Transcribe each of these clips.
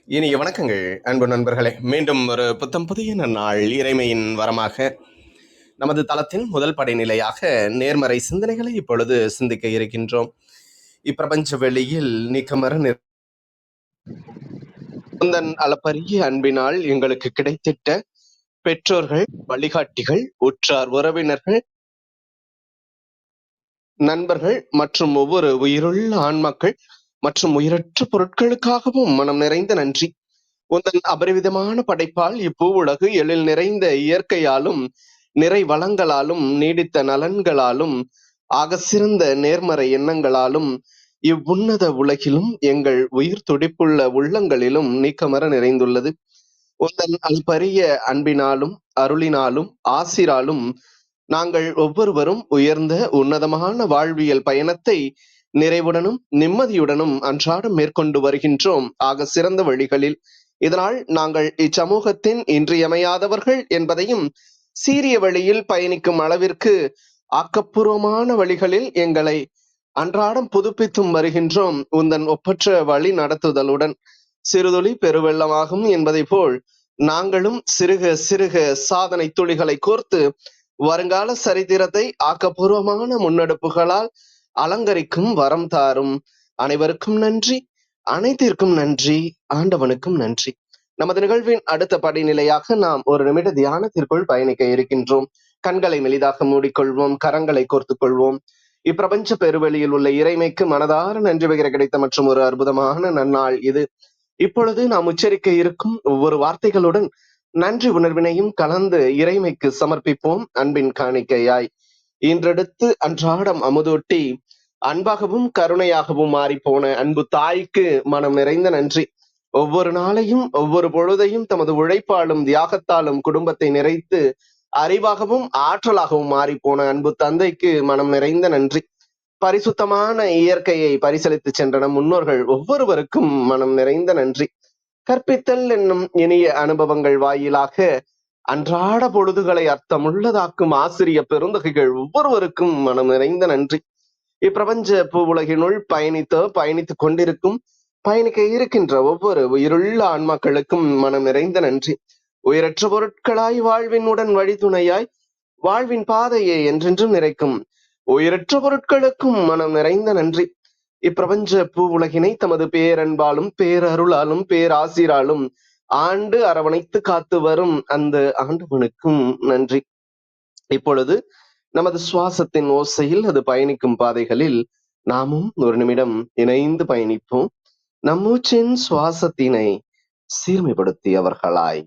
இனிய வணக்கங்கள் அன்பு நண்பர்களே. மீண்டும் ஒரு புத்தம் புதிய நன்னாள் இறைமையின் வரமாக நமது தளத்தின் முதல் படிநிலையாக நேர்மறை சிந்தனைகளை இப்பொழுது சிந்திக்க இருக்கின்றோம். இப்பிரபஞ்ச வெளியில் நீக்கமர முந்தன் அளப்பரிய அன்பினால் எங்களுக்கு கிடைத்திட்ட பெற்றோர்கள், வழிகாட்டிகள், உற்றார் உறவினர்கள், நண்பர்கள் மற்றும் ஒவ்வொரு உயிருள்ள ஆன்மாக்கள் மற்றும் உயிரற்ற பொருட்களுக்காகவும் மனம் நிறைந்த நன்றி. உந்தன் அபரிவிதமான படைப்பால் இப்பூ உலகு எழில் நிறைந்த இயற்கையாலும் நிறை வளங்களாலும் நீடித்த நலன்களாலும் ஆக சிறந்த நேர்மறை எண்ணங்களாலும் இவ்வுன்னத உலகிலும் எங்கள் உயிர் துடிப்புள்ள உள்ளங்களிலும் நீக்கமர நிறைந்துள்ளது. உந்தன் அல்பரிய அன்பினாலும் அருளினாலும் ஆசிராலும் நாங்கள் ஒவ்வொருவரும் உயர்ந்த உன்னதமான வாழ்வியல் பயணத்தை நிறைவுடனும் நிம்மதியுடனும் அன்றாடம் மேற்கொண்டு வருகின்றோம் ஆக சிறந்த வழிகளில். இதனால் நாங்கள் இச்சமூகத்தின் இன்றியமையாதவர்கள் என்பதையும் சீரிய வழியில் பயணிக்கும் அளவிற்கு ஆக்கப்பூர்வமான வழிகளில் எங்களை அன்றாடம் புதுப்பித்தும் வருகின்றோம். உந்தன் ஒப்பற்ற வழி நடத்துதலுடன் சிறுதுளி பெருவெள்ளமாகும் என்பதை போல் நாங்களும் சிறுக சிறுக சாதனை துளிகளை கோர்த்து வருங்கால சரித்திரத்தை ஆக்கப்பூர்வமான முன்னெடுப்புகளால் அலங்கரிக்கும் வரம் தாரும். அனைவருக்கும் நன்றி, அனைத்திற்கும் நன்றி, ஆண்டவனுக்கும் நன்றி. நமது நிகழ்வின் அடுத்த படிநிலையாக நாம் ஒரு நிமிட தியானத்திற்குள் பயணிக்க இருக்கின்றோம். கண்களை மெலிதாக மூடிக்கொள்வோம், கரங்களை கோர்த்துக் கொள்வோம். இப்பிரபஞ்ச பெருவெளியில் உள்ள இறைமைக்கு மனதார நன்றி பகிர கிடைத்த மற்றும் ஒரு அற்புதமான நன்னாள் இது. இப்பொழுது நாம் உச்சரிக்க இருக்கும் ஒவ்வொரு வார்த்தைகளுடன் நன்றி உணர்வினையும் கலந்து இறைமைக்கு சமர்ப்பிப்போம் அன்பின் காணிக்கையாய். இன்றெடுத்து அன்றாடம் அமுதூட்டி அன்பாகவும் கருணையாகவும் மாறிப்போன அன்பு தாய்க்கு மனம் நிறைந்த நன்றி. ஒவ்வொரு நாளையும் ஒவ்வொரு பொழுதையும் தமது உழைப்பாலும் தியாகத்தாலும் குடும்பத்தை நிறைத்து அறிவாகவும் ஆற்றலாகவும் மாறிப்போன அன்பு தந்தைக்கு மனம் நிறைந்த நன்றி. பரிசுத்தமான இயற்கையை பரிசளித்து சென்ற நம் முன்னோர்கள் ஒவ்வொருவருக்கும் மனம் நிறைந்த நன்றி. கற்பித்தல் என்னும் இனிய அனுபவங்கள் வாயிலாக அன்றாட பொழுதுகளை அர்த்தமுள்ளதாக்கும் ஆசிரிய பெருந்தகைகள் ஒவ்வொருவருக்கும் மனம் நிறைந்த நன்றி. இப்பிரபஞ்ச பூ உலகினுள் பயணித்துக் கொண்டிருக்கும் பயணிக்க இருக்கின்ற ஒவ்வொரு உயிருள்ள ஆன்மாக்களுக்கும் மனம் நிறைந்த நன்றி. உயிரற்ற பொருட்களாய் வாழ்வின் உடன் வழித்துணையாய் வாழ்வின் பாதையை என்றென்றும் நிறைக்கும் உயிரற்ற பொருட்களுக்கும் மனம் நிறைந்த நன்றி. இப்பிரபஞ்ச பூ உலகினை தமது பேரன்பாலும் பேரருளாலும் பேராசிராலும் ஆண்டு அரவணைத்து காத்து வரும் அந்த ஆண்டவனுக்கும் நன்றி. இப்பொழுது நமது சுவாசத்தின் ஓசையில் அது பயணிக்கும் பாதைகளில் நாமும் ஒரு நிமிடம் இணைந்து பயணிப்போம். நம் மூச்சின் சுவாசத்தினை சீர்மைப்படுத்தியவர்களாய்.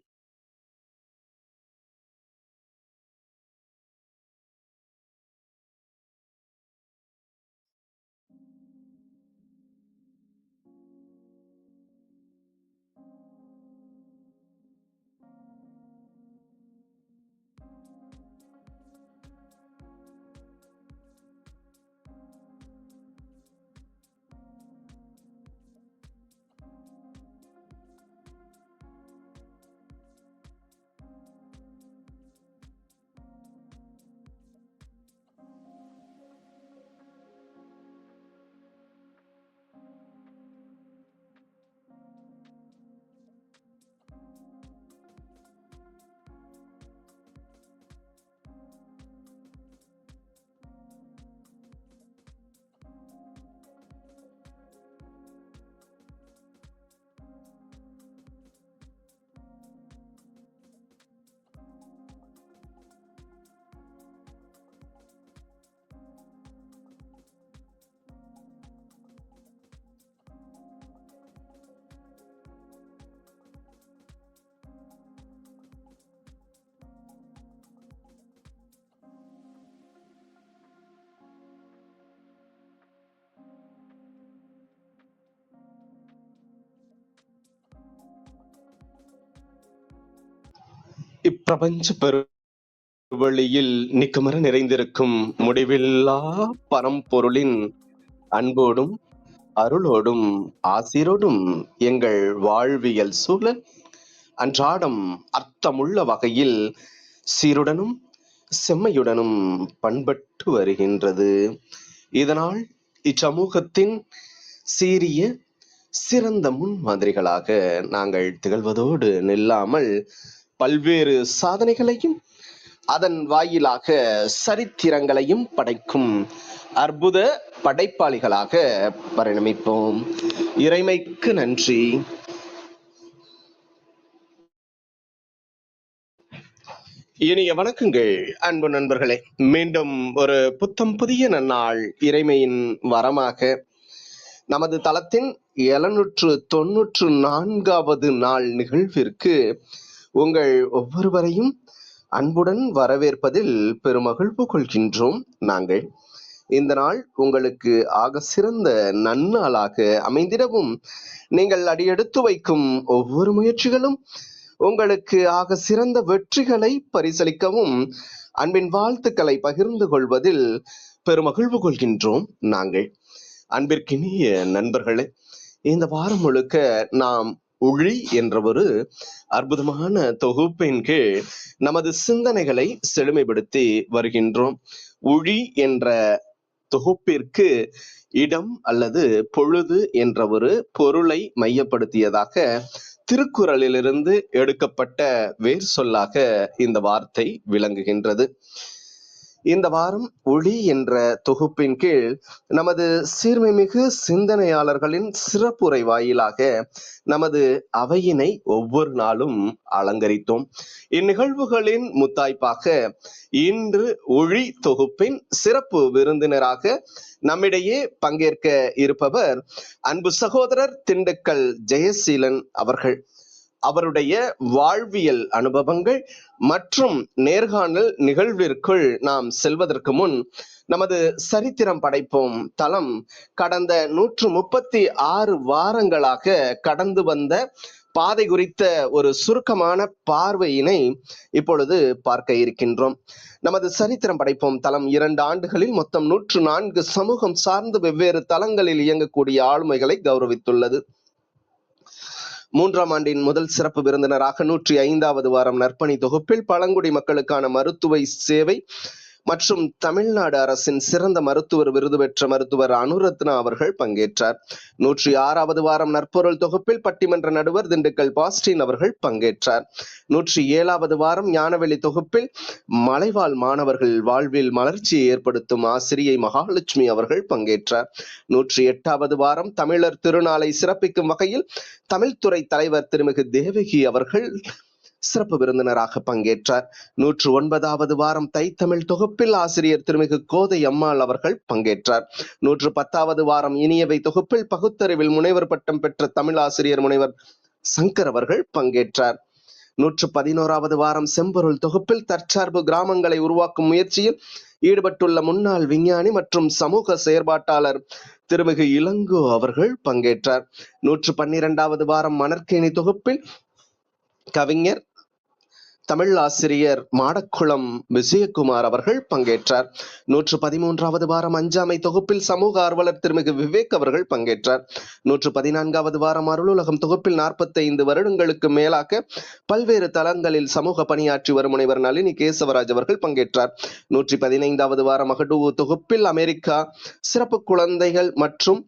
இப்பிரபஞ்ச பெருவெளியில் நிக்கமர நிறைந்திருக்கும் முடிவில்லா பரம்பொருளின் அன்போடும் அருளோடும் ஆசிரோடும் எங்கள் வாழ்வியல் சூழல் அன்றாடம் அர்த்தமுள்ள வகையில் சீருடனும் செம்மையுடனும் பண்பட்டு வருகின்றது. இதனால் இச்சமூகத்தின் சீரிய சிறந்த முன்மாதிரிகளாக நாங்கள் திகழ்வதோடு நில்லாமல் பல்வேறு சாதனைகளையும் அதன் வாயிலாக சரித்திரங்களையும் படைக்கும் அற்புத படைப்பாளிகளாக பரிணமிப்போம். இறைமைக்கு நன்றி. இனிய வணக்கங்கள் அன்பு நண்பர்களே. மீண்டும் ஒரு புத்தம் புதிய நன்னாள் இறைமையின் வரமாக நமது தளத்தின் 794வது நாள் நிகழ்விற்கு உங்கள் ஒவ்வொருவரையும் அன்புடன் வரவேற்பதில் பெருமகிழ்வு கொள்கின்றோம். நாங்கள் இந்த நாள் உங்களுக்கு ஆக சிறந்த நன்னாளாக அமைந்திடவும், நீங்கள் அடியெடுத்து வைக்கும் ஒவ்வொரு முயற்சிகளும் உங்களுக்கு ஆக சிறந்த வெற்றிகளை பரிசளிக்கவும் அன்பின் வாழ்த்துக்களை பகிர்ந்து கொள்வதில் பெருமகிழ்வு கொள்கின்றோம். நாங்கள் அன்பிற்கினிய நண்பர்களே, இந்த வாரம் முழுக்க நாம் ஒளி என்ற ஒரு அற்புதமான தொகுப்பின் கீழ் நமது சிந்தனைகளை செழுமைப்படுத்தி வருகின்றோம். ஒளி என்ற தொகுப்பிற்கு இடம் அல்லது பொழுது என்ற ஒரு பொருளை மையப்படுத்தியதாக திருக்குறளிலிருந்து எடுக்கப்பட்ட வேர் சொல்லாக இந்த வார்த்தை விளங்குகின்றது. இந்த வாரம் ஒளி என்ற தொகுப்பின் கீழ் நமது சீர்மைமிகு சிந்தனையாளர்களின் சிறப்புரை வாயிலாக நமது அவையினை ஒவ்வொரு நாளும் அலங்கரித்தோம். இந்நிகழ்வுகளின் முத்தாய்ப்பாக இன்று ஒளி தொகுப்பின் சிறப்பு விருந்தினராக நம்மிடையே பங்கேற்க இருப்பவர் அன்பு சகோதரர் திண்டுக்கல் ஜெயசீலன் அவர்கள். அவருடைய வாழ்வியல் அனுபவங்கள் மற்றும் நேர்காணல் நிகழ்விற்குள் நாம் செல்வதற்கு முன் நமது சரித்திரம் படைப்போம் தளம் கடந்த 136 வாரங்களாக கடந்து வந்த பாதை குறித்த ஒரு சுருக்கமான பார்வையினை இப்பொழுது பார்க்க இருக்கின்றோம். நமது சரித்திரம் படைப்போம் தளம் 2 ஆண்டுகளில் மொத்தம் 104 சமூகம் சார்ந்து வெவ்வேறு தளங்களில் இயங்கக்கூடிய ஆளுமைகளை கௌரவித்துள்ளது. 3ஆம் ஆண்டின் முதல் சிறப்பு விருந்தினராக 105வது வாரம் நற்பணி தொகுப்பில் பழங்குடி மக்களுக்கான மருத்துவ சேவை மற்றும் தமிழ்நாடு அரசின் சிறந்த மருத்துவர் விருது பெற்ற மருத்துவர் அனுரத்னா அவர்கள் பங்கேற்றார். 106வது வாரம் நற்பொருள் தொகுப்பில் பட்டிமன்ற நடுவர் திண்டுக்கல் பாஸ்டின் அவர்கள் பங்கேற்றார். 107வது வாரம் ஞானவெளி தொகுப்பில் மலைவாழ் மாணவர்கள் வாழ்வில் மலர்ச்சியை ஏற்படுத்தும் ஆசிரியை மகாலட்சுமி அவர்கள் பங்கேற்றார். 108வது வாரம் தமிழர் திருநாளை சிறப்பிக்கும் வகையில் தமிழ்துறை தலைவர் திருமிகு தேவகி அவர்கள் சிறப்பு விருந்தினராக பங்கேற்றார். 109வது வாரம் தைத்தமிழ் தொகுப்பில் ஆசிரியர் திருமிகு கோதை அம்மாள் அவர்கள் பங்கேற்றார். 110வது வாரம் இனியவை தொகுப்பில் பகுத்தறிவில் முனைவர் பட்டம் பெற்ற தமிழ் ஆசிரியர் முனைவர் சங்கர் அவர்கள் பங்கேற்றார். 111வது வாரம் செம்பொருள் தொகுப்பில் தற்சார்பு கிராமங்களை உருவாக்கும் முயற்சியில் ஈடுபட்டுள்ள முன்னாள் விஞ்ஞானி மற்றும் சமூக செயற்பாட்டாளர் திருமிகு இளங்கோ அவர்கள் பங்கேற்றார். 112வது வாரம் மணற்கேணி தொகுப்பில் கவிஞர் தமிழ் ஆசிரியர் மாடக்குளம் விஜயகுமார் அவர்கள் பங்கேற்றார். 113வது வாரம் அஞ்சாமை தொகுப்பில் சமூக ஆர்வலர் திருமிகு விவேக் அவர்கள் பங்கேற்றார். 114வது வாரம் அருளுலகம் தொகுப்பில் 45 வருடங்களுக்கு மேலாக பல்வேறு தளங்களில் சமூக பணியாற்றி வரும் முனைவர் நளினி கேசவராஜ் அவர்கள் பங்கேற்றார். 115வது வாரம் அகடுவு தொகுப்பில் அமெரிக்கா சிறப்பு குழந்தைகள் மற்றும்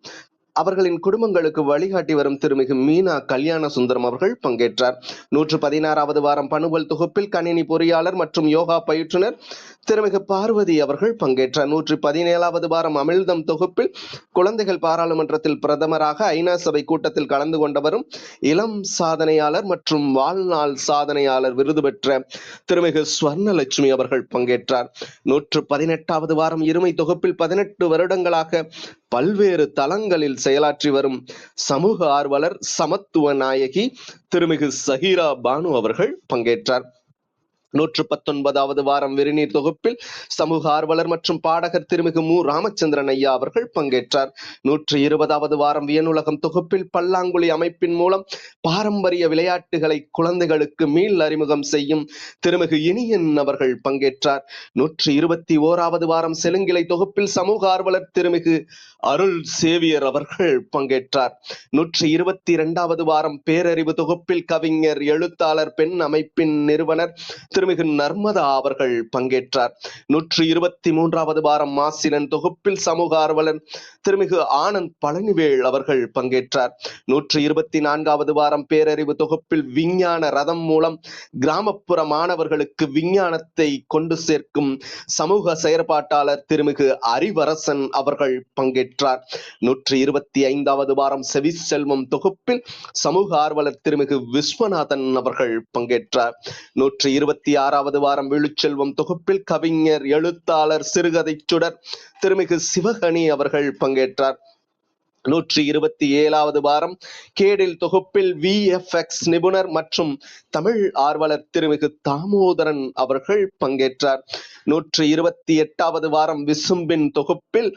அவர்களின் குடும்பங்களுக்கு வழிகாட்டி வரும் திருமிகு மீனா கல்யாண சுந்தரம் அவர்கள் பங்கேற்றார். 116வது வாரம் பணுவல் தொகுப்பில் கணினி பொறியாளர் மற்றும் யோகா பயிற்றுனர் திருமிகு பார்வதி அவர்கள் பங்கேற்றார். 117வது வாரம் அமிழ்தம் தொகுப்பில் குழந்தைகள் பாராளுமன்றத்தில் பிரதமராக ஐநா சபை கூட்டத்தில் கலந்து கொண்டவரும் இளம் சாதனையாளர் மற்றும் வாழ்நாள் சாதனையாளர் விருது பெற்ற திருமிகு ஸ்வர்ணலட்சுமி அவர்கள் பங்கேற்றார். 118வது வாரம் இருமை தொகுப்பில் 18 வருடங்களாக பல்வேறு தளங்களில் செயலாற்றி வரும் சமூக ஆர்வலர் சமத்துவ நாயகி திருமிகு சஹீரா பானு அவர்கள் பங்கேற்றார். 119வது வாரம் விரிநீர் தொகுப்பில் சமூக ஆர்வலர் மற்றும் பாடகர் திருமிகு மு ராமச்சந்திரன் ஐயா அவர்கள் பங்கேற்றார். 120வது வாரம் வியனுலகம் தொகுப்பில் பல்லாங்குழி அமைப்பின் மூலம் பாரம்பரிய விளையாட்டுகளை குழந்தைகளுக்கு மீள் அறிமுகம் செய்யும் திருமிகு இனியன் அவர்கள் பங்கேற்றார். 121வது வாரம் செலுங்கிலை தொகுப்பில் சமூக ஆர்வலர் திருமிகு அருள் சேவியர் அவர்கள் பங்கேற்றார். 122வது வாரம் பேரறிவு தொகுப்பில் கவிஞர் எழுத்தாளர் பெண் அமைப்பின் நிறுவனர் திருமிகு நர்மதா அவர்கள் பங்கேற்றார். 123வது வாரம் மாசிலன் தொகுப்பில் சமூக ஆர்வலர் திருமிகு ஆனந்த் பழனிவேல் அவர்கள் பங்கேற்றார். 124வது வாரம் பேரறிவு தொகுப்பில் விஞ்ஞான ரதம் மூலம் கிராமப்புற மாணவர்களுக்கு விஞ்ஞானத்தை கொண்டு சேர்க்கும் சமூக செயற்பாட்டாளர் திருமிகு அறிவரசன் அவர்கள் பங்கேற்றார். 125வது வாரம் செவிச்செல்வம் தொகுப்பில் சமூக ஆர்வலர் திருமிகு விஸ்வநாதன் அவர்கள் பங்கேற்றார். 126வது வாரம் விழுச்செல்வம் தொகுப்பில் கவிஞர் எழுத்தாளர் சிறுகதை சுடர் திருமிகு சிவகணி அவர்கள் பங்கேற்றார். 127வது வாரம் கேடில் தொகுப்பில் VFX நிபுணர் மற்றும் தமிழ் ஆர்வலர் திருமிகு தாமோதரன் அவர்கள் பங்கேற்றார். 128வது வாரம் விசும்பின் தொகுப்பில்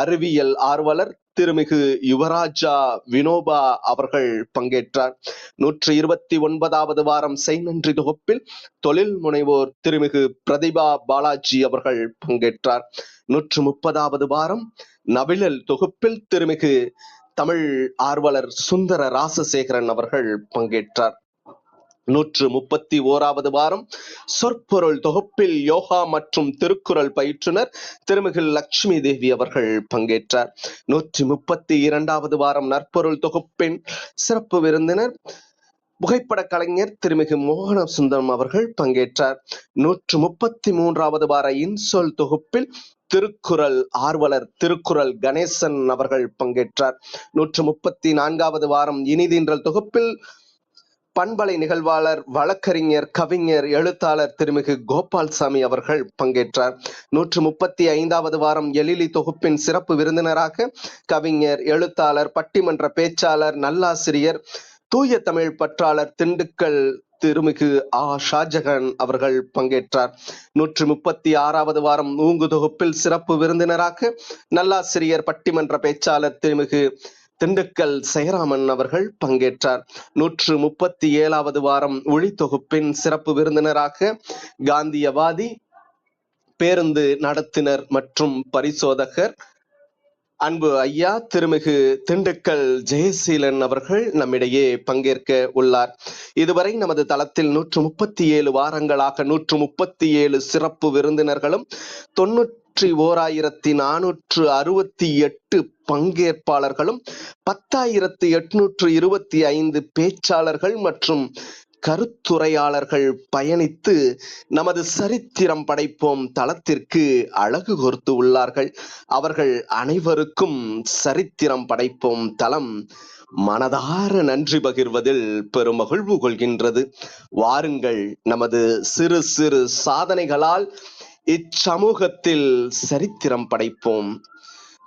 அறிவியல் ஆர்வலர் திருமிகு யுவராஜா வினோபா அவர்கள் பங்கேற்றார். 129வது வாரம் செய்நன்றி தொகுப்பில் தொழில் முனைவோர் திருமிகு பிரதிபா பாலாஜி அவர்கள் பங்கேற்றார். 130வது வாரம் நபிழல் தொகுப்பில் திருமிகு தமிழ் ஆர்வலர் சுந்தர ராசசேகரன் அவர்கள் பங்கேற்றார். 131வது வாரம் சொற்பொருள் தொகுப்பில் யோகா மற்றும் திருக்குறள் பயிற்றுனர் திருமிகு லட்சுமி தேவி அவர்கள் பங்கேற்றார். 132வது வாரம் நற்பொருள் தொகுப்பின் சிறப்பு விருந்தினர் புகைப்பட கலைஞர் திருமிகு மோகன சுந்தரம் அவர்கள் பங்கேற்றார். 133வது வார இன்சொல் தொகுப்பில் திருக்குறள் ஆர்வலர் திருக்குறள் கணேசன் அவர்கள் பங்கேற்றார். 134வது வாரம் இனிதீன்றல் தொகுப்பில் பண்பலை நிகழ்வாளர் வழக்கறிஞர் கவிஞர் எழுத்தாளர் திருமிகு கோபால்சாமி அவர்கள் பங்கேற்றார். 135வது வாரம் எழிலி தொகுப்பின் சிறப்பு விருந்தினராக கவிஞர் எழுத்தாளர் பட்டிமன்ற பேச்சாளர் நல்லாசிரியர் தூய தமிழ் பற்றாளர் திண்டுக்கல் திருமிகு ஷாஜகான் அவர்கள் பங்கேற்றார். 136வது வாரம் ஊங்கு தொகுப்பில் சிறப்பு விருந்தினராக நல்லாசிரியர் பட்டிமன்ற பேச்சாளர் திருமிகு திண்டுக்கல் செயராமன் அவர்கள் பங்கேற்றார். 137வது வாரம் ஒளி தொகுப்பின் சிறப்பு விருந்தினராக காந்தியவாதி பேருந்து நடத்துனர் மற்றும் பரிசோதகர் அன்பு ஐயா திருமிகு திண்டுக்கல் ஜெயசீலன் அவர்கள் நம்மிடையே பங்கேற்க உள்ளார். இதுவரை நமது தளத்தில் 137 வாரங்களாக 137 சிறப்பு விருந்தினர்களும் 91,468 பங்கேற்பாளர்களும் 10,825 பேச்சாளர்கள் மற்றும் கருத்துரையாளர்கள் பயணித்து நமது சரித்திரம் படைப்போம் தளத்திற்கு அழகு கோர்த்து உள்ளார்கள். அவர்கள் அனைவருக்கும் சரித்திரம் படைப்போம் தளம் மனதார நன்றி பகிர்வதில் பெருமகிழ்வு கொள்கின்றது. வாருங்கள், நமது சிறு சிறு சாதனைகளால் இச்சமூகத்தில் சரித்திரம் படைப்போம்.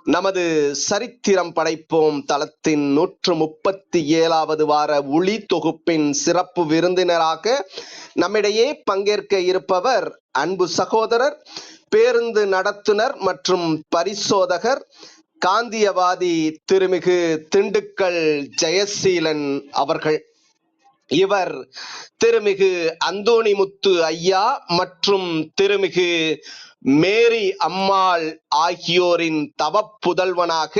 நமது சரித்திரம் படைப்போம் தளத்தின் 137வது வார ஒளி தொகுப்பின் சிறப்பு விருந்தினராக நம்மிடையே பங்கேற்க இருப்பவர் அன்பு சகோதரர் பேருந்து நடத்துனர் மற்றும் பரிசோதகர் காந்தியவாதி திருமிகு திண்டுக்கல் ஜெயசீலன் அவர்கள். இவர் திருமிகு அந்தோணிமுத்து ஐயா மற்றும் திருமிகு மேரி அம்மாள் ஆகியோரின் தவப்புதல்வனாக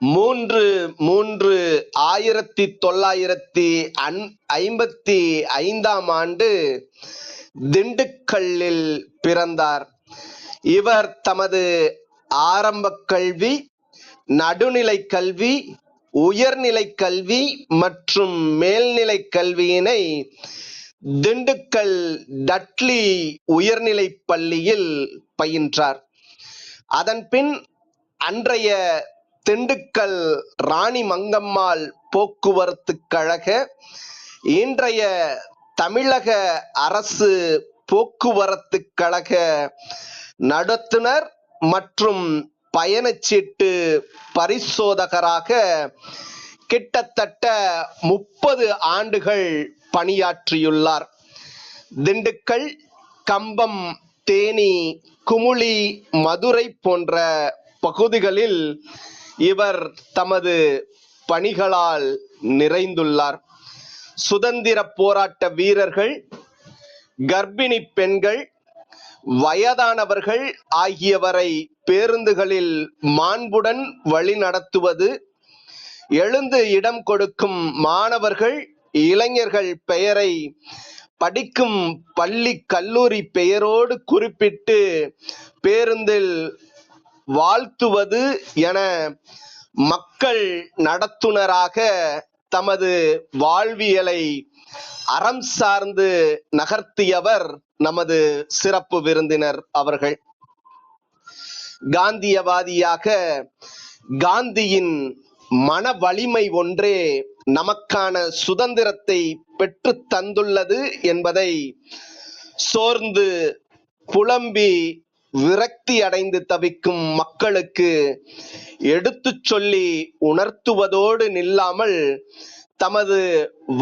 1955ஆம் ஆண்டு திண்டுக்கல்லில் பிறந்தார். இவர் தமது ஆரம்ப கல்வி, நடுநிலை கல்வி, உயர்நிலை கல்வி மற்றும் மேல்நிலை கல்வியினை திண்டுக்கல் டட்லி உயர்நிலைப் பள்ளியில் பயின்றார். அதன்பின் அன்றைய திண்டுக்கல் ராணி மங்கம்மாள் போக்குவரத்து கழக, இன்றைய தமிழக அரசு போக்குவரத்து கழக நடத்துனர் மற்றும் பயணச்சீட்டு பரிசோதகராக கிட்டத்தட்ட 30 ஆண்டுகள் பணியாற்றியுள்ளார். திண்டுக்கல், கம்பம், தேனி, குமுளி, மதுரை போன்ற பகுதிகளில் இவர் தமது பணிகளால் நிறைந்துள்ளார். சுதந்திர போராட்ட வீரர்கள், கர்ப்பிணி பெண்கள், வயதானவர்கள் ஆகியவரை பேருந்துகளில் மாண்புடன் வழி நடத்துவது, எழுந்து இடம் கொடுக்கும் மாணவர்கள் இளைஞர்கள் பெயரை படிக்கும் பள்ளி கல்லூரி பெயரோடு குறிப்பிட்டு பேருந்தில் வாழ்த்துவது என மக்கள் நடத்துனராக தமது வாழ்வியலை அறம் சார்ந்து நகர்த்தியவர் நமது சிறப்பு விருந்தினர் அவர்கள். காந்தியவாதியாக காந்தியின் மன வலிமை ஒன்றே நமக்கான சுதந்திரத்தை பெற்று தந்துள்ளது என்பதை சோர்ந்து புலம்பி விரக்தி அடைந்து தவிக்கும் மக்களுக்கு எடுத்துச் சொல்லி உணர்த்துவதோடு நில்லாமல் தமது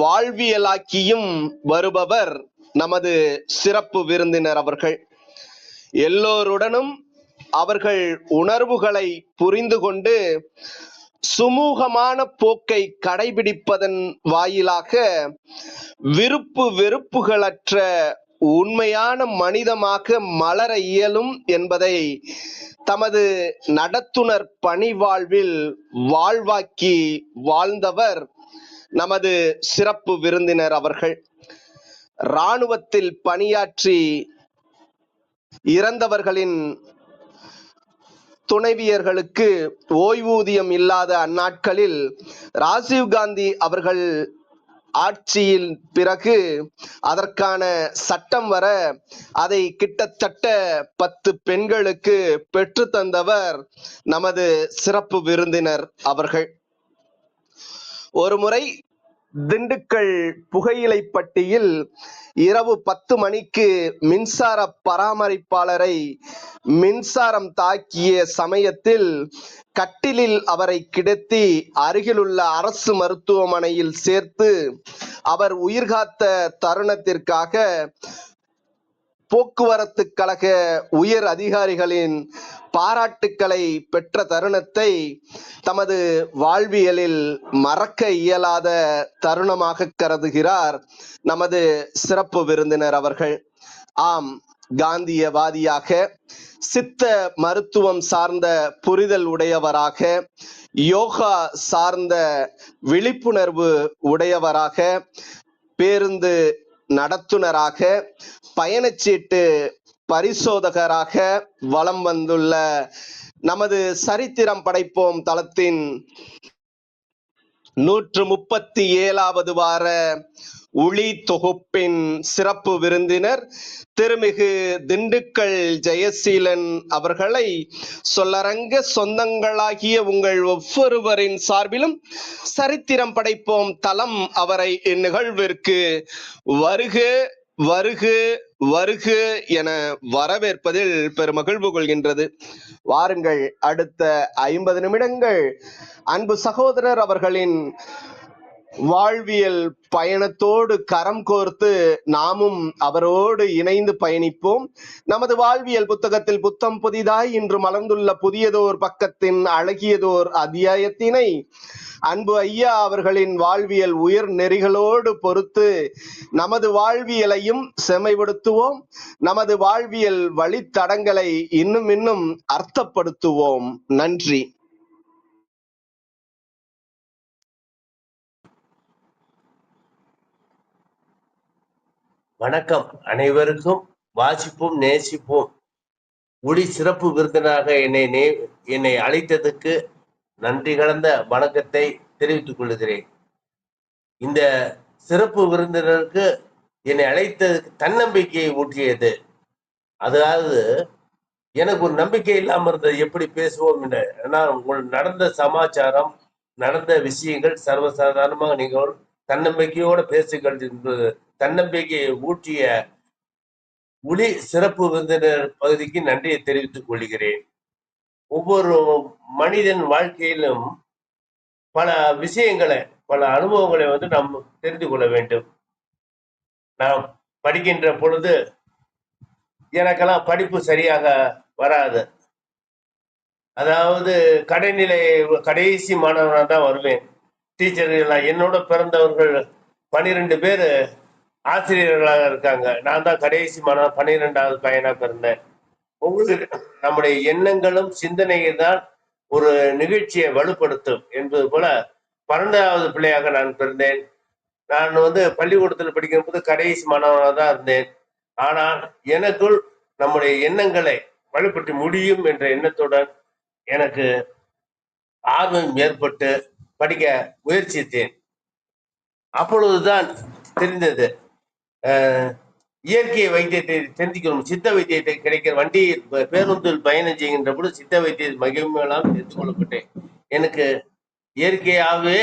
வாழ்வியலாக்கியும் வருபவர் நமது சிறப்பு விருந்தினர் அவர்கள். எல்லோருடனும் அவர்கள் உணர்வுகளை புரிந்து கொண்டு சுமூகமான போக்கை கடைபிடிப்பதன் வாயிலாக விருப்பு வெறுப்புகளற்ற உண்மையான மனிதமாக மலர இயலும் என்பதை தமது நடத்துனர் பணி வாழ்வில் வாழ்வாக்கி வாழ்ந்தவர் நமது சிறப்பு விருந்தினர் அவர்கள். இராணுவத்தில் பணியாற்றி இறந்தவர்களின் துணைவியர்களுக்கு ஓய்வூதியம் இல்லாத அந்நாட்களில் ராஜீவ்காந்தி அவர்கள் ஆட்சியின் பிறகு அதற்கான சட்டம் வர அதை கிட்டத்தட்ட 10 பெண்களுக்கு பெற்று தந்தவர் நமது சிறப்பு விருந்தினர் அவர்கள். ஒருமுறை திண்டுக்கல் புகையிலைப்பட்டியில் இரவு 10 மணிக்கு மின்சார பராமரிப்பாளரை மின்சாரம் தாக்கிய சமயத்தில் கட்டிலில் அவரை கிடத்தி அருகிலுள்ள அரசு மருத்துவமனையில் சேர்த்து அவர் உயிர்காத்த தருணத்திற்காக போக்குவரத்து கழக உயர் அதிகாரிகளின் பாராட்டுக்களை பெற்ற தருணத்தை தமது வாழ்வியலில் மறக்க இயலாத தருணமாக கருதுகிறார் நமது சிறப்பு விருந்தினர் அவர்கள். ஆம், காந்தியவாதியாக, சித்த மருத்துவம் சார்ந்த புரிதல் உடையவராக, யோகா சார்ந்த விழிப்புணர்வு உடையவராக, பேருந்து நடத்துனராக, பயணச்சீட்டு பரிசோதகராக வலம் வந்துள்ள நமது சரித்திரம் படைப்போம் தளத்தின் 137வது வார ஒளி தொகுப்பின் சிறப்பு விருந்தினர் திருமிகு திண்டுக்கல் ஜெயசீலன் அவர்களை சொல்லரங்க சொந்தங்களாகிய உங்கள் ஒவ்வொருவரின் சார்பிலும் சரித்திரம் படைப்போம் தளம் அவரை இந்நிகழ்விற்கு வருக வருக வருக என வரவேற்பதில் பெருமகிழ்வு கொள்கின்றது. வாருங்கள், அடுத்த 50 நிமிடங்கள் அன்பு சகோதரர் அவர்களின் வாழ்வியல் பயணத்தோடு கரம் கோர்த்து நாமும் அவரோடு இணைந்து பயணிப்போம். நமது வாழ்வியல் புத்தகத்தில் புத்தம் புதிதாய் இன்று மலர்ந்துள்ள புதியதோர் பக்கத்தின் அழகியதோர் அத்தியாயத்தினை அன்பு ஐயா அவர்களின் வாழ்வியல் உயர் நெறிகளோடு பொறுத்து நமது வாழ்வியலையும் செம்மைப்படுத்துவோம். நமது வாழ்வியல் வழித்தடங்களை இன்னும் அர்த்தப்படுத்துவோம். நன்றி. வணக்கம் அனைவருக்கும். வாசிப்போம் நேசிப்போம் ஒளி சிறப்பு விருந்தினராக என்னை அழைத்ததுக்கு நன்றி கலந்த வணக்கத்தை தெரிவித்துக் கொள்கிறேன். இந்த சிறப்பு விருந்தினருக்கு என்னை அழைத்ததுக்கு தன்னம்பிக்கையை ஊற்றியது. அதாவது எனக்கு ஒரு நம்பிக்கை இல்லாமல் இருந்தது, எப்படி பேசுவோம் என்று. ஆனால் நடந்த சமாச்சாரம், நடந்த விஷயங்கள் சர்வசாதாரணமாக நீங்கள் தன்னம்பிக்கையோட பேசுங்கள் என்பது தன்னம்பிக்கையை ஊற்றிய ஒளி சிறப்பு விருந்தினர் பகுதிக்கு நன்றியை தெரிவித்துக் கொள்கிறேன். ஒவ்வொரு மனிதன் வாழ்க்கையிலும் பல விஷயங்களை, பல அனுபவங்களை நாம் தெரிந்து கொள்ள வேண்டும். நாம் படிக்கின்ற பொழுது எனக்கெல்லாம் படிப்பு சரியாக வராது. அதாவது கடைநிலை கடைசி மாணவனாக தான் வருவேன். டீச்சர்கள் என்னோட பிறந்தவர்கள் 12 பேர் ஆசிரியர்களாக இருக்காங்க. நான் தான் கடைசி மாணவன், 12வது பையனா பிறந்தேன். உங்களுக்கு நம்முடைய எண்ணங்களும் சிந்தனையும் தான் ஒரு நிகழ்ச்சியை வலுப்படுத்தும் என்பது போல 12வது பிள்ளையாக நான் பிறந்தேன். நான் வந்து பள்ளிக்கூடத்துல படிக்கும்போது கடைசி மாணவனாக தான் இருந்தேன். ஆனால் எனக்குள் நம்முடைய எண்ணங்களை வலுப்பட்டு முடியும் என்ற எண்ணத்துடன் எனக்கு ஆர்வம் ஏற்பட்டு படிக்க முயற்சித்தேன். அப்பொழுதுதான் தெரிந்தது இயற்கை வைத்தியத்தை தெரிஞ்சுக்கணும். சித்த வைத்தியத்தை கிடைக்கிற வண்டி பேருந்தில் பயணம் செய்கின்ற பொழுது சித்த வைத்திய மகிமையெல்லாம் தெரிந்து கொள்ளப்பட்டேன். எனக்கு இயற்கையாகவே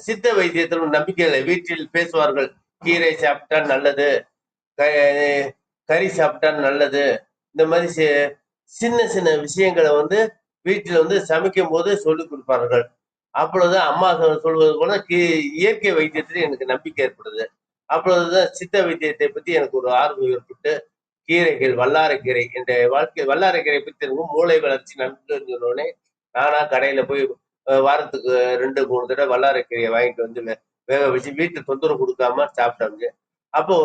சித்த வைத்தியத்தில் நம்பிக்கை இல்லை. வீட்டில் பேசுவார்கள், கீரை சாப்பிட்டா நல்லது, கறி சாப்பிட்டா நல்லது, இந்த மாதிரி சின்ன சின்ன விஷயங்களை வந்து வீட்டில் வந்து சமைக்கும் போது சொல்லிக் கொடுப்பார்கள். அப்பொழுது அம்மா சொல்வது போல இயற்கை வைத்தியத்தில் எனக்கு நம்பிக்கை ஏற்படுது. அப்பொழுதுதான் சித்த வைத்தியத்தை பத்தி எனக்கு ஒரு ஆர்வம் ஏற்பட்டு கீரைகள், வல்லாரைக்கீரை என்ற வாழ்க்கை வல்லாரைக்கீரை பத்தி இருக்கும். மூளை வளர்ச்சி நன்கு சொன்னோடனே நானா கடையில போய் வாரத்துக்கு 2-3 தடவை வல்லாரைக்கீரையை வாங்கிட்டு வந்து வேக வச்சு வீட்டு தொந்தரவு கொடுக்காம சாப்பிட்டாங்க. அப்போ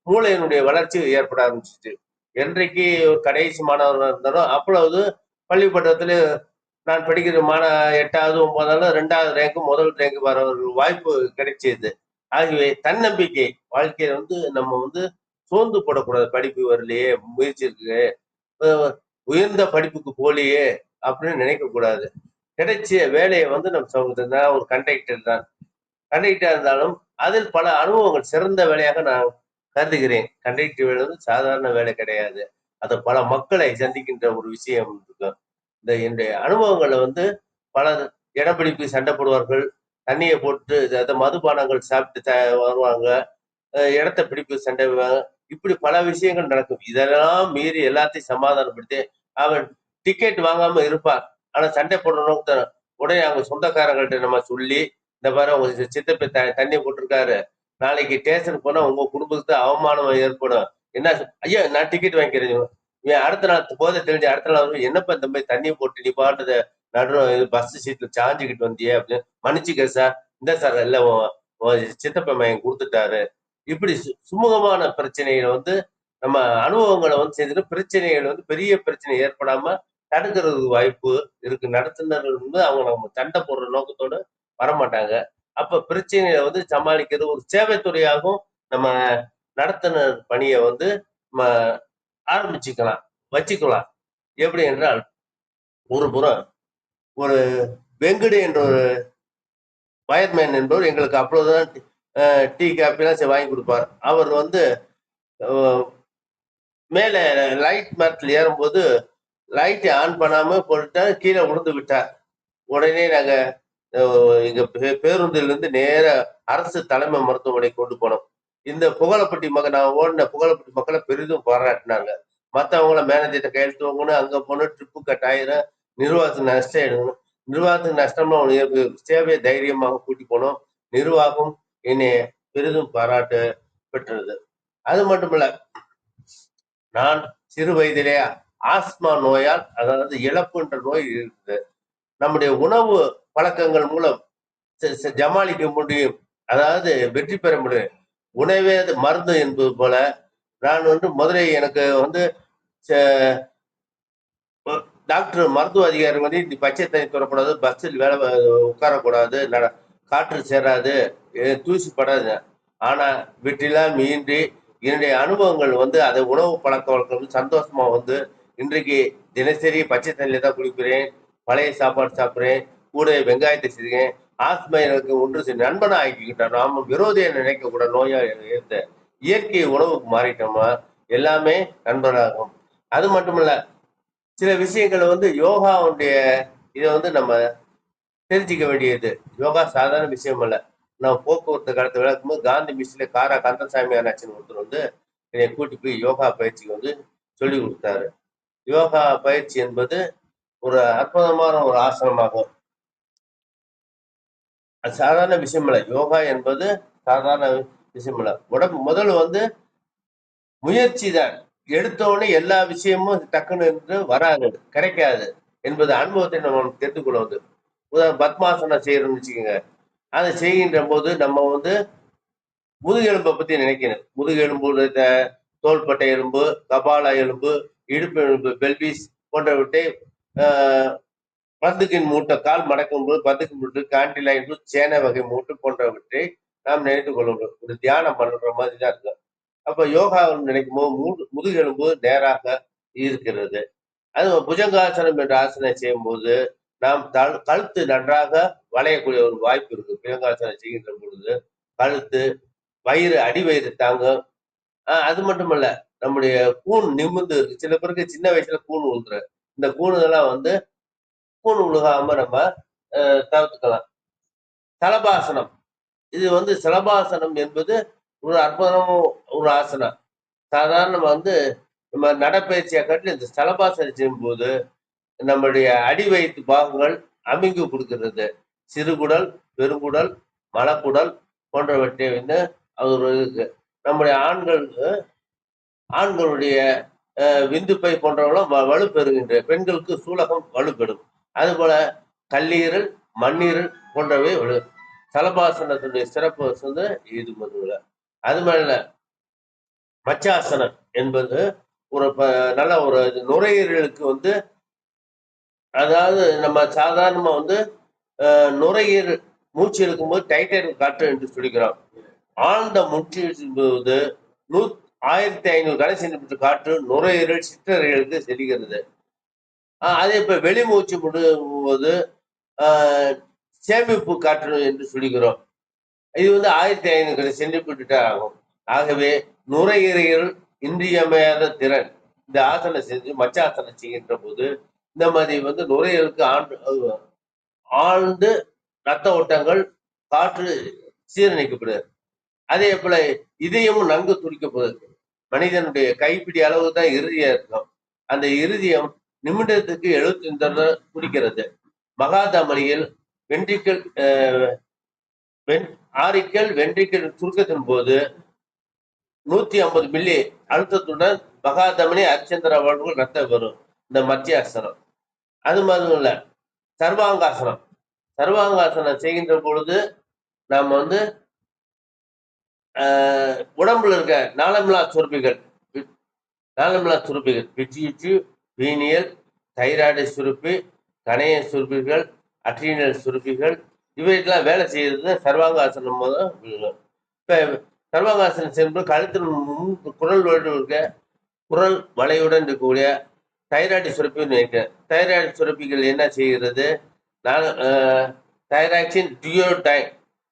மூளையினுடைய வளர்ச்சி ஏற்பட ஆரம்பிச்சிச்சு. என்றைக்கு ஒரு கடைசி மாணவராக இருந்தாலும் அப்பொழுது பள்ளி பட்டத்துல நான் படிக்கிற 8வது 9வது 2வது ரேங்க் முதல் ரேங்க் வர ஒரு வாய்ப்பு கிடைச்சது. ஆகவே தன்னம்பிக்கை வாழ்க்கையில வந்து நம்ம வந்து சோர்ந்து போடக்கூடாது. படிப்பு வரலையே, முயற்சி இருக்கு, உயர்ந்த படிப்புக்கு போலியே அப்படின்னு நினைக்க கூடாது. கிடைச்ச வேலையை வந்து நம்ம ஒரு கண்டக்டர் தான். கண்டக்டரா இருந்தாலும் அதில் பல அனுபவங்கள் சிறந்த வேலையாக நான் கருதுகிறேன். கண்டக்டர் வேலை வந்து சாதாரண வேலை கிடையாது. அது பல மக்களை சந்திக்கின்ற ஒரு விஷயம் இருக்கும். இந்த என்னுடைய அனுபவங்களை வந்து பலர் இடப்பிடிப்பு சண்டை போடுவார்கள், தண்ணியை போட்டு மதுபானங்கள் சாப்பிட்டு வருவாங்க, இடத்த பிடிப்பு சண்டை, இப்படி பல விஷயங்கள் நடக்கும். இதெல்லாம் மீறி எல்லாத்தையும் சமாதானப்படுத்தி அவன் டிக்கெட் வாங்காம இருப்பான். ஆனா சண்டை போடுற நோக்கத்தை உடனே அவங்க சொந்தக்காரங்கள்ட்ட நம்ம சொல்லி, இந்த மாதிரி உங்க சித்தப்ப தண்ணி போட்டிருக்காரு, நாளைக்கு ஸ்டேஷனுக்கு போனா உங்க குடும்பத்துக்கு அவமானம் ஏற்படும். என்ன ஐயா நான் டிக்கெட் வாங்கிக்கிறேன். அடுத்த நாள் போதை தெரிஞ்சு அடுத்த நாள் என்னப்பா இந்த மாதிரி தண்ணியை போட்டு நீ பாட்டுத நடு பஸ் சீட்ல சாஞ்சுக்கிட்டு வந்தியே அப்படின்னு, மன்னிச்சுக்க சார், இந்த சார் இல்ல சித்தப்ப மையம் கொடுத்துட்டாரு. இப்படி சுமூகமான பிரச்சனைகளை வந்து நம்ம அனுபவங்களை வந்து செஞ்சுட்டு பிரச்சனைகள் வந்து பெரிய பிரச்சனை ஏற்படாம தடுக்கிறதுக்கு வாய்ப்பு இருக்கு. நடத்துனர்கள் வந்து அவங்க நம்ம சண்டை போடுற நோக்கத்தோட வரமாட்டாங்க. அப்ப பிரச்சனையை வந்து சமாளிக்கிறது ஒரு சேவைத்துறையாகவும் நம்ம நடத்துனர் பணியை வந்து நம்ம ஆரம்பிச்சுக்கலாம், வச்சுக்கலாம். எப்படி என்றால், ஒரு புறம் ஒரு வெங்கடு என்ற ஒரு வயர்மேன் என்பவர் எங்களுக்கு அப்பொழுதுதான் டீ காப்பிலாம் வாங்கி கொடுப்பார். அவர் வந்து மேல லைட் மரத்தில் ஏறும்போது லைட்டை ஆன் பண்ணாம போட்டுட்டா கீழே விழுந்து விட்டார். உடனே நாங்க எங்க பேருந்தில் இருந்து நேர அரசு தலைமை மருத்துவமனை கொண்டு போனோம். இந்த புகழப்பட்டி நான் ஓடின புகழப்பட்டி மக்களை பெரிதும் பாராட்டினாங்க. மற்றவங்கள மேனேஜர்கிட்ட கையெழுத்து வாங்கணும், அங்க போன ட்ரிப்பு கட் ஆயிரும், நிர்வாகத்துக்கு நஷ்டம் எடுக்கணும். நிர்வாகத்துக்கு நஷ்டமா சேவையை தைரியமாக கூட்டி போனோம். நிர்வாகம் என்னை பெரிதும் பாராட்டு பெற்றது. அது மட்டுமல்ல, நான் சிறு வயதிலே ஆஸ்மா நோயால், அதாவது இழப்பு என்ற நோய் இருக்குது. நம்முடைய உணவு பழக்கங்கள் மூலம் ஜமாளிக்க முடியும், அதாவது வெற்றி பெற முடியும். உணவே அது மருந்து என்பது போல நான் வந்து முதலே எனக்கு வந்து டாக்டர் மருத்துவ அதிகாரி வந்து இந்த பச்சை தண்ணி தொடக்கூடாது, பஸ்ஸில் வேலை உட்காரக்கூடாது, காற்று சேராது, தூசி படாது. ஆனா வெற்றிலாம் மீன்றி என்னுடைய அனுபவங்கள் வந்து அதை உணவு பழக்க வழக்கம் சந்தோஷமா வந்து இன்றைக்கு தினசரி பச்சை தண்ணியில தான் குளிக்கிறேன், பழைய சாப்பாடு சாப்பிட்றேன், கூட வெங்காயத்தை செய்கிறேன். ஆஸ்மா எனக்கு ஒன்று நண்பனா ஆக்கிக்கிட்டோம். நாம விரோதியை நினைக்க கூட நோயா இருந்த இயற்கை உணவுக்கு மாறிட்டோமா எல்லாமே நண்பனாகும். அது மட்டுமல்ல, சில விஷயங்களை வந்து யோகாவுடைய இதை வந்து நம்ம தெரிஞ்சுக்க வேண்டியது. யோகா சாதாரண விஷயம் அல்ல. நான் போக்குவரத்து காலத்தை விளக்கும்போது காந்தி மிஸ்ல காரா கந்தசாமி ஆனாச்சின்னு ஒருத்தர் வந்து என்னை கூட்டி போய் யோகா பயிற்சிக்கு வந்து சொல்லி கொடுத்தாரு. யோகா பயிற்சி என்பது ஒரு அற்புதமான ஒரு ஆசனமாகும். அது சாதாரண விஷயம் இல்லை. யோகா என்பது சாதாரண விஷயம் இல்லை. உடம்பு முதல்ல வந்து முயற்சி தான். எடுத்தோடனே எல்லா விஷயமும் டக்குன்னு வராது, கிடைக்காது என்பது அனுபவத்தை நம்ம தெரிந்து கொள்வது. பத்மாசனம் செய்யறோம்னு வச்சுக்கோங்க. அதை செய்கின்ற போது நம்ம வந்து முதுகெலும்பை பத்தி நினைக்கணும். முதுகெலும்பு, தோள்பட்டை எலும்பு, கபால எலும்பு, இடுப்பு எலும்பு, பெல்விஸ் போன்றவற்றை பந்துக்கின் மூட்டை, கால் மடக்கும் போது பந்துக்கின் மூட்டு, காண்டிலைன், சேனை வகை மூட்டு போன்றவற்றை நாம் நினைத்துக் கொள்ள வேண்டும். ஒரு தியானம் பண்ற மாதிரி தான் இருக்கு. அப்ப யோகா நினைக்கும் போது முதுகெலும்பு நேராக இருக்கிறது. அது புஜங்காசனம் என்ற ஆசனம் செய்யும்போது நாம் கழுத்து நன்றாக வளையக்கூடிய ஒரு வாய்ப்பு இருக்கு. புஜங்காசனம் செய்கின்ற பொழுது கழுத்து, வயிறு, அடிவயிறு தாங்கும். அது மட்டுமல்ல, நம்முடைய கூன் நிமிர்ந்து இருக்கு. சில பேருக்கு சின்ன வயசுல கூன் விழுந்துரும். இந்த கூணுதெல்லாம் வந்து கூன் விழுகாம நம்ம தவிர்த்துக்கலாம். தலபாசனம், இது வந்து சிலபாசனம் என்பது ஒரு அற்புதமான ஒரு ஆசனம். சாதாரணமா வந்து நம்ம நடைப்பயிற்சியை காட்டிலும் இந்த ஸ்தலபாசனம் செய்யும்போது நம்முடைய அடி வயிற்று பாகங்கள் அமிங்கு கொடுக்கிறது. சிறுகுடல், பெருங்குடல், மலக்குடல் போன்றவற்றை வந்து அது ஒரு இருக்கு. நம்முடைய ஆண்களுடைய விந்துப்பை போன்றவர்களும் வலுப்பெறுகின்ற பெண்களுக்கு சூலகம் வலுப்பெறும். அதுபோல கல்லீரல், மண்ணீரல் போன்றவை தலபாசனத்துடைய சிறப்பு வந்து இது பண்ணுவல. அது மாதிரி மச்சாசனம் என்பது ஒரு நல்ல ஒரு நுரையீரலுக்கு வந்து, அதாவது நம்ம சாதாரணமா வந்து நுரையீரல் மூச்சு இழுக்கும்போது டைட்டன் காற்று என்று சொல்லிக்கிறோம். ஆழ்ந்த மூச்சு போது 1500 கன சென்டிமீட்டர் காற்று நுரையீரல் சிற்றறைகளுக்கு செல்கிறது. அதே இப்ப வெளிமூச்சு போது சேமிப்பு காற்று என்று சொல்லுகிறோம். இது வந்து 1500 சென்டிமீட்டர் ஆகும். ஆகவே நுரையீரல் இன்றியமையாத திறன். இந்த ஆசனம் செஞ்சு மச்சாசனம் செய்கின்ற போது இந்த மாதிரி வந்து நுரையீரலுக்கு ஆழ்ந்து ரத்த ஓட்டங்கள் காற்று சீரணிக்கப்படுது. அதே போல இதயமும் நன்கு துடிக்கப்படுது. மனிதனுடைய கைப்பிடி அளவு தான் இறுதியா இருக்கும். அந்த இருதயம் நிமிடத்துக்கு 75 தடவை துடிக்கிறது. மகாதமனியில் வென்ட்ரிக்கல் ஆரிக்கல் வென்ட்ரிக்கல் சுருக்கத்தின் போது 150 மில்லி அழுத்தத்துடன் மகாதமனி அரிச்சந்திர வாழ்வுகள் ரத்தம் வரும். இந்த மத்தியாசனம். அது மாதிரி இல்ல, சர்வாங்காசனம். சர்வாங்காசனம் செய்கின்ற பொழுது நாம் வந்து உடம்புல இருக்க நாளமில்லா சுரப்பிகள் பிட்யூட்டரி, பீனியல், தைராய்டு சுரப்பி, கணைய சுரப்பிகள், அட்ரீனல் சுரப்பிகள் இவையெல்லாம் வேலை செய்யறது சர்வாங்காசனம் மூலம். இப்ப சர்வாங்காசனம் செய்யும்போது கழுத்தில் குரல் இருக்க குரல் வலையுடன் இருக்கக்கூடிய தைராய்டு சுரப்பின்னு வைக்க. தைராய்டு சுரப்பிகள் என்ன செய்கிறது? தைராக்சின் டியோடைன்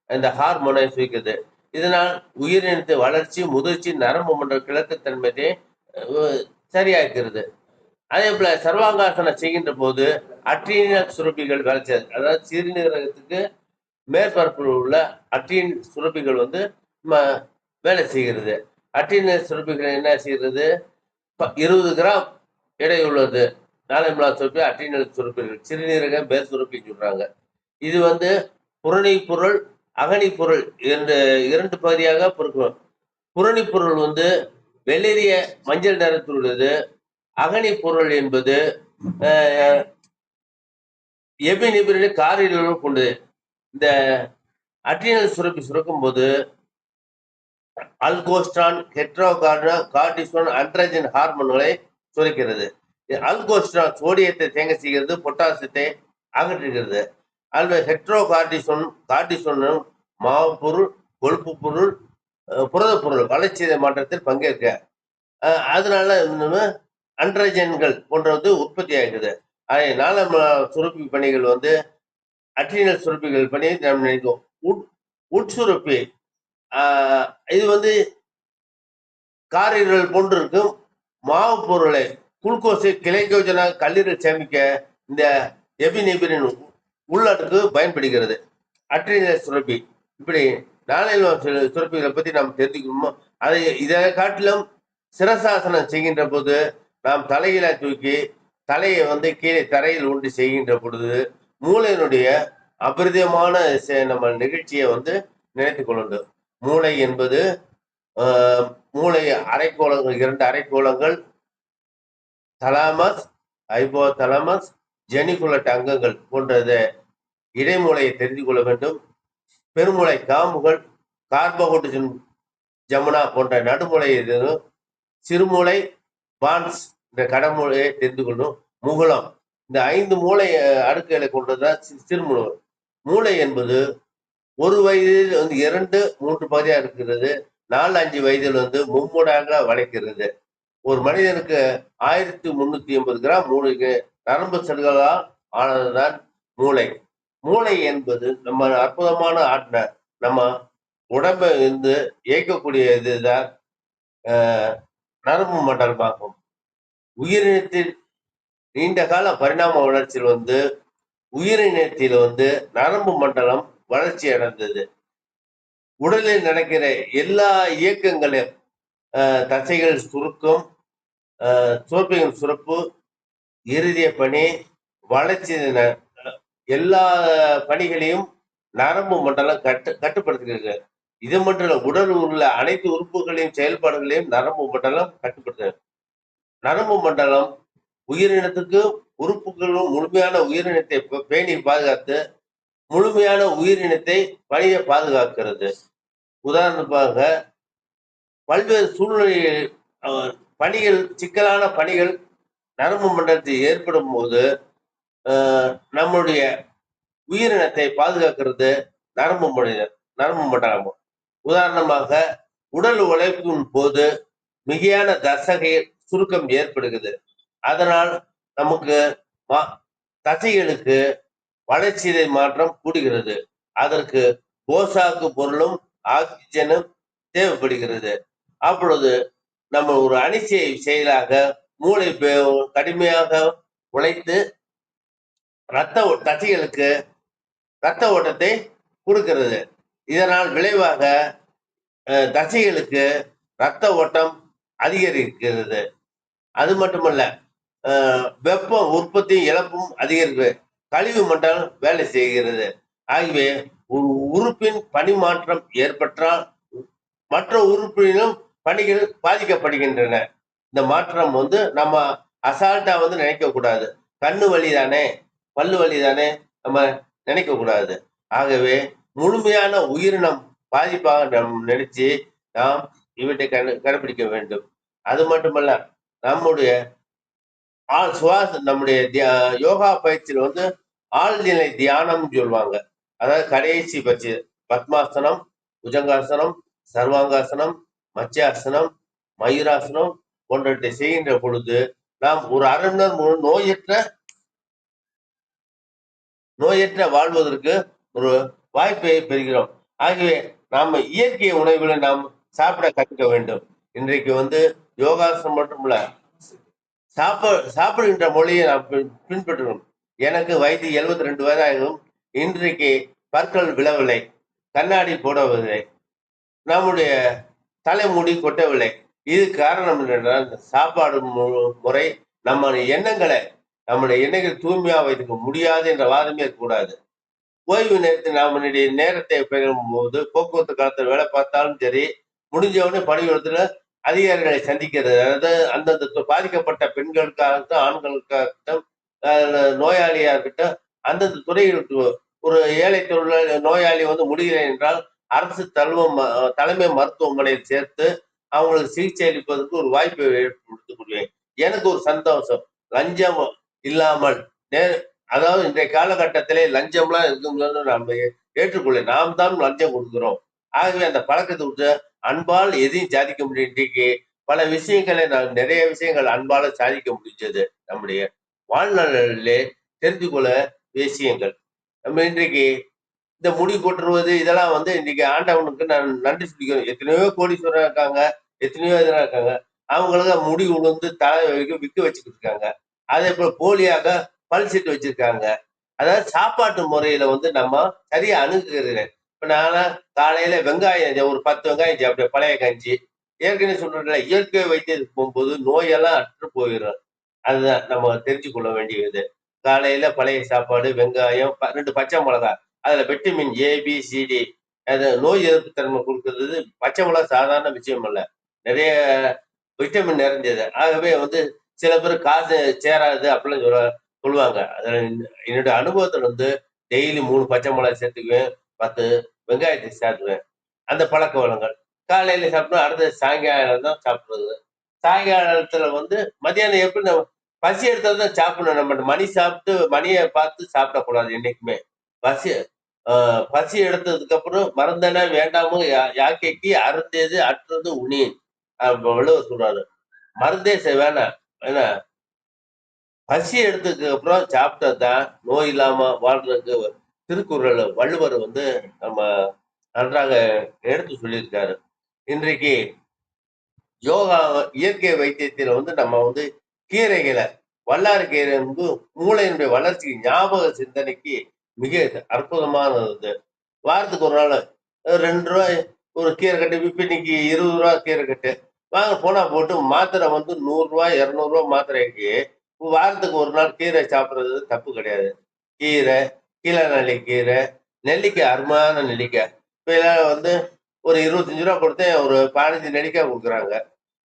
இந்த ஹார்மோனை சுவிக்கிறது. இதனால் உயிரினத்தை வளர்ச்சி, முதிர்ச்சி, நரம்பு மன்ற கிழக்குத்தன்மையை சரியாக்கிறது. அதே போல சர்வாங்காசனம் செய்கின்ற போது அட்ரீனல் சுரப்பிகள் வேலை செய்யாது. அதாவது சிறுநீரகத்துக்கு மேற்பரப்பில் உள்ள அட்ரீன் சுரப்பிகள் வந்து வேலை செய்கிறது. அட்ரீனல் சுரப்பிகள் என்ன செய்கிறது? 20 கிராம் எடை உள்ளது நாளமில்லா சுரப்பி அட்ரீனல் சுரப்பிகள், சிறுநீரக மேல் சுரப்பி சொல்றாங்க. இது வந்து புறணி பொருள், அகனி பொருள் என்று 2 பகுதியாக பிரிக்கும். புறணி பொருள் வந்து வெளிரிய மஞ்சள் நிறத்தில் உள்ளது. அகனி பொருள் என்பது எபினிபிரின் காரிருள் கொண்டது. இந்த அட்ரீனல் சுரப்பி சுரக்கும் போது அல்கோஸ்டான், கார்டிசோன், அண்ட்ரஜன் ஹார்மோன்களை சுரக்கிறது. அல்கோஸ்டான் சோடியத்தை தேங்க செய்கிறது, பொட்டாசியத்தை அகற்றுகிறது. கார்டிசோனும் மாவு பொருள், கொழுப்பு பொருள், புரத பொருள் வளர்ச்சிதை மாற்றத்தில் பங்கேற்க. அதனால அண்ட்ரஜன்கள் போன்றது உற்பத்தி ஆகிறது. அதனால சுரப்பி பணிகள் வந்து அட்ரீனல் சுரப்பிகள் பணி நம்ம நினைக்கும். உட்சுரப்பி இது வந்து காரிருள் போன்று இருக்கும். மாவு பொருளை குளுக்கோஸை கிளைக்கோஜனாக கல்லீரல் சேமிக்க இந்த எபினிபிரின் உள்ளடுக்கு பயன்படுகிறது. அட்ரீனல் சுரப்பி. இப்படி நாளைய சுரப்பிகளை பத்தி நாம் தெரிஞ்சுக்கணுமோ அதை இதை காட்டிலும் சிரசாசனம் செய்கின்ற போது நாம் தலையில தூக்கி தலையை வந்து கீழே தரையில் உண்டு செய்கின்ற பொழுது மூளையினுடைய அபரிதமான நம்ம நிகழ்ச்சியை வந்து நினைத்துக் கொள்ளணும். மூளை என்பது மூளை அரைக்கோளங்கள், 2 அரைக்கோளங்கள், தலாமஸ், ஹைபோதலாமஸ், ஜெனிகுலட் அங்கங்கள் போன்றது இடைமூளையை தெரிந்து கொள்ள வேண்டும். பெருமூளை காம்புகள், கார்போகோட்டிசன் ஜமுனா போன்ற நடுமூளை, சிறுமூளை பான்ஸ் இந்த கடமூளையை தெரிந்து கொள்ளும். முகுளம், இந்த 5 மூளை அடுக்குகளை கொண்டதுதான் சிறுமூளை. மூளை என்பது 1 வயதில் வந்து 2, 3 பகுதியா இருக்கிறது. 4, 5 வயதில் வந்து மும்முடாக வளைக்கிறது. ஒரு மனிதனுக்கு 1380 கிராம் மூளைக்கு நரம்பு செல்களால் ஆனதுதான் மூளை. மூளை என்பது நம்ம அற்புதமான நம்ம உடம்ப வந்து இயக்கக்கூடிய இதுதான் நரம்பு மண்டலமாகும். உயிரினத்தின் நீண்ட கால பரிணாம வளர்ச்சியில் வந்து உயிரினத்தில் வந்து நரம்பு மண்டலம் வளர்ச்சி அடைந்தது. உடலில் நடக்கிற எல்லா இயக்கங்களையும் தசைகள் சுருக்கம், சோர்பிகள் சுரப்பு, இறுதிய பணி, வளர்ச்சி எல்லா பணிகளையும் நரம்பு மண்டலம் கட்டுப்படுத்துகிறது. இது மட்டும் இல்ல, உடல் உள்ள அனைத்து உறுப்புகளையும் செயல்பாடுகளையும் நரம்பு மண்டலம் கட்டுப்படுத்துகிறது. நரம்பு மண்டலம் உயிரினத்துக்கு உறுப்புகளும் முழுமையான உயிரினத்தை பேணி பாதுகாத்து முழுமையான உயிரினத்தை பணியை பாதுகாக்கிறது. உதாரணமாக பல்வேறு சூழ்நிலையில் பணிகள் சிக்கலான பணிகள் நரம்பு மண்டலத்தில் ஏற்படும் போது நம்முடைய உயிரினத்தை பாதுகாக்கிறது நரம்பு மண்டலம். உதாரணமாக உடல் உழைப்பின் போது மிகையான தசை சுருக்கம் ஏற்படுகிறது. அதனால் நமக்கு தசைகளுக்கு வளர்ச்சிதை மாற்றம் கூடுகிறது. அதற்கு போசாக்கு பொருளும் ஆக்சிஜனும் தேவைப்படுகிறது. அப்பொழுது நம்ம ஒரு அணிச்சை செயலாக மூளை கடுமையாக உழைத்து தசைகளுக்கு ரத்த ஓட்டத்தை கொடுக்கிறது. இதனால் விளைவாக தசைகளுக்கு ரத்த ஓட்டம் அதிகரிக்கிறது. அது மட்டுமல்ல, வெப்ப உற்பத்தி இழப்பும் அதிகரிப்பு, கழிவு மண்டலம் வேலை செய்கிறது. ஆகவே ஒரு உறுப்பின் பணிமாற்றம் ஏற்பட்டால் மற்ற உறுப்பினும் பணிகள் பாதிக்கப்படுகின்றன. இந்த மாற்றம் வந்து நம்ம அசால்ட்டா வந்து நினைக்க கூடாது. கண்ணு வலி தானே, பல்லு வலி தானே நம்ம நினைக்க கூடாது. ஆகவே முழுமையான உயிரினம் பாதிப்பாக நினைச்சு நாம் இவற்றை கடைபிடிக்க வேண்டும். அது மட்டுமல்ல, நம்முடைய நம்முடைய யோகா பயிற்சியில் வந்து ஆழ்நிலை தியானம் சொல்லுவாங்க. அதாவது கடைசி பயிற்சி பத்மாசனம், புஜங்காசனம், சர்வாங்காசனம், மத்தியாசனம், மயூராசனம் போன்றவற்றை செய்கின்ற பொழுது நாம் ஒரு அரை மணி நேரம் நோயற்ற வாழ்வதற்கு ஒரு வாய்ப்பை பெறுகிறோம். ஆகவே நாம இயற்கை உணவுகளை நாம் சாப்பிட கற்றுக்க வேண்டும். இன்றைக்கு வந்து யோகாசனம் மட்டுமல்ல, சாப்பிடுகின்ற மொழியை நாம் பின்பற்றணும். எனக்கு வயது 72 வயதாகும். இன்றைக்கு பற்கள் விழவில்லை, கண்ணாடி போடவில்லை, நம்முடைய தலைமுடி கொட்டவில்லை. இது காரணம் என்னென்றால் சாப்பாடு முறை நம்முடைய எண்ணங்கள் தூய்மையா வைத்துக்க முடியாது என்ற வாதமே இருக்கக்கூடாது. ஓய்வு நேரத்தில் நம்மளுடைய நேரத்தை பெறும் போது போக்குவரத்து காலத்தில் வேலை பார்த்தாலும் சரி, முடிஞ்சவொடனே பணியிடத்துல அதிகாரிகளை சந்திக்கிறது. அதாவது அந்தந்த பாதிக்கப்பட்ட பெண்களுக்காகட்டும், ஆண்களுக்காகட்டும், நோயாளியா இருக்கட்டும், அந்தந்த துறைகளுக்கு ஒரு ஏழை தொழிலாளி நோயாளி வந்து முடிகிறேன் என்றால் அரசு தலைமை மருத்துவமனையில் சேர்த்து அவங்களுக்கு சிகிச்சை அளிப்பதற்கு ஒரு வாய்ப்பை ஏற்படுத்திக் கொள்வேன். எனக்கு ஒரு சந்தோஷம். லஞ்சம் இல்லாமல் அதாவது இன்றைய காலகட்டத்திலே லஞ்சம்லாம் இருக்குங்கிறது நம்ம ஏற்றுக்கொள்ள, நாம் தான் லஞ்சம் கொடுக்கிறோம். ஆகவே அந்த பழக்கத்தை விட்டு அன்பால் எதையும் சாதிக்க முடியும். இன்றைக்கு பல விஷயங்களை நிறைய விஷயங்கள் அன்பால சாதிக்க முடிஞ்சது. நம்முடைய வாழ்நாளிலே தெரிந்து கொள்ள விஷயங்கள் நம்ம இன்றைக்கு இந்த முடி கொட்டுறது இதெல்லாம் வந்து இன்னைக்கு ஆண்டவனுக்கு நான் நன்றி சொல்லிக்கிறோம். எத்தனையோ கோடீஸ்வரர் இருக்காங்க, எத்தனையோ இதெல்லாம் இருக்காங்க. அவங்களுக்கு முடி உளுந்து தலை விற்க வச்சுக்கிட்டு இருக்காங்க. அதே போல போலியாக பல்செட் வச்சிருக்காங்க. அதாவது சாப்பாட்டு முறையில வந்து நம்ம சரியா அணுகுகிறது. இப்ப நான் காலையில வெங்காயம் ஒரு 10 வெங்காயம் சாப்பிட்டேன், பழைய கஞ்சி. ஏற்கனவே சொல்றேன்ல, இயற்கை வைத்தியத்துக்கு போகும்போது நோயெல்லாம் அற்று போயிடும். அதுதான் நம்ம தெரிஞ்சு கொள்ள வேண்டியது. காலையில பழைய சாப்பாடு, வெங்காயம், 2 பச்சை மிளகாய், அதுல vitamin A, B, C, D, அது நோய் எதிர்ப்பு தன்மை கொடுக்கிறது. பச்சை மிளகாய் சாதாரண விஷயம் அல்ல, நிறைய விட்டமின் நிறைஞ்சது. ஆகவே வந்து சில பேர் காசு சேராது அப்படின்னு சொல்லுவாங்க. அதுல என்னுடைய அனுபவத்துல வந்து டெய்லி 3 பச்சை மிளகாய் சேர்த்துக்குவேன், 10 வெங்காயத்தை சேர்த்துவேன். அந்த பழக்க வளங்கள் காலையில சாப்பிட்டோம், அடுத்தது சாயங்காலம் தான் சாப்பிடுறது. சாயங்காலத்துல வந்து மதியானம் எப்படி நம்ம பசி எடுத்தா தான் சாப்பிடணும். நம்ம மணி சாப்பிட்டு மணியை பார்த்து சாப்பிடக்கூடாது என்னைக்குமே. பசி பசி எடுத்ததுக்கு அப்புறம் மறந்தன வேண்டாமோ யாக்கைக்கு அருந்தது அற்றது உணேன். வள்ளுவர் சொல்றாரு. மருந்தே வேணாம். ஏன்னா பசி எடுத்ததுக்கு அப்புறம் சாப்பிட்டதான் நோய் இல்லாம வாழ்றதுக்கு திருக்குறள் வள்ளுவர் நம்ம நன்றாக எடுத்து சொல்லியிருக்காரு. இன்றைக்கு யோகா இயற்கை வைத்தியத்துல நம்ம கீரைகளை வல்லாறு கீரை மூளையினுடைய வளர்ச்சிக்கு ஞாபக சிந்தனைக்கு மிக அற்புதமானது. வாரத்துக்கு ஒரு நாள் 2 ரூபாய் ஒரு கீரை கட்டு. இப்ப இன்னைக்கு 20 ரூபா கீரை கட்டு வாங்க போனா போட்டு மாத்திரை 100 ரூபாய் 200 ரூபாய் மாத்திரைக்கு வாரத்துக்கு ஒரு நாள் கீரை சாப்பிடுறது தப்பு கிடையாது. கீரை, கீரை, நெல்லிக்காய், அருமையான நெல்லிக்காய். இப்ப எல்லாம் ஒரு 25 ரூபா கொடுத்தேன், ஒரு 15 நெல்லிக்காய் கொடுக்குறாங்க.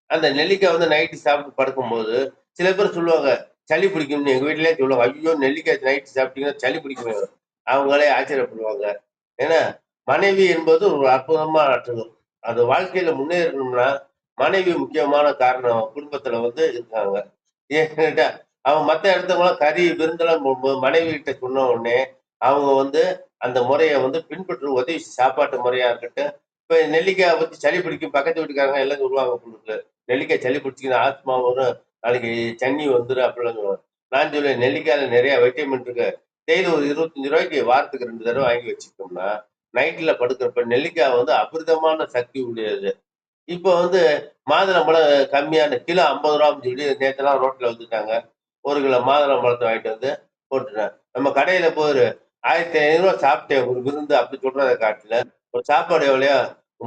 அந்த நெல்லிக்காய் நைட்டு சாப்பிட்டு படுக்கும்போது சில பேர் சொல்லுவாங்க சளி பிடிக்கும்னு. எங்க வீட்லயே சொல்லுவாங்க, ஐயோ நெல்லிக்காய் நைட்டு சாப்பிட்டீங்கன்னா சளி பிடிக்குமே. அவங்களே ஆச்சரியப்படுவாங்க. ஏன்னா மனைவி என்பது ஒரு அற்புதமான ஆற்றல். அது வாழ்க்கையில முன்னேறணும்னா மனைவி முக்கியமான காரணம். குடும்பத்துல இருக்காங்க. ஏன்னு கேட்டா அவங்க மத்த இடத்துக்கெல்லாம் கறி விருந்தெல்லாம் போகும்போது மனைவி கிட்ட சொன்ன உடனே அவங்க அந்த முறையை பின்பற்ற உதவி சாப்பாட்டு முறையா இருக்கட்டும். இப்ப நெல்லிக்காய் பத்தி சளி பிடிக்கும், பக்கத்து வீட்டுக்காரங்க எல்லாம் சொல்லுவாங்க உங்களுக்கு நெல்லிக்காய் சளி பிடிச்சிங்கன்னா ஆத்மா வரும், நாளைக்கு சன்னி வந்துடும் அப்படிலாம் சொல்லுவாங்க. நான் சொல்லுவேன் நெல்லிக்காயில நிறைய வைட்டமின் இருக்கு. டெய்லி ஒரு 25 ரூபாய்க்கு வாரத்துக்கு 2 தடவை வாங்கி வச்சுக்கிட்டோம்னா நைட்ல படுக்கிறப்ப நெல்லிக்காய் அபிரிதமான சக்தி உடையது. இப்போ மாதுளம்பழம் கம்மியான கிலோ 50 ரூபான்னு சொல்லி நேத்தெல்லாம் ரோட்ல வந்துட்டாங்க. 1 கிலோ மாதுளம்பழத்தை வாங்கிட்டு போட்டுட்டேன். நம்ம கடையில போய் ஒரு 1500 ரூபாய் சாப்பிட்டேன் ஒரு விருந்து அப்படி சொல்றதை காட்டுல ஒரு சாப்பாடு எவ்வளையா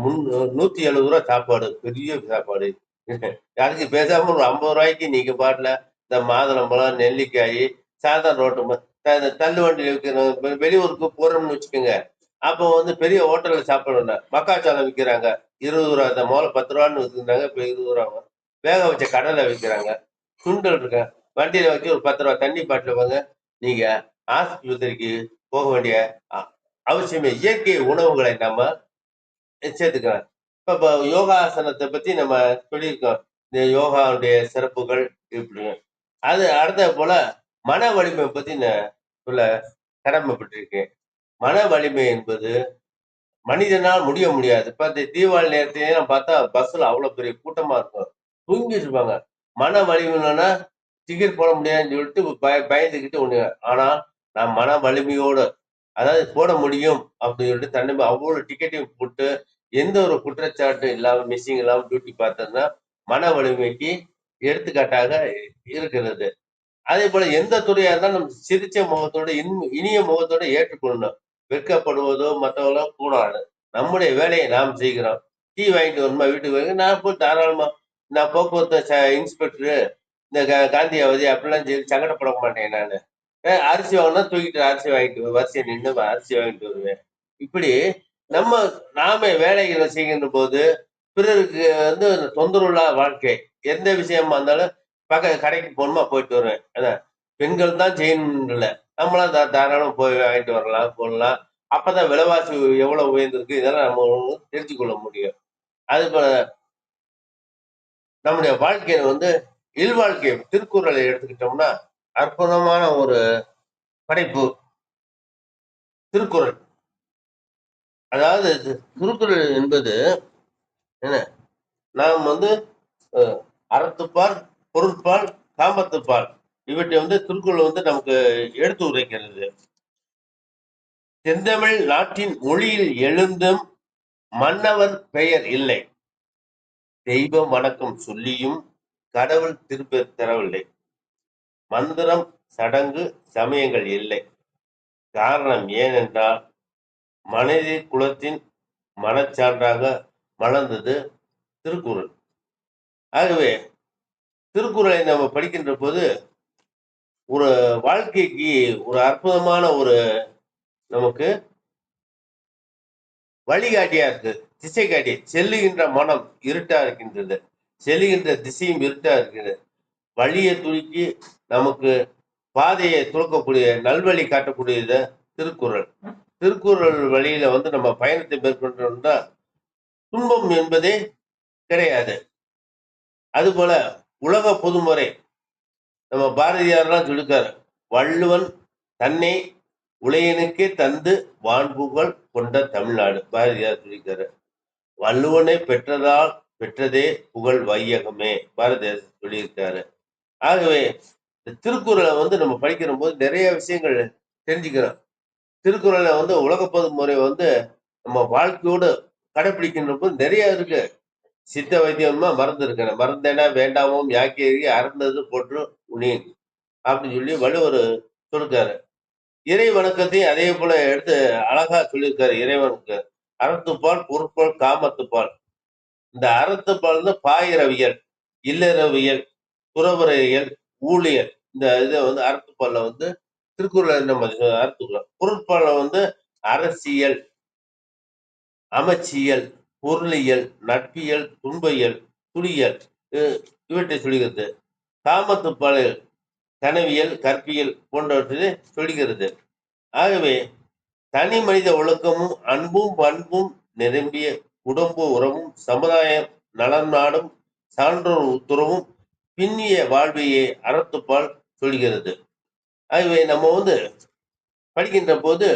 170 ரூபாய் சாப்பாடு, பெரிய சாப்பாடு. அதுக்கு பேசாம ஒரு 50 ரூபாய்க்கு நீங்க பாட்டுல இந்த மாதுளம்பழம், நெல்லிக்காய், சாதாரண ரோட்டு தள்ளு வண்டியில விற்கிற வெளியூருக்கு போறோம்னு வச்சுக்கோங்க. அப்போ பெரிய ஹோட்டல்ல சாப்பிட மக்காச்சோளம் விற்கிறாங்க 20 ரூபா. அந்த முதல்ல 10 ரூபான்னு வித்துருந்தாங்க, இப்ப 20 ரூபா. வேக வச்ச கடலை விற்கிறாங்க. சுண்டல் இருக்க வண்டியில வச்சு ஒரு 10 ரூபா தண்ணி பாட்டில் வாங்க. நீங்க ஆஸ்பத்திரிக்கு போக வேண்டிய அவசியமே. இயற்கை உணவுகளை நம்ம சேர்த்துக்கலாம். இப்ப யோகாசனத்தை பத்தி நம்ம சொல்லியிருக்கோம். இந்த யோகாவுடைய சிறப்புகள் இப்படி. அது அடுத்த போல மன வலிமை பத்தி நான் சொல்ல கடமைப்பட்டிருக்கேன். மன வலிமை என்பது மனிதனால் முடிய முடியாது. இப்ப இந்த தீபாவளி நேரத்திலாம் பார்த்தா பஸ்ல அவ்வளவு பெரிய கூட்டமா இருக்கும். தூங்கிட்டு இருப்பாங்க. மன வலிமைன்னா டிக்கெட் போட முடியாதுன்னு சொல்லிட்டு பயந்துக்கிட்டு ஒண்ணு. ஆனா நான் மன வலிமையோட அதாவது போட முடியும் அப்படின்னு சொல்லிட்டு தன்னை அவ்வளவு டிக்கெட்டையும் போட்டு எந்த ஒரு குற்றச்சாட்டு இல்லாம மிஸ்ஸிங் இல்லாம டியூட்டி பார்த்தோம்னா மன வலிமைக்கு எடுத்துக்காட்டாக இருக்கிறது. அதே போல எந்த துறையா இருந்தாலும் நம்ம சிரிச்ச முகத்தோட இனிய முகத்தோட ஏற்றுக்கொள்ளணும். வெட்கப்படுவதோ மற்றவங்களோ கூடாது. நம்முடைய வேலையை நாம் செய்கிறோம். டீ வாங்கிட்டு வருமா வீட்டுக்கு வாங்க, நான் போய் தாராளமா நான் போக்குவரத்து இன்ஸ்பெக்டரு இந்த காந்தியாவதி அப்படிலாம் சரி சங்கடப்பட மாட்டேன். நான் அரிசி வாங்கினா தூக்கிட்டு அரிசி வாங்கிட்டு வரிசையை நின்று அரிசி வாங்கிட்டு வருவேன். இப்படி நம்ம நாம வேலைகளை செய்கின்ற போது பிறருக்கு தொந்தரவு இல்லாத வாழ்க்கை. எந்த விஷயமா இருந்தாலும் கடைக்கு போகணுமா போயிட்டு வருவேன். அதான் பெண்கள் தான் செய்யணும் இல்லை, நம்மளாம் தாராளம் போய் வாங்கிட்டு வரலாம் போடலாம். அப்பதான் விலைவாசி எவ்வளவு உயர்ந்திருக்கு இதெல்லாம் நம்ம தெரிஞ்சு கொள்ள முடியும். அது போல நம்முடைய வாழ்க்கையில இல்வாழ்க்கை திருக்குறளை எடுத்துக்கிட்டோம்னா அற்புதமான ஒரு படைப்பு திருக்குறள். அதாவது திருக்குறள் என்பது என்ன, நாம் அறத்துப்பால், பொருட்பால், காமத்துப்பால் இவற்றை திருக்குறள் நமக்கு எடுத்து உரைக்கிறது. செந்தமிழ் நாட்டின் மொழியில் எழுந்தும் மன்னவர் பெயர் இல்லை, தெய்வம் வணக்கம் சொல்லியும் கடவுள் திருப்பெயர் தரவில்லை, மந்திரம் சடங்கு சமயங்கள் இல்லை. காரணம் ஏனென்றால் மனித குலத்தின் மனச்சான்றாக மலர்ந்தது திருக்குறள். ஆகவே திருக்குறளை நம்ம படிக்கின்ற போது ஒரு வாழ்க்கைக்கு ஒரு அற்புதமான ஒரு நமக்கு வழிகாட்டியா இருக்கு, திசை காட்டி. செல்லுகின்ற மனம் இருட்டா இருக்கின்றது, செல்லுகின்ற திசையும் இருட்டா இருக்கிறது. வழியை துருக்கி நமக்கு பாதையை துறக்கக்கூடிய நல்வழி காட்டக்கூடியது திருக்குறள். திருக்குறள் வழியில நம்ம பயணத்தை மேற்கொண்டோம்னா துன்பம் என்பதே கிடையாது. அதுபோல உலக பொதுமுறை நம்ம பாரதியார்லாம் சொல்லிருக்காரு, வள்ளுவன் தன்னை உலையனுக்கே தந்து வான்புகழ் கொண்ட தமிழ்நாடு பாரதியார் சொல்லியிருக்காரு. வள்ளுவனை பெற்றதே புகழ் வையகமே பாரதியார் சொல்லியிருக்காரு. ஆகவே இந்த திருக்குறளை வந்து நம்ம படிக்கிற போது நிறைய விஷயங்கள் தெரிஞ்சுக்கிறோம். திருக்குறளை வந்து உலக பொதுமுறை வந்து நம்ம வாழ்க்கையோடு கடைபிடிக்கின்ற போது நிறைய இருக்கு. சித்த வைத்தியமா மருந்து இருக்கிறேன், மருந்தேனா வேண்டாமும் யாக்கேறி அறந்தது போற்று உனேன் அப்படின்னு சொல்லி வள்ளுவர் சொல்லிருக்காரு. இறை வணக்கத்தையும் அதே போல எடுத்து அழகா சொல்லியிருக்காரு. இறைவனுக்கு அறத்துப்பால், பொருட்பால், காமத்துப்பால். இந்த அறத்துப்பால் வந்து பாயிரவியல், இல்லறவியல், துறவரையியல், ஊழியல். இந்த இதை வந்து அறத்துப்பால்ல வந்து திருக்குறள் நம்ம அறத்துக்குறோம். பொருட்பால்ல வந்து அரசியல், அமைச்சியல், பொருளியல், நட்பியல், துன்பவியல், துணியல் இவற்றை சொல்லுகிறது. காமத்துப்பால் கனவியல், கற்பியல் போன்றவற்றை சொல்லுகிறது. ஆகவே தனி மனித ஒழுக்கமும் அன்பும் பண்பும் நிரம்பிய குடும்ப உறவும் சமுதாயம் நலம் நாடும் சான்றோர் உத்தரவும் பின்னிய வாழ்வையே அறத்துப்பால் சொல்கிறது. ஆகவே நம்ம வந்து படிக்கின்ற போது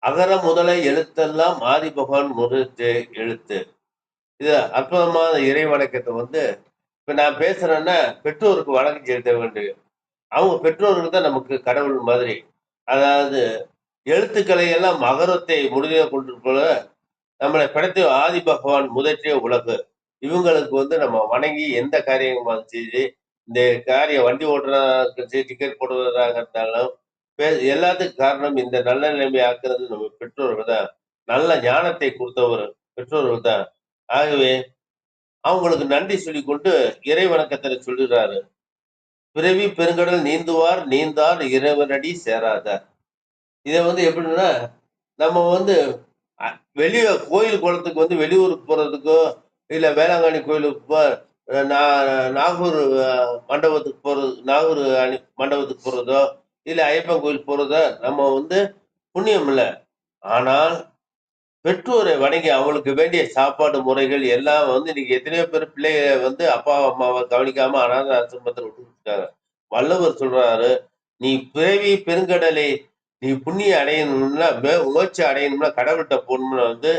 அகர முதல எழுத்தெல்லாம் ஆதி பகவான் முதற்று எழுத்து. இது அற்புதமான இறை வணக்கத்தை வந்து இப்ப நான் பேசுறேன்னா பெற்றோருக்கு வணக்கம் செலுத்த வேண்டும். அவங்க பெற்றோர்கள் தான் நமக்கு கடவுள் மாதிரி. அதாவது எழுத்துக்களை எல்லாம் மகரத்தை முடிவே கொண்டிருப்போல நம்மளை படைத்த ஆதி பகவான் முதற்றிய உலகு. இவங்களுக்கு வந்து நம்ம வணங்கி எந்த காரியமா செய்து இந்த காரியம் வண்டி ஓட்டுறதாக டிக்கெட் போடுறதாக இருந்தாலும் எல்லாத்துக்கும் காரணம் இந்த நல்ல நிலைமை ஆக்குறது நம்ம பெற்றோர்கள் தான். நல்ல ஞானத்தை கொடுத்தவர் பெற்றோர்கள் தான். ஆகவே அவங்களுக்கு நன்றி சொல்லி கொண்டு இறை வணக்கத்தில் சொல்லுறாரு. பிறவி பெருங்கடல் நீந்துவார் நீந்தார் இறைவனடி சேராதார். இதை வந்து எப்படின்னா நம்ம வந்து வெளிய கோயில் குளத்துக்கு வந்து வெளியூருக்கு போறதுக்கோ இல்ல வேளாங்கண்ணி கோயிலுக்கு நாகூர் மண்டபத்துக்கு போறது, நாகூர் மண்டபத்துக்கு போறதோ இல்ல ஐயப்பன் கோயில் போறதோ நம்ம வந்து புண்ணியம் இல்லை. ஆனால் பெற்றோரை வணங்கி அவங்களுக்கு வேண்டிய சாப்பாடு முறைகள் எல்லாம் வந்து இன்னைக்கு எத்தனையோ பேர் பிள்ளைய வந்து அப்பா அம்மாவை கவனிக்காம அனாத ஆசிரமத்தில் விட்டுருக்காங்க. வள்ளுவர் சொல்றாரு, நீ பிறவி பெருங்கடலை நீ புண்ணிய அடையணும்னா முயற்சி அடையணும்னா கடவுள்கிட்ட போகணும்னு வந்து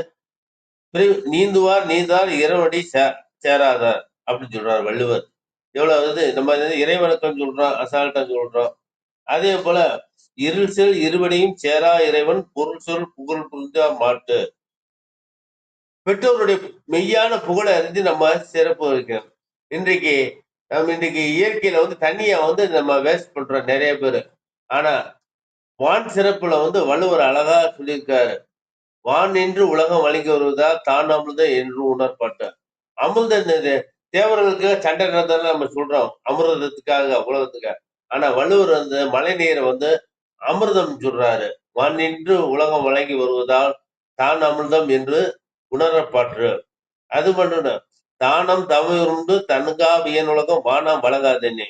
நீந்தார் இறைவனடி சேராதார் அப்படின்னு சொல்றாரு வள்ளுவர். எவ்வளவு நம்ம இறைவணக்கம் சொல்றோம், அசால்ட்டா சொல்றோம். அதே போல இருள் செல் இருவனையும் சேரா இறைவன் பொருள் சொல் புகழ் புரிஞ்சா மாட்டு. பெற்றோருடைய மெய்யான புகழை அறிஞ்சு நம்ம சிறப்பு வைக்கிறோம். இன்றைக்கு இயற்கையில வந்து தண்ணிய வந்து நம்ம வேஸ்ட் பண்றோம் நிறைய பேர். ஆனா வான் சிறப்புல வந்து வள்ளுவர் அழகா சொல்லியிருக்காரு. வான் நின்று உலகம் வழங்கி வருவதா தான் அமிர்தம் என்று உணர்பாட்ட. அமிர்தம் தேவர்களுக்கு சண்டை நடந்தாலும் நம்ம சொல்றோம் அமிர்தத்துக்காக உலகத்துக்காக. ஆனா வள்ளுவர் வந்து மழை நீரை வந்து அமிர்தம் சொல்றாரு. வான் நின்று உலகம் வழங்கி வருவதால் தான் அமிர்தம் என்று உணரப்பாற்று. அது மட்டும் தானம் தவறுண்டு தனுகா வியனுலகம் வானம் வழங்காதேனே.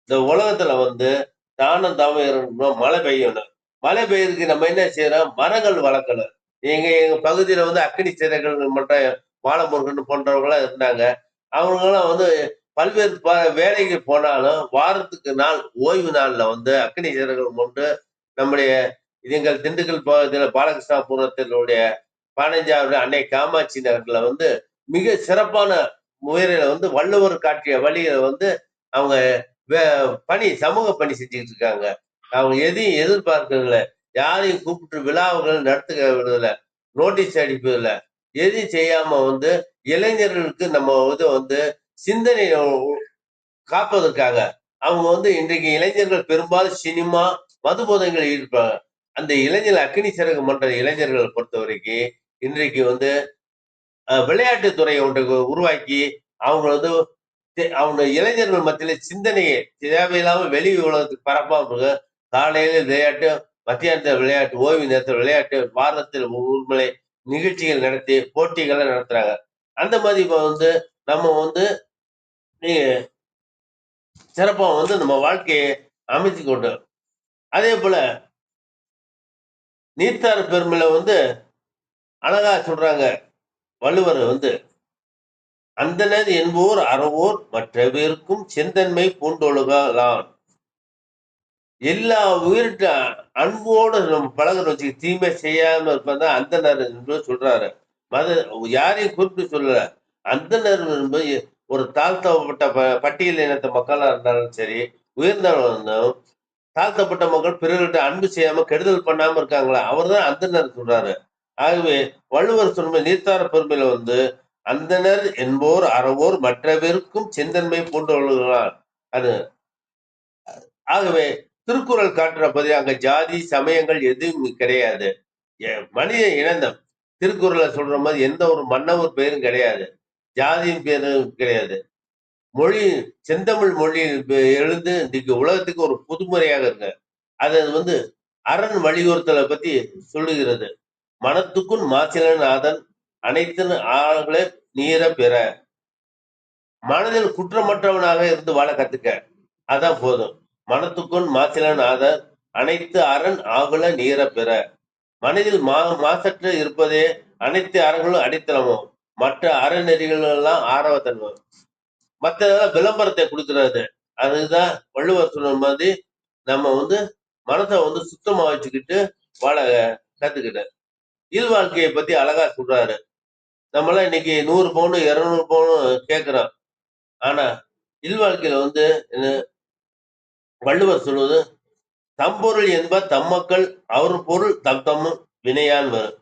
இந்த உலகத்துல வந்து தானம் தவறும் மழை பெய்யணும். மழை பெய்யறதுக்கு நம்ம என்ன செய்யறோம்? மரங்கள் வளர்க்கணும். எங்க பகுதியில வந்து அக்னி சிறைகள் மட்டும் மாலமுருகன் போன்றவங்களாம் இருந்தாங்க. அவங்கெல்லாம் வந்து பல்வேறு வேலைக்கு போனாலும் வாரத்துக்கு நாள் ஓய்வு நாள்ல வந்து அக்னி சிறைகள் கொண்டு நம்முடைய எங்கள் திண்டுக்கல் பகுதியில் பாலகிருஷ்ணாபுரத்தினுடைய 15வது அன்னை காமாட்சி நகர்ல வந்து மிக சிறப்பான முயற்சியில வந்து வள்ளுவர் காட்டிய வழியில வந்து அவங்க சமூக பணி செஞ்சுட்டு இருக்காங்க. அவங்க எதையும் எதிர்பார்க்கறதில்ல, யாரையும் கூப்பிட்டு விழாவுகள் நடத்துக விடுதல, நோட்டீஸ் அடிப்பதில்ல, எதையும் செய்யாம வந்து இளைஞர்களுக்கு நம்ம வந்து சிந்தனை காப்பதற்காக அவங்க வந்து இன்றைக்கு இளைஞர்கள் பெரும்பாலும் சினிமா மது போதைகள் ஈடுபாங்க. அந்த இளைஞர் அக்னி சிறகு மன்ற இளைஞர்களை பொறுத்த வரைக்கும் இன்றைக்கு வந்து விளையாட்டுத்துறை ஒன்றை உருவாக்கி அவங்க வந்து அவங்க இளைஞர்கள் மத்தியில சிந்தனையை தேவையில்லாம வெளி உலகத்துக்கு பரப்பாம காலையில விளையாட்டு, மத்தியானத்தில் விளையாட்டு, ஓய்வு நேரத்தில் விளையாட்டு, வாரத்தில் ஊர்மலை நிகழ்ச்சிகள் நடத்தி போட்டிகளை நடத்துறாங்க. அந்த மாதிரி இப்ப வந்து நம்ம வந்து சிறப்பா வந்து நம்ம வாழ்க்கையை அமைச்சு கொண்டு அதே போல நீத்தார் பெருமையில வந்து அழகா சொல்றாங்க வள்ளுவர் வந்து அந்தனர் என்போர் அறவோர் மற்ற பேருக்கும் செந்தன்மை பூண்டொழுகலான். எல்லா உயிரிட்ட அன்போடு நம்ம பழகுற வச்சு தீமை செய்யாம இருப்பதான் அந்தனர் என்று சொல்றாரு. மத யாரையும் குறிப்பிட்டு சொல்லல. அந்தனர் என்பது ஒரு தாழ்த்தப்பட்ட பட்டியல் இனத்த மக்களா இருந்தாலும் சரி, உயர்ந்தவங்க இருந்தாலும் தாழ்த்தப்பட்ட மக்கள் பிறர்கிட்ட அன்பு செய்யாம கெடுதல் பண்ணாம இருக்காங்களா, அவர்தான் அந்தனர் சொல்றாரு. ஆகவே வள்ளுவர் சொன்ன நீர்த்தார பெருமையில வந்து அந்தனர் என்போர் அறவோர் மற்றவர்க்கும் செந்தன்மை பூண்டவர்களால் அது. ஆகவே திருக்குறள் காட்டுற பதி அங்க ஜாதி சமயங்கள் எதுவும் கிடையாது. மனித இனந்தம் திருக்குறளை சொல்ற மாதிரி எந்த ஒரு மன்னவர் பெயரும் கிடையாது, ஜாதியின் பேரும் கிடையாது. மொழி செந்தமிழ் மொழி எழுந்து இன்னைக்கு உலகத்துக்கு ஒரு புதுமுறையாக இருக்கு. அது வந்து அரண் வலியுறுத்தலை பத்தி சொல்லுகிறது. மனத்துக்குள் மாசிலன் ஆதன் அனைத்து ஆளை நீர பெற. மனதில் குற்றமற்றவனாக இருந்து வாழ கத்துக்க, அதான் போதும். மனத்துக்குள் மாசிலன் ஆதன் அனைத்து அரண் ஆகுல நீர பெற. மனதில் மாசற்று இருப்பதே அனைத்து அறங்களும் அடித்தளமும், மற்ற அறநெறிகள் எல்லாம் ஆரவத்தன்மம், மற்றதெல்லாம் விளம்பரத்தை கொடுக்கிறது. அதுதான் வள்ளுவர் சொன்ன மாதிரி நம்ம வந்து மனசை வந்து சுத்தமா வச்சுக்கிட்டு வாழ கத்துக்கிட்டேன். இல்வாழ்க்கையை பத்தி அழகா சொல்றாரு. நம்மளாம் இன்னைக்கு 100 பவுன் 200 பவுன் கேட்கிறோம். ஆனா இல்வாழ்க்கையில வந்து வள்ளுவர் சொல்வது தம்பொருள் என்ப தம்மக்கள் அவர் பொருள் தம் தம்மும் வினையான் வரும்.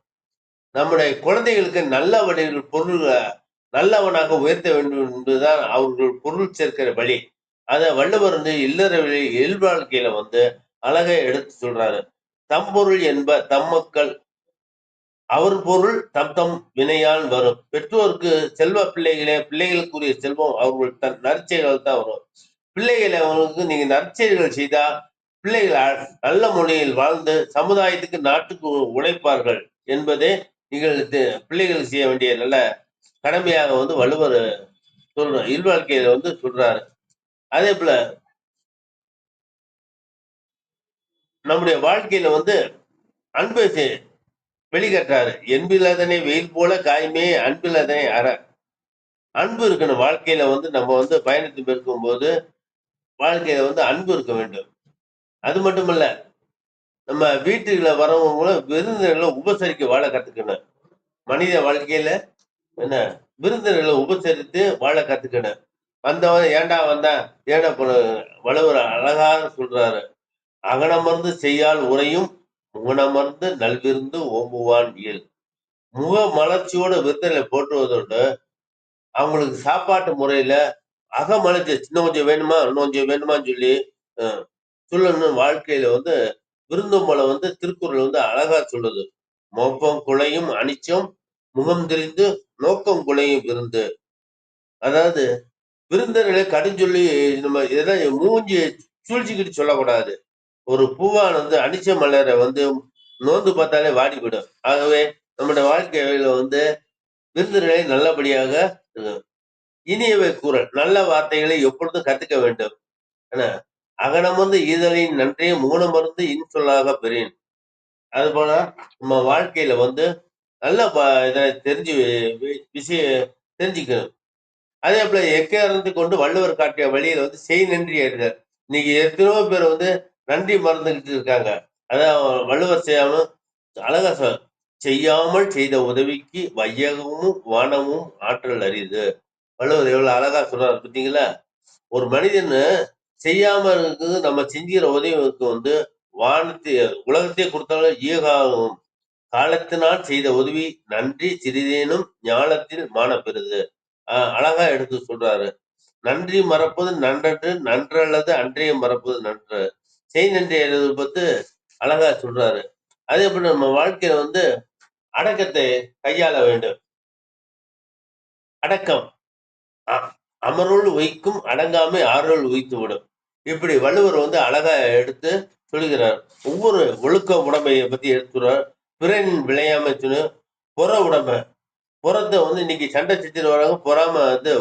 நம்முடைய குழந்தைகளுக்கு நல்ல வழியில் பொருள் நல்லவனாக உயர்த்த வேண்டும் என்பதுதான் அவர்கள் பொருள் சேர்க்கிற வழி. அத வள்ளுவர் வந்து இல்லற இல்வாழ்க்கையில வந்து அழகா எடுத்து சொல்றாரு. தம்பொருள் என்ப தம்மக்கள் அவர் பொருள் தம் தம் வினையால் வரும். பெற்றோருக்கு செல்வ பிள்ளைகளுக்குரிய செல்வம் அவர்கள் தன் நற்செயல்கள் தான் வரும். பிள்ளைகளை அவங்களுக்கு நீங்க நற்செயல்கள் செய்தா பிள்ளைகள் நல்ல முறையில் வாழ்ந்து சமுதாயத்துக்கு நாட்டுக்கு உழைப்பார்கள் என்பதே நீங்கள் பிள்ளைகளுக்கு செய்ய வேண்டிய நல்ல கடமையாக வந்து வள்ளுவர் இல்வாழ்க்கையில வந்து சொல்றாரு. அதே போல நம்முடைய வாழ்க்கையில வந்து அன்பை வெளிக்கட்டாரு. என்பிலதனை வெயில் போல காய்மே அன்பிலதனை அற. அன்பு இருக்கணும் வாழ்க்கையில வந்து நம்ம வந்து பயணத்து இருக்கும் போது வாழ்க்கையில வந்து அன்பு இருக்க வேண்டும். அது மட்டுமல்ல, நம்ம வீட்டுல வரவங்கள விருந்தினர்களை உபசரிக்க வாழ கத்துக்கணும். மனித வாழ்க்கையில என்ன விருந்தினர்களை உபசரித்து வாழ கத்துக்கணும். வந்தவன் ஏண்டா வந்தா ஏடா வள்ளுவர் அழகாக சொல்றாரு. அகனமர்ந்து செய்யால் உரையும் முகனமர்ந்து நல்விருந்து ஓம்புவான் இயல். முக மலர்ச்சியோட விருந்தினரை போற்றுவதோடு அவங்களுக்கு சாப்பாட்டு முறையில அகமலர்ச்சி இன்னும் கொஞ்சம் வேணுமா இன்னும் கொஞ்சம் வேணுமான்னு சொல்லி சொல்லணும். வாழ்க்கையில வந்து விருந்தோம்பலை வந்து திருக்குறள் வந்து அழகா சொல்லுது. மோப்பம் குலையும் அனிச்சம் முகம் தெரிந்து நோக்கம் குலையும் விருந்து. அதாவது விருந்தர்களை கடுஞ்சொல்லி நம்ம எதாவது மூஞ்சி சூழ்ச்சிக்கிட்டு சொல்லக்கூடாது. ஒரு பூவான் வந்து அனிச்ச மலரை வந்து நோந்து பார்த்தாலே வாடிவிடும். ஆகவே நம்முடைய வாழ்க்கையில வந்து விருந்தினர்களை நல்லபடியாக இனியவை கூறல் நல்ல வார்த்தைகளை எப்பொழுதும் கத்துக்க வேண்டும். அகனமர்ந்து ஈதலின் நன்றியை முகனமர்ந்து இன்சொல்லாக பெறேன். அது போல நம்ம வாழ்க்கையில வந்து நல்ல இதை விஷயம் தெரிஞ்சுக்கணும். அதே போல எக்காரணத்தை கொண்டு வள்ளுவர் காட்டிய வழியில வந்து செய் நன்றி எழுதார். இன்னைக்கு எத்தனையோ பேர் வந்து நன்றி மறந்துகிட்டு இருக்காங்க. அதான் வள்ளுவர் செய்யாமல் அழகா செய்யாமல் செய்த உதவிக்கு வையகமும் வானமும் ஆற்றல் அரிது. வள்ளுவர் எவ்வளவு அழகா சொல்றாரு பார்த்தீங்களா? ஒரு மனிதன் செய்யாம இருக்குது நம்ம செஞ்சுற உதவிக்கு வந்து வானத்தை உலகத்தையே கொடுத்தாலும் ஈகாகும். காலத்தினால் செய்த உதவி நன்றி சிறிதேனும் ஞானத்தில் மான பெறுது. அழகா எடுத்து சொல்றாரு. நன்றி மறப்பது நன்றன்று நன்றல்லது அன்றைய மறப்பது நன்று. செய் நன்றி எழுதுவது பத்து அழகா சொல்றாரு. அதே போல நம்ம வாழ்க்கையில வந்து அடக்கத்தை கையாள வேண்டும். அடக்கம் அமருள் உய்க்கும் அடங்காமை ஆறுள் உய்த்து விடும். இப்படி வள்ளுவர் வந்து அழகா எடுத்து சொல்லுகிறார். ஒவ்வொரு ஒழுக்க உடமையை பத்தி எடுத்துறார். பிறனின் விளையாமை புற உடமை புறத்தை வந்து இன்னைக்கு சண்டை செஞ்சுட்டு வராங்க. பொறாம வந்து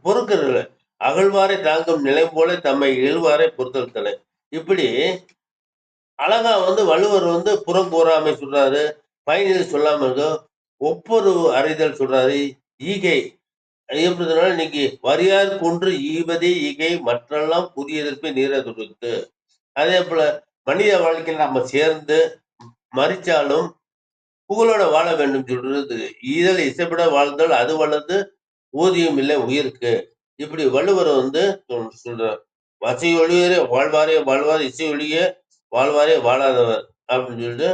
பொறுக்கிறது அகழ்வாரை தாங்கும் நிலை போல தம்மை எழுவாரை பொறுத்தல் தலை. இப்படி அழகா வந்து வள்ளுவர் வந்து புறம் கூறாமை சொல்றாரு. பயனில் சொல்லாம இருக்கும் ஒவ்வொரு அறிதல் சொல்றாரு. ஈகை எப்படினாலும் இன்னைக்கு வரியார் கொன்று ஈவதே ஈகை மற்றெல்லாம் புதிய எதிர்ப்பை நீர தொடுத்து. அதே போல மனித வாழ்க்கையில் நம்ம சேர்ந்து மறிச்சாலும் புகழோட வாழ வேண்டும் சொல்றது. ஈதல் இசைப்பட வாழ்தல் அது வளர்ந்து ஊதியம் இல்லை உயிருக்கு. இப்படி வள்ளுவர் வந்து சொல்றார். வசை ஒழியரே வாழ்வாரே வாழ்வார், இசை ஒழிய வாழ்வாரே வாழாதவர் அப்படின்னு சொல்லிட்டு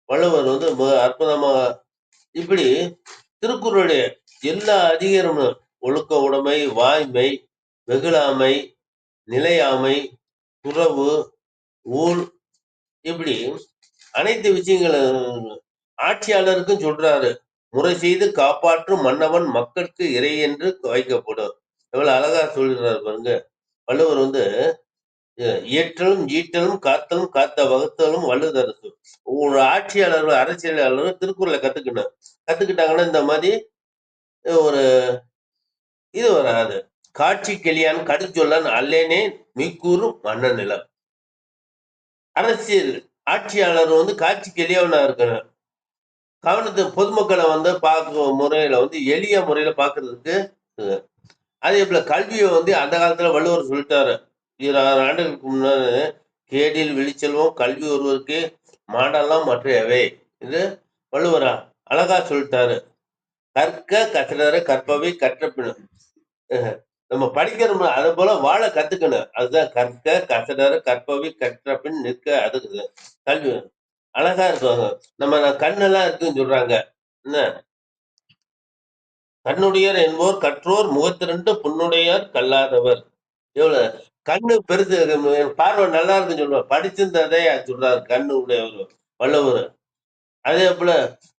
வள்ளுவர் வந்து அற்புதமா இப்படி திருக்குறளுடைய எல்லா அதிகாரமும் ஒழுக்க உடைமை, வாய்மை, வெகுளாமை, நிலையாமை, துறவு, ஊழ் இப்படி அனைத்து விஷயங்களும் ஆட்சியாளருக்கும் சொல்றாரு. முறை செய்து காப்பாற்றும் மன்னவன் மக்களுக்கு இறை என்று வைக்கப்படும். எவ்வளவு அழகா சொல்றாரு பாருங்க. வள்ளுவர் வந்து இயற்றலும் ஈட்டலும் காத்தலும் காத்த வகுத்தலும் வள்ளுதரசு. ஒரு ஆட்சியாளர்கள் அரசியலாளர்கள் திருக்குறளை கத்துக்கிட்டாங்கன்னா இந்த மாதிரி ஒரு இது வராது. காட்சி கிளியான் கடுச்சொல்லன் அல்லேனே மீக்கூறும் மன்னன் நிலம். அரசியல் ஆட்சியாளர் வந்து காட்சி கிளியவனா இருக்கணும். கவனத்தை பொதுமக்களை வந்து பார்க்கும் முறையில வந்து எளிய முறையில பார்க்கறதுக்கு அதே போல கல்வியை வந்து அந்த காலத்துல வள்ளுவர் சொல்லிட்டாரு. 2000 ஆண்டுகளுக்கு முன்னாடி கேடில் விழிச்செல்வம் கல்வி ஒருவருக்கு மாடெல்லாம் மற்றையவை இது வள்ளுவரா அழகா சொல்லிட்டாரு. கற்க கற்றற கற்பவை கற்றப்பினும் நம்ம படிக்கிறோம் அது போல வாழ கத்துக்கணும். அதுதான் கற்க கற்றற கற்பவை கற்ற பின் நிற்க அதுக்கு கல்வி அழகா இருக்கும். நம்ம கண்ணெல்லாம் இருக்குன்னு சொல்றாங்க. என்ன கண்ணுடையர் என்போர் கற்றோர் முகத்திரண்டு புண்ணுடையார் கல்லாதவர். எவ்வளவு கண்ணு பெருசு பார்வை நல்லா இருக்குன்னு சொல்லுவார். படிச்சிருந்ததே சொல்றாரு கண்ணு உடையவர் வள்ளுவர். அதே போல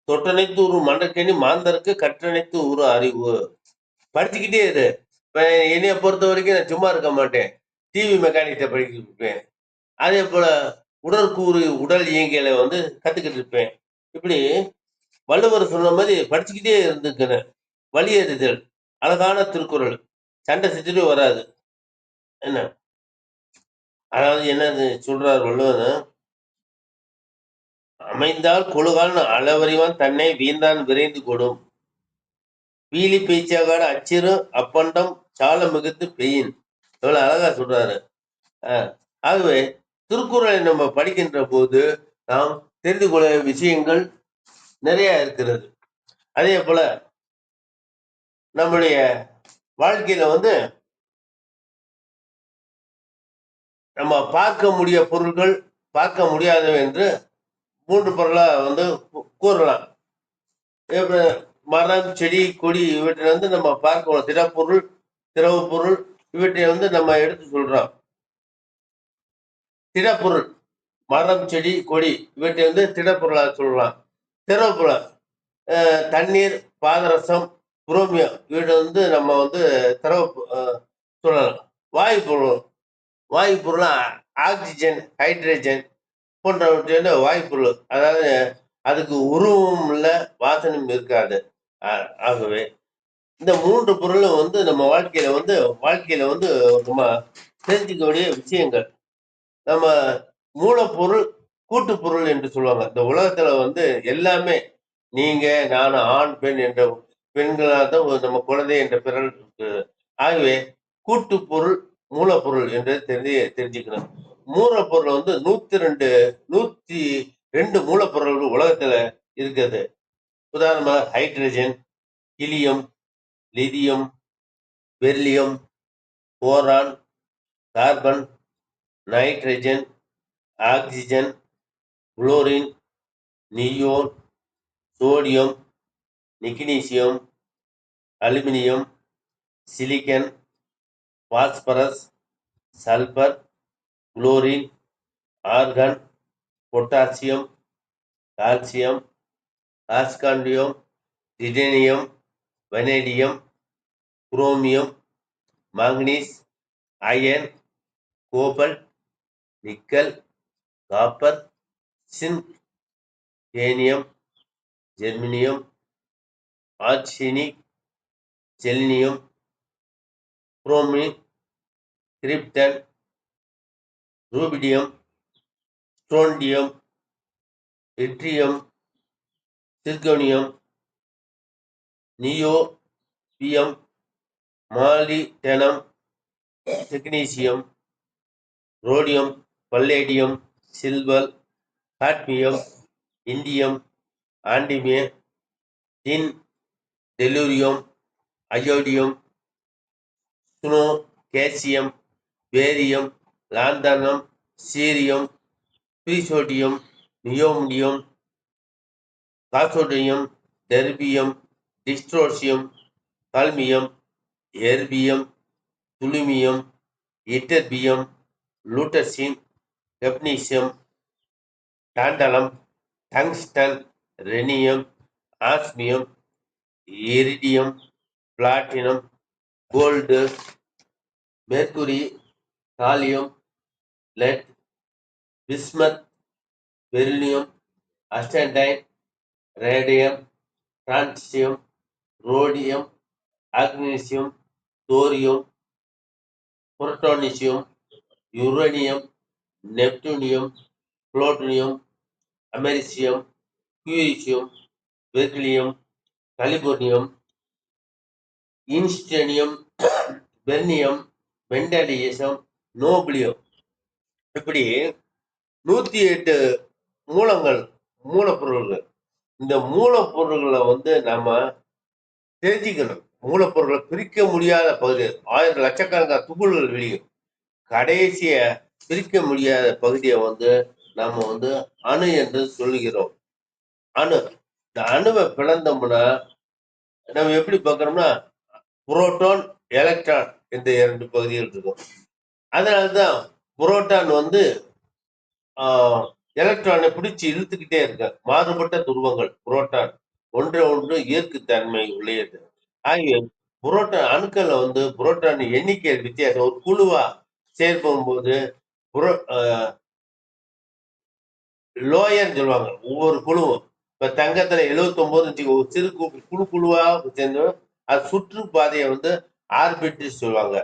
தொட்டனைத்து ஒரு மண்டக்கணி மாந்தருக்கு கற்றனைத்து ஒரு அறிவு. படிச்சுக்கிட்டே இரு. இப்ப என்னைய பொறுத்த வரைக்கும் நான் சும்மா இருக்க மாட்டேன். டிவி மெக்கானிக்ஸை படிக்கிட்டு இருப்பேன். அதே போல உடற்கூறு உடல் இயங்கியலை வந்து கத்துக்கிட்டு இருப்பேன். இப்படி வள்ளுவர் சொன்ன மாதிரி படிச்சுக்கிட்டே இருந்துக்கிறேன். வழியறிதல் அழகான திருக்குறள். சண்டை சிச்சுட்டு வராது. என்ன அதாவது என்னது சொல்றார் வள்ளுவர், அமைந்தால் கொழுகான் அளவறிவான் தன்னை வீந்தான் விரைந்து கொடும். பீலி பேச்சாகாட அச்சிறு அப்பண்டம் சால மிகுத்து பெயின். எவ்வளவு அழகா சொல்றாரு. ஆகவே திருக்குறளை நம்ம படிக்கின்ற போது நாம் தெரிந்து கொள்ள விஷயங்கள் நிறைய இருக்கிறது. அதே போல நம்முடைய வாழ்க்கையில வந்து நம்ம பார்க்க முடிய பொருட்கள் பார்க்க முடியாதவை என்று 3 பொருளா வந்து கூறலாம். மரம், செடி, கொடி இவற்றை வந்து நம்ம பார்க்கணும். திடப்பொருள், திரவ பொருள் இவற்றை வந்து நம்ம எடுத்து சொல்றோம். திடப்பொருள் மரம், செடி, கொடி இவற்றை வந்து திடப்பொருளாக சொல்லலாம். திரவ பொருள் தண்ணீர், பாதரசம், புரோமியம் இவற்றை வந்து நம்ம வந்து திரவ சொல்லலாம். வாயு பொருள் வாயு பொருள் ஆக்சிஜன், ஹைட்ரஜன் போன்றவற்றை வந்து வாயு பொருள். அதாவது அதுக்கு உருவமும் இல்லை வாசனையும் இருக்காது. ஆகவே இந்த 3 பொருளும் வந்து நம்ம வாழ்க்கையில வந்து நம்ம தெரிஞ்சுக்கக்கூடிய விஷயங்கள். நம்ம மூலப்பொருள் கூட்டு பொருள் என்று சொல்லுவாங்க. இந்த உலகத்துல வந்து எல்லாமே நீங்க நான் ஆண் பெண் என்ற பெண்களாக தான் நம்ம குழந்தை என்ற பிறல் இருக்கு. ஆகவே கூட்டு பொருள் மூலப்பொருள் என்று தெரிஞ்சுக்கணும். மூலப்பொருள் வந்து 102 மூலப்பொருள்கள் உலகத்துல இருக்குது. உதாரணமா hydrogen, helium, lithium, beryllium, boron, carbon, nitrogen, oxygen, chlorine, neon, sodium, magnesium, aluminium, silicon, phosphorus, sulphur, chlorine, argon, potassium, calcium, scandium, titanium, vanadium, chromium, manganese, iron, cobalt, nickel, copper, zinc, gallium, germanium, arsenic, selenium, bromine, krypton, rubidium, strontium, yttrium, zirconium, niobium, molybdenum, technetium, rhodium, palladium, silver, cadmium, indium, antimony, tin, tellurium, iodine, சுனோ, caesium, barium, lanthanum, cerium, praseodymium, neodymium, காசோடியம், terbium, dysprosium, holmium, erbium, thulium, இட்டர்பியம், லூட்டசின், கெப்னீசியம், tantalum, tungsten, rhenium, osmium, iridium, platinum, gold, mercury, gallium, lead, bismuth, beryllium, astatine, radium, francium, rhodium, actinium, thorium, protactinium, uranium, neptunium, plutonium, americium, curium, berkelium, californium, einsteinium, fermium, mendelevium, nobelium, இப்படி 108 மூலப்பொருள்கள். இந்த மூலப்பொருள்களை நம்ம தெரிஞ்சுக்கணும். மூலப்பொருட்களை பிரிக்க முடியாத பகுதி, லட்சக்கணக்கான துகள்கள் வெளியும். கடைசிய பிரிக்க முடியாத பகுதியை நம்ம அணு என்று சொல்லுகிறோம். அணு, இந்த அணுவை பிளந்தோம்னா நம்ம எப்படி பார்க்கறோம்னா புரோட்டான், எலக்ட்ரான் இந்த 2 பகுதிகள் இருக்கும். அதனாலதான் புரோட்டான் எலக்ட்ரானை பிடிச்சு இழுத்துக்கிட்டே இருக்க. மாறுபட்ட துருவங்கள் புரோட்டான் ஒன்று ஈர்க்கு தன்மை உள்ளது. ஆகிய புரோட்டான் அணுக்கள்ல புரோட்டான் எண்ணிக்கை வித்தியாசம். ஒரு குழுவா சேர்க்கும் போது லோயர்ன்னு சொல்லுவாங்க. ஒவ்வொரு குழுவும் இப்ப தங்கத்துல 79 ஒரு சிறு குழுவா சேர்ந்து அது சுற்றுப்பாதையை ஆர்பிட் சொல்லுவாங்க.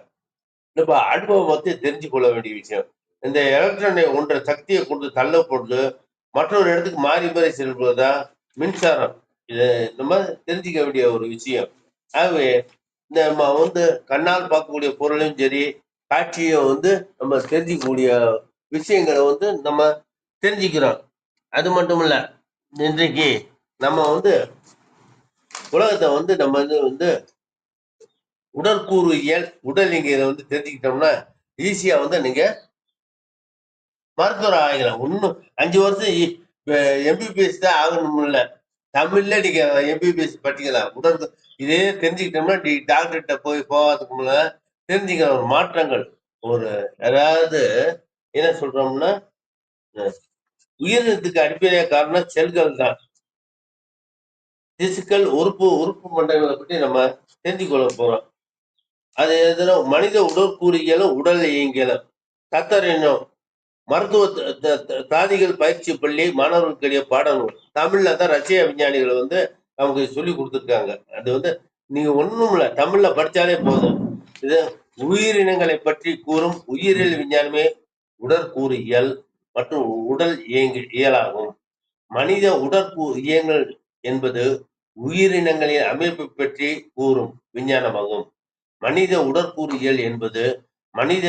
இப்ப அனுபவம் தெரிஞ்சு கொள்ள வேண்டிய விஷயம். இந்த எலக்ட்ரானை ஒன்ற சக்தியை கொண்டு தள்ளப்படுது மற்றொரு இடத்துக்கு மாறி மாறி செல்வதுதான் மின்சாரம். இது நம்ம தெரிஞ்சுக்க வேண்டிய ஒரு விஷயம். ஆகவே நம்ம கண்ணால் பார்க்கக்கூடிய பொருளையும் சரி, காட்சியும் நம்ம தெரிஞ்சிக்கக்கூடிய விஷயங்களை நம்ம தெரிஞ்சுக்கிறோம். அது மட்டும் இல்ல, இன்றைக்கு நம்ம உலகத்தை நம்ம உடற்கூறு இயல், உடல் நீங்க இதை தெரிஞ்சுக்கிட்டோம்னா ஈஸியா நீங்க மருத்துவர் ஆகலாம். இன்னும் 5 வருஷம் எம்பிபிஎஸ் தான் ஆகணும் இல்ல, தமிழ்ல நீங்க எம்பிபிஎஸ் படிக்கலாம். இதே தெரிஞ்சுக்கிட்டோம்னா நீ டாக்டர்கிட்ட போகாதுக்கு முன்ன தெரிஞ்சுக்கலாம். ஒரு மாற்றங்கள், ஒரு அதாவது என்ன சொல்றோம்னா உயிரினத்துக்கு அடிப்படையாக காரணம் செல்கள் தான். பிசிக்கல் உறுப்பு மண்டலங்களை பற்றி நம்ம தெரிஞ்சுக்கொள்ள போறோம். அது எதுனா மனித உடற்கூறியலும் உடல் இயங்கியலும். கத்தரினும் மருத்துவ தாதிகள் பயிற்சி பள்ளி மாணவர்களுடைய பாடங்கள் தமிழ்ல தான் ரஷ்ய விஞ்ஞானிகள் அவங்க சொல்லி கொடுத்துருக்காங்க. அது நீங்க ஒண்ணும் இல்ல, தமிழ்ல படிச்சாலே போதும். இது உயிரினங்களை பற்றி கூறும் உயிரியல் விஞ்ஞானமே உடற்கூறியல் மற்றும் உடல் இயலாகும். மனித இயங்கல் என்பது உயிரினங்களின் அமைப்பு பற்றி கூறும் விஞ்ஞானமாகும். மனித உடற்கூறியல் என்பது மனித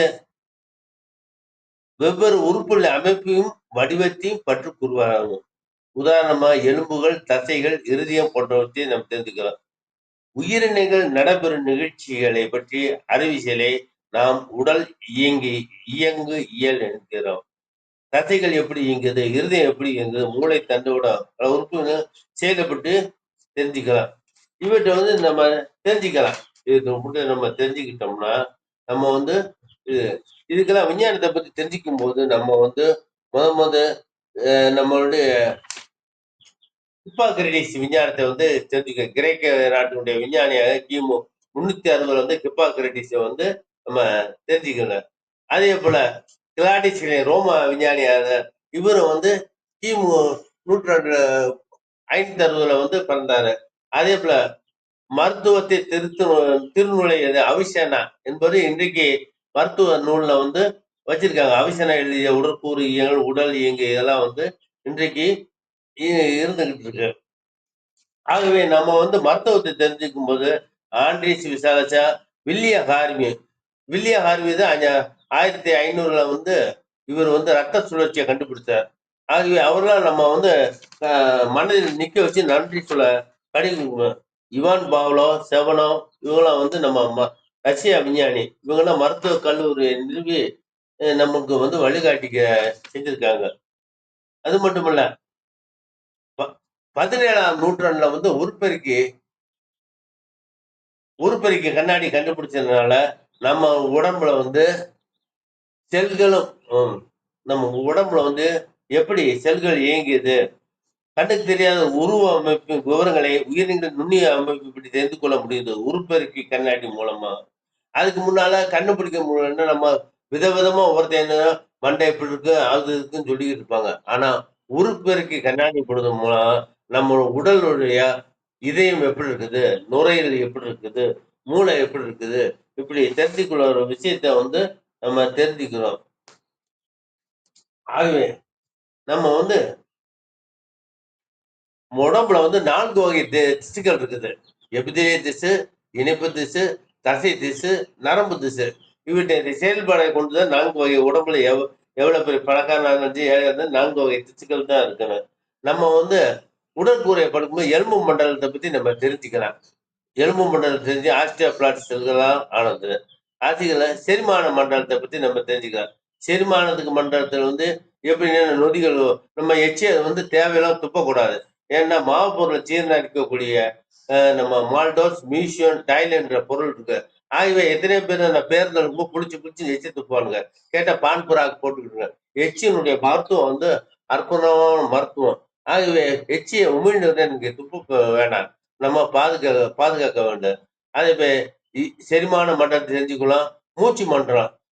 வெவ்வேறு உறுப்புள்ள அமைப்பையும் வடிவத்தையும் பற்றி கூறுவாராகும். உதாரணமா எலும்புகள், தசைகள், இருதயம் போன்றவற்றை நாம் தெரிந்துக்கலாம். உயிரினங்கள் நடைபெறும் நிகழ்ச்சிகளை பற்றி அறிவியலை நாம் உடல் இயங்கு இயல் என்கிறோம். தசைகள் எப்படி இயங்குது, இருதயம் எப்படி இயங்குது, மூளை தண்டோட உறுப்பு செயல்பட்டு தெரிஞ்சுக்கலாம். இவற்றை நம்ம தெரிஞ்சுக்கலாம். இதுக்கு நம்ம தெரிஞ்சுக்கிட்டோம்னா நம்ம இதுக்கெல்லாம் விஞ்ஞானத்தை பத்தி தெரிஞ்சுக்கும் போது நம்ம முத நம்மளுடைய ஹிப்பாக்ரடிஸ் விஞ்ஞானத்தை தெரிஞ்சுக்க. கிரேக்க நாட்டினுடைய விஞ்ஞானியாக கிமு 360 ஹிப்பாக்ரடிஸை நம்ம தெரிஞ்சுக்கணும். அதே போல கிளாடிஸ் ரோமா விஞ்ஞானியாக இவரும் கிமு 560 பிறந்தாரு. அதே போல மருத்துவத்தை திருநுழையது அவிசனா என்பது இன்றைக்கு மருத்துவ நூல்ல வச்சிருக்காங்க. அவிசனா எழுதிய உடற்கூறு இயங்கல், உடல் இயங்கு இதெல்லாம் இன்றைக்கு இருந்துகிட்டு இருக்கு. ஆகவே நம்ம மருத்துவத்தை தெரிஞ்சுக்கும் போது ஆண்ட்ரீஸ் விசாலச்சா, வில்லியம் ஹார்வி தான் 1500ல இவர் வந்து ரத்த சுழற்சியை கண்டுபிடிச்சார். ஆகவே அவரெல்லாம் நம்ம வந்து மனதில் நிக்க வச்சு நன்றி சொல்ல இவான் பாவ்லோ, செவனோ இவங்கெல்லாம் வந்து நம்ம ரஷ்யா விஞ்ஞானி. இவங்கெல்லாம் மருத்துவ கல்லூரி நிறுவி நமக்கு வந்து வழிகாட்டிக்க செஞ்சிருக்காங்க. அது மட்டுமல்ல 17ஆம் நூற்றாண்டுல வந்து உருப்பெருக்கி கண்ணாடி கண்டுபிடிச்சதுனால நம்ம உடம்புல வந்து செல்களும் நம்ம உடம்புல வந்து எப்படி செல்கள் இயங்கியது, கண்ணுக்கு தெரியாத உருவ அமைப்பு விவரங்களை உயிரினங்கள் நுண்ணிய அமைப்பு பற்றி தெரிந்து கொள்ள முடியுது உருப்பெருக்கி கண்ணாடி மூலமா. அதுக்கு முன்னால கண்டுபிடிக்க முடியலன்னா நம்ம விதவிதமா ஒவ்வொருத்தங்க மண்டை எப்படி இருக்கு அது இருக்குன்னு சொல்லிக்கிட்டு இருப்பாங்க. ஆனா உருப்பெருக்கி கண்ணாடி பொழுது மூலம் நம்ம உடலுடைய இதயம் எப்படி இருக்குது, நுரையீரல் எப்படி இருக்குது, மூளை எப்படி இருக்குது, இப்படி தெரிஞ்சுக்கொள்ள ஒரு விஷயத்த வந்து நம்ம தெரிஞ்சுக்கிறோம். ஆகவே நம்ம வந்து உடம்புல வந்து 4 வகை திசுக்கள் இருக்குது. எபிதேலிய திசு, இணைப்பு திசு, தசை திசு, நரம்பு திசு. இவற்றை செயல்பாடை கொண்டுதான் 4 வகை உடம்புல எவ்வளவு பெரிய பணக்காரனா இருந்தாலும் ஏழையா இருந்தாலும் 4 வகை திசுக்கள் தான் இருக்கணும். நம்ம வந்து உடற்கூறையை படிக்கும்போது எலும்பு மண்டலத்தை பத்தி நம்ம தெரிஞ்சுக்கலாம். எலும்பு மண்டலம் தெரிஞ்சு ஆஸ்டியோபிளாஸ்ட் செல்களால் ஆனது. அதுல செரிமான மண்டலத்தை பத்தி நம்ம தெரிஞ்சுக்கலாம். செரிமானத்துக்கு மண்டலத்துல வந்து எப்படின்னா நொதிகள் நம்ம எச்சியை வந்து தேவையெல்லாம் துப்பக்கூடாது. ஏன்னா மாவு பொருளை ஜீர்ணிக்கக்கூடிய நம்ம மால்டோஸ், மியூசியம், டைலன்ற பொருள் இருக்கு. ஆகவே எத்தனை பேர் அந்த பேருந்து ரொம்ப புளிச்சு எச்சி துப்புவானுங்க. கேட்டா பான் புறாக்கு போட்டுக்கிட்டுங்க. எச்சியினுடைய மருத்துவம் வந்து அற்புதமான மருத்துவம். ஆகவே எச்சியை உமிழ்ந்து எனக்கு துப்பு வேணாம். நம்ம பாதுகாக்க வேண்டும். அதே செரிமான மண்டலத்தை தெரிஞ்சுக்கலாம்.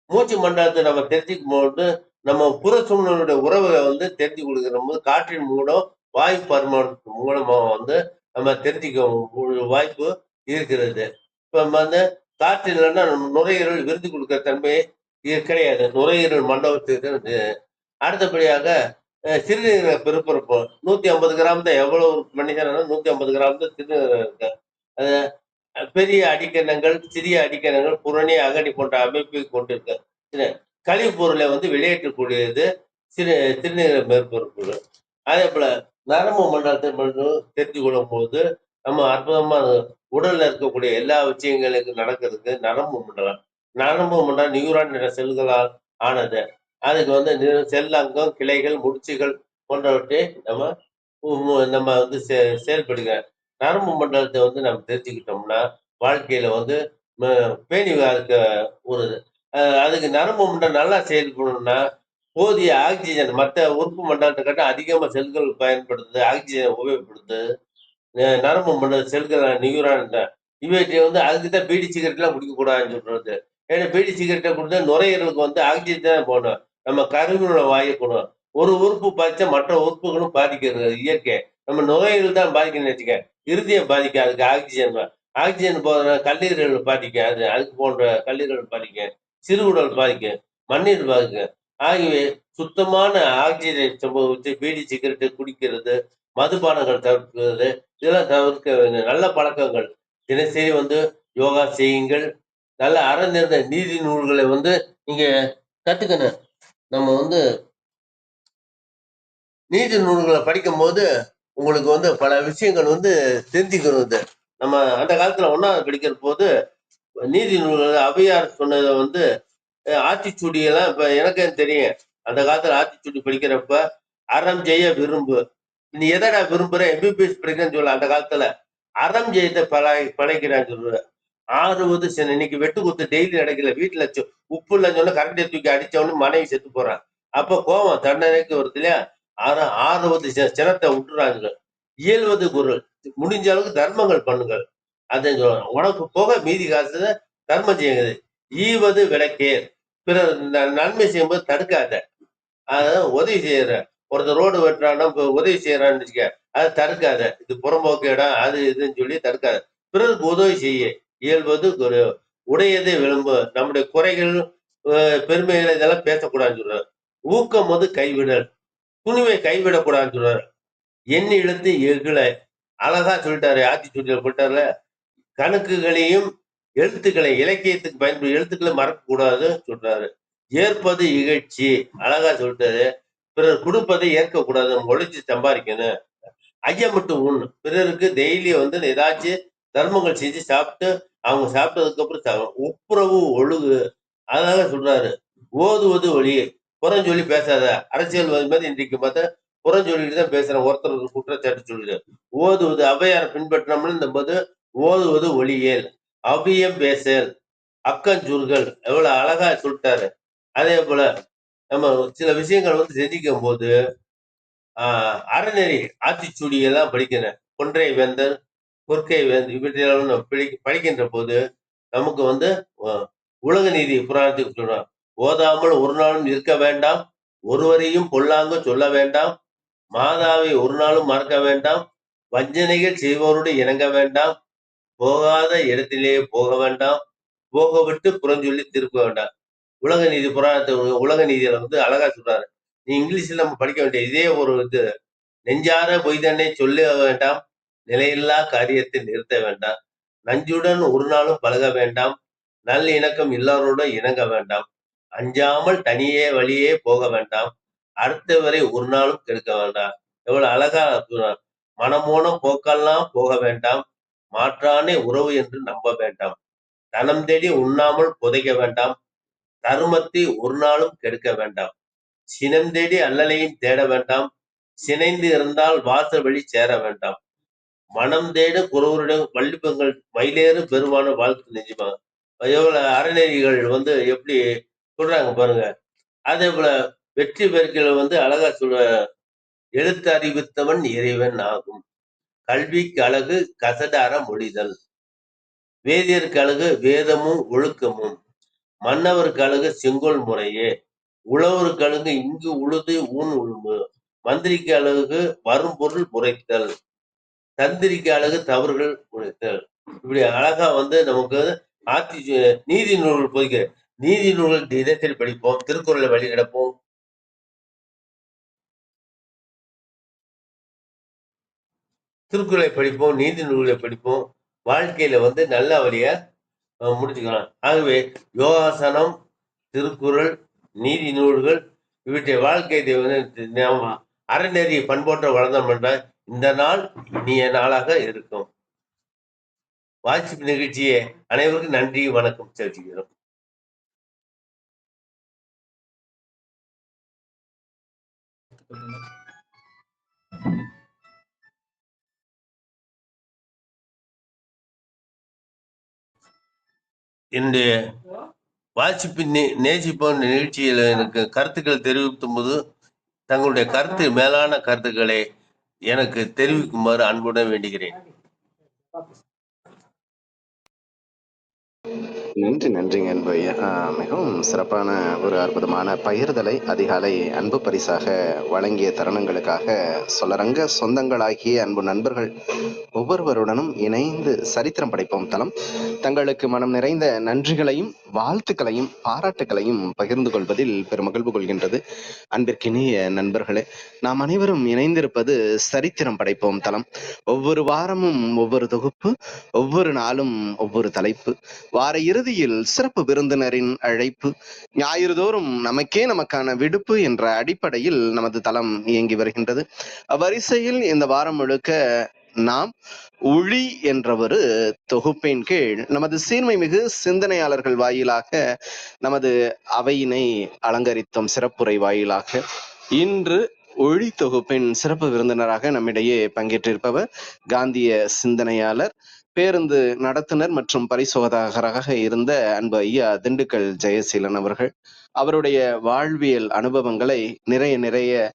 மூச்சு மண்டலத்தை நம்ம தெரிஞ்சுக்கும் போது நம்ம புற சூழ்நிலையுடைய உறவுகளை வந்து தெரிஞ்சு கொடுக்கிற போது காற்றின் மூலம் வாயு பரிமாற்றத்தின் மூலமா வந்து நம்ம தெரிஞ்சுக்க வாய்ப்பு இருக்கிறது. இப்ப வந்து காற்று இல்லைன்னா நம்ம நுரையீரல் விருது கொடுக்கிற தன்மை கிடையாது. நுரையீரல் மண்டலத்துக்கு அடுத்தபடியாக சிறுநீரக பெருப்பொருட்கள் 150 கிராம் தான். எவ்வளவு மனிதனா 150 கிராம் தான் சிறுநீரகம் இருக்கு. பெரிய அடிக்கணங்கள், சிறிய அடிக்கணங்கள், புறணி, அகடி போன்ற அமைப்பை கொண்டிருக்கு. கழிவு பொருளை வந்து வெளியேற்றக்கூடியது சிறுநீரக மேற்பொருட்கள். அதே போல நரம்பு மண்டலத்தை மட்டும் தெரிஞ்சு கொள்ளும் போது நம்ம அற்புதமா உடல்ல இருக்கக்கூடிய எல்லா விஷயங்களுக்கு நடக்கிறதுக்கு நரம்பு மண்டலம் நியூரான் என்ற செல்களால் ஆனது. அதுக்கு வந்து செல்லங்கம், கிளைகள், முடிச்சுகள் போன்றவற்றை நம்ம வந்து செயல்படுகிற நரம்பு மண்டலத்தை வந்து நம்ம தெரிஞ்சுக்கிட்டோம்னா வாழ்க்கையில வந்து பேணி ஒரு அதுக்கு நரம்பு மண்டலம் நல்லா செயல்படணும்னா போதிய ஆக்சிஜன் மற்ற உறுப்பு மண்டலத்தை கட்ட அதிகமா செல்கள் பயன்படுத்துது, ஆக்சிஜன் உபயோகப்படுத்துது. நரம்பு மண்டல செல்கள் நியூரான் இவற்றை வந்து அதுக்குதான் பீடி சிகரெட் எல்லாம் குடிக்க கூடாதுன்னு சொல்றது. ஏன்னா பீடி சிகரெட்டை கொடுத்தா நுரையீரலுக்கு வந்து ஆக்சிஜன் தான் போகணும். நம்ம கருவில வாயப்படும். ஒரு உறுப்பு பாதிச்சா மற்ற உறுப்புகளும் பாதிக்கிறது இயற்கை. நம்ம நுரையீரல் தான் பாதிக்கணும்னு வச்சுக்க, இருதயம் பாதிக்க அதுக்கு ஆக்சிஜன் போதுனா கல்லீரல் பாதிக்காது. அதுக்கு போன்ற கல்லீரல் பாதிக்கும், சிறுகுடல் பாதிக்கும், மண்ணீர் பாதிக்கும். ஆகவே சுத்தமான ஆக்சிஜன் சம்பவத்தை பீடி சிகரெட்டை குடிக்கிறது, மதுபானங்கள் தவிர்க்கிறது, இதெல்லாம் தவிர்க்க வேண்டிய நல்ல பழக்கங்கள். தினசரி வந்து யோகா செய்யுங்கள். நல்ல அறநிறைந்த நீதி நூல்களை வந்து நீங்க கத்துக்கணும். நம்ம வந்து நீதி நூல்களை படிக்கும் போது உங்களுக்கு வந்து பல விஷயங்கள் வந்து தெரிஞ்சுக்கிறது. நம்ம அந்த காலத்துல 1வது படிக்கிற போது நீதி நூல்கள் ஔவையார் சொன்னதை வந்து ஆத்திச்சூடியெல்லாம் இப்ப எனக்கே தெரியும். அந்த காலத்துல ஆத்திச்சூடி படிக்கிறப்ப அறம் செய்ய விரும்பு, நீ எதடா விரும்புற, எம்பிபிஎஸ் படிக்கிறேன்னு சொல்ல. அந்த காலத்துல அறம் ஜெயத்தை படைக்கிறான்னு சொல்ற. 6வது இன்னைக்கு வெட்டு குத்து டெய்லி நடக்கல. வீட்டுல உப்பு இல்லைன்னு சொன்னா கரண்டியை தூக்கி அடிச்சவனு மனைவி செத்து போறான். அப்ப கோவம் தண்டனைக்கு வருது இல்லையா? 6வது சினத்தை விட்டுறாங்க. இயல்வது குரல், முடிஞ்ச அளவுக்கு தர்மங்கள் பண்ணுங்கள். அதை உனக்கு போக மீதி காசு தர்மம் செய்யுது. ஈவது விளக்கேர், பிறர் நன்மை செய்யும்போது தடுக்காத. அதான் உதவி செய்யற ஒருத்தர் ரோடு வெட்டுறான்னா உதவி செய்யறான்னு வச்சுக்க, அதை தடுக்காத. இது புறம்போக்கு இடம் அது இதுன்னு சொல்லி தடுக்காத. பிறருக்கு உதவி செய்ய இயல்வது உடையதே விளம்பு. நம்முடைய குறைகள் பெருமைகள் இதெல்லாம் பேசக்கூடாதுன்னு சொல்றாரு. ஊக்கம் வந்து கைவிடல், துணிவை கைவிடக்கூடாதுன்னு சொல்றாரு. எண்ணி இழுத்து எகுல அழகா சொல்லிட்டாரு. ஆத்திச்சூடியில போட்டார்ல, கணக்குகளையும் எழுத்துக்களை இலக்கியத்துக்கு பயன்படும் எழுத்துக்களை மறக்க கூடாது சொல்றாரு. ஏற்பது இகழ்ச்சி, அழகா சொல்லிட்டாரு. பிறர் கொடுப்பதை ஏற்கக்கூடாது, உழைச்சு சம்பாதிக்கணும். ஐயமிட்டு உண்ணு, பிறருக்கு டெய்லி வந்து ஏதாச்சும் தர்மங்கள் செஞ்சு சாப்பிட்டு அவங்க சாப்பிட்டதுக்கு அப்புறம் ஒப்புரவு ஒழுகு, அதனால சொல்றாரு. ஓதுவது ஒளி, புறஞ்சொல்லி பேசாத. அரசியல்வாதி மாதிரி இன்றைக்கு பார்த்தா புறஞ்சொல்லிட்டு தான் பேசுறேன், ஒருத்தர் குற்றச்சாட்டு சொல்லுது. ஓதுவது ஔவையாரை பின்பற்றோம்னு இந்த போது ஓதுவது ஒளியேல், அவ்வியம் பேசல், அக்கஞ்சுருகள், எவ்வளவு அழகா சொல்லிட்டாரு. அதே போல நம்ம சில விஷயங்கள் வந்து செஞ்சிக்கும் போது அறநெறி ஆத்திச்சூடி எல்லாம் படிக்கிறேன். கொன்றை வேந்தர், கொற்கை வேந்தர் இவற்றையெல்லாம் நம்ம படிக்கின்ற போது நமக்கு வந்து உலக நீதி புராணத்துக்கு சொல்றோம். ஓதாமல் ஒரு நாளும் இருக்க வேண்டாம், ஒருவரையும் பொல்லாங்க சொல்ல வேண்டாம், மாதாவை ஒரு நாளும் மறக்க வேண்டாம், வஞ்சனைகள் செய்வோரோடு இணங்க வேண்டாம், போகாத இடத்திலேயே போக வேண்டாம், போக விட்டு புறஞ்சொல்லி திருப்ப வேண்டாம். உலக நீதி புராணத்தை உலக நீதியில வந்து அழகா சொல்றாரு. நீ இங்கிலீஷ்ல நம்ம படிக்க வேண்டிய இதே ஒரு இது, நெஞ்சார பொய்தன்னை சொல்ல வேண்டாம், நிலையில்லா காரியத்தை நிறுத்த வேண்டாம், நஞ்சுடன் ஒரு நாளும் பழக வேண்டாம், நல் இணக்கம் எல்லாரோடும் இணங்க வேண்டாம், அஞ்சாமல் தனியே வழியே போக வேண்டாம், அடுத்தவரை ஒரு நாளும் கெடுக்க வேண்டாம். எவ்வளவு அழகா மனமோனம் போக்கெல்லாம் போக வேண்டாம், மாற்றானே உறவு என்று நம்ப வேண்டாம், தனம் தேடி உண்ணாமல் புதைக்க வேண்டாம், தருமத்தை ஒரு நாளும் கெடுக்க வேண்டாம், சினம் தேடி அல்லலையும் தேட வேண்டாம், சினைந்து இருந்தால் வாச வழி சேர வேண்டாம், மனம் தேட குறவருடன் வள்ளிப்பங்கள் மயிலேறு பெருமான வாழ்த்து நெஞ்சுமா. எவ்வளவு அறநெறிகள் வந்து எப்படி சொல்றாங்க பாருங்க. அதே போல வெற்றி பெருக்கில வந்து அழகா சொல்ற, எழுத்து அறிவித்தவன் இறைவன் ஆகும், கல்விக்கு அழகு கசடார மொழிதல், வேதியருக்கு அழகு வேதமும் ஒழுக்கமும், மன்னவருக்கு அழகு செங்கோல் முறையே, உழவருக்கு அழகு இங்கு உழுது ஊன் உழும்பு, மந்திரிக்கு அழகு வரும் பொருள் உரைத்தல், தந்திரிக்கு அழகு தவறுகள் உரைத்தல். இப்படி அழகா வந்து நமக்கு நீதி நூல்கள் போய்க்கு, நீதி நூல்கள் தினசரி படிப்போம், திருக்குறளை வழி கிடப்போம், திருக்குறளை படிப்போம், நீதி நூல்களை படிப்போம், வாழ்க்கையில வந்து நல்ல வழிய முடிச்சுக்கலாம். ஆகவே யோகாசனம், திருக்குறள், நீதி நூல்கள் இவற்றை வாழ்க்கை வந்து அறநெறி பண்போட்ட வளர்ந்தோம் என்றால் இந்த நாள் இனிய நாளாக இருக்கும். வாட்ஸ்அப் நிகழ்ச்சியை அனைவருக்கும் நன்றி வணக்கம் செலுத்துகிறோம். என்னுடைய வாட்ஸ்அப் நேசிப்போன் நிகழ்ச்சியில் எனக்கு கருத்துக்கள் தெரிவிக்கும் போது தங்களுடைய மேலான கருத்துக்களை எனக்கு தெரிவிக்குமாறு அன்புடன் வேண்டுகிறேன். நன்றிங்க அன்பு ஐயா. மிகவும் சிறப்பான ஒரு அற்புதமான பகிர்தலை அதிகாலை அன்பு பரிசாக வழங்கிய தருணங்களுக்காக சொல்லரங்க சொந்தங்களாகிய அன்பு நண்பர்கள் ஒவ்வொருவருடனும் இணைந்து சரித்திரம் படைப்போம் தளம் தங்களுக்கு மனம் நிறைந்த நன்றிகளையும் வாழ்த்துக்களையும் பாராட்டுகளையும் பகிர்ந்து கொள்வதில் பெருமகிழ்வு கொள்கின்றது. அன்பிற்கினிய நண்பர்களே, நாம் அனைவரும் இணைந்திருப்பது சரித்திரம் படைப்போம் தளம். ஒவ்வொரு வாரமும் ஒவ்வொரு தொகுப்பு, ஒவ்வொரு நாளும் ஒவ்வொரு தலைப்பு, வார இறுதியில் சிறப்பு விருந்தினரின் அழைப்பு, ஞாயிறு தோறும் நமக்கான விடுப்பு என்ற அடிப்படையில் நமது தளம் இயங்கி வருகின்றது. அவ்வரிசையில் இந்த வாரம் முழுக்க நாம் ஒளி என்ற ஒரு தொகுப்பின் கீழ் நமது சீர்மை மிகு சிந்தனையாளர்கள் வாயிலாக நமது அவையினை அலங்கரித்தோம். சிறப்புரை வாயிலாக இன்று ஒளி தொகுப்பின் சிறப்பு விருந்தினராக நம்மிடையே பங்கேற்றிருப்பவர் காந்திய சிந்தனையாளர், பேருந்து நடத்துனர் மற்றும் பரிசோதகராக இருந்த அன்பு ஐயா திண்டுக்கல் ஜெயசீலன் அவர்கள். அவருடைய வாழ்வியல் அனுபவங்களை நிறைய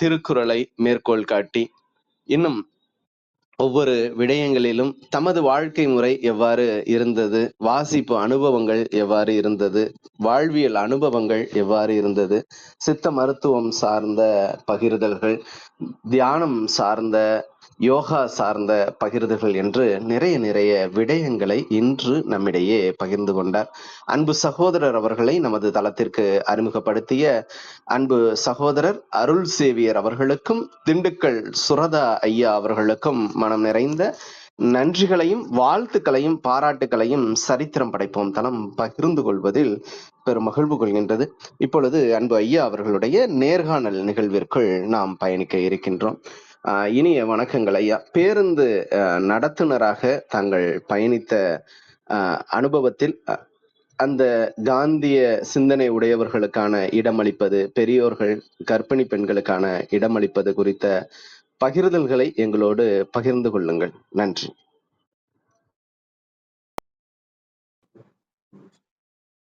திருக்குறளை மேற்கோள் காட்டி இன்னும் ஒவ்வொரு விடயங்களிலும் தமது வாழ்க்கை முறை எவ்வாறு இருந்தது, வாசிப்பு அனுபவங்கள் எவ்வாறு இருந்தது, வாழ்வியல் அனுபவங்கள் எவ்வாறு இருந்தது, சித்த மருத்துவம் சார்ந்த பகிர்தல்கள், தியானம் சார்ந்த, யோகா சார்ந்த பகிர்தல்கள் என்று நிறைய விடயங்களை இன்று நம்மிடையே பகிர்ந்து கொண்டார். அன்பு சகோதரர் அவர்களை நமது தளத்திற்கு அறிமுகப்படுத்திய அன்பு சகோதரர் அருள் சேவியர் அவர்களுக்கும் திண்டுக்கல் சுரதா ஐயா அவர்களுக்கும் மனம் நிறைந்த நன்றிகளையும் வாழ்த்துக்களையும் பாராட்டுகளையும் சரித்திரம் படைப்போம் தளம் பகிர்ந்து கொள்வதில் பெரும் மகிழ்வு கொள்கின்றது. இப்பொழுது அன்பு ஐயா அவர்களுடைய நேர்காணல் நிகழ்விற்குள் நாம் பயணிக்க இருக்கின்றோம். இனிய வணக்கங்கள் ஐயா. பேருந்து நடத்துனராக தாங்கள் பயணித்த அனுபவத்தில் அந்த காந்திய சிந்தனை உடையவர்களுக்கான இடமளிப்பது, பெரியோர்கள் கர்ப்பிணி பெண்களுக்கான இடமளிப்பது குறித்த பகிர்தல்களை எங்களோடு பகிர்ந்து கொள்ளுங்கள். நன்றி.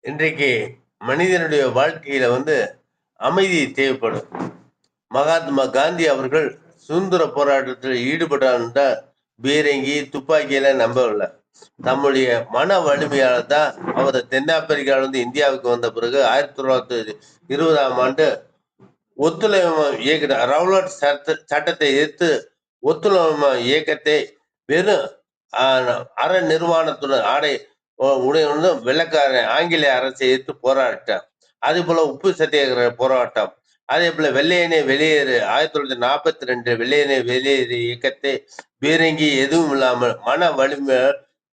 இன்றைக்கு மனிதனுடைய வாழ்க்கையில அமைதி தேவைப்படும். மகாத்மா காந்தி அவர்கள் சுதந்திர போராட்டத்தில் ஈடுபட்டார் பீரங்கி துப்பாக்கியெல்லாம் நம்பவில்லை. தம்முடைய மன வலிமையால தான் அவர் தென்னாப்பிரிக்கால இந்தியாவுக்கு வந்த பிறகு 1920ஆம் ஆண்டு ஒத்துழைப்பு இயக்க ரவுலட் சட்டத்தை எதிர்த்து ஒத்துழைப்பு இயக்கத்தை வெறும் அற நிர்வாணத்துடன் ஆடை உடைய வெள்ளக்கார ஆங்கிலேய அரசை எதிர்த்து போராட்டம். அதே போல உப்பு சத்தியாகிரக போராட்டம், அதே போல வெள்ளையனே வெளியேறு 1942 வெள்ளையனே வெளியேறு இயக்கத்தை பீரங்கி எதுவும் இல்லாமல் மன வலிமை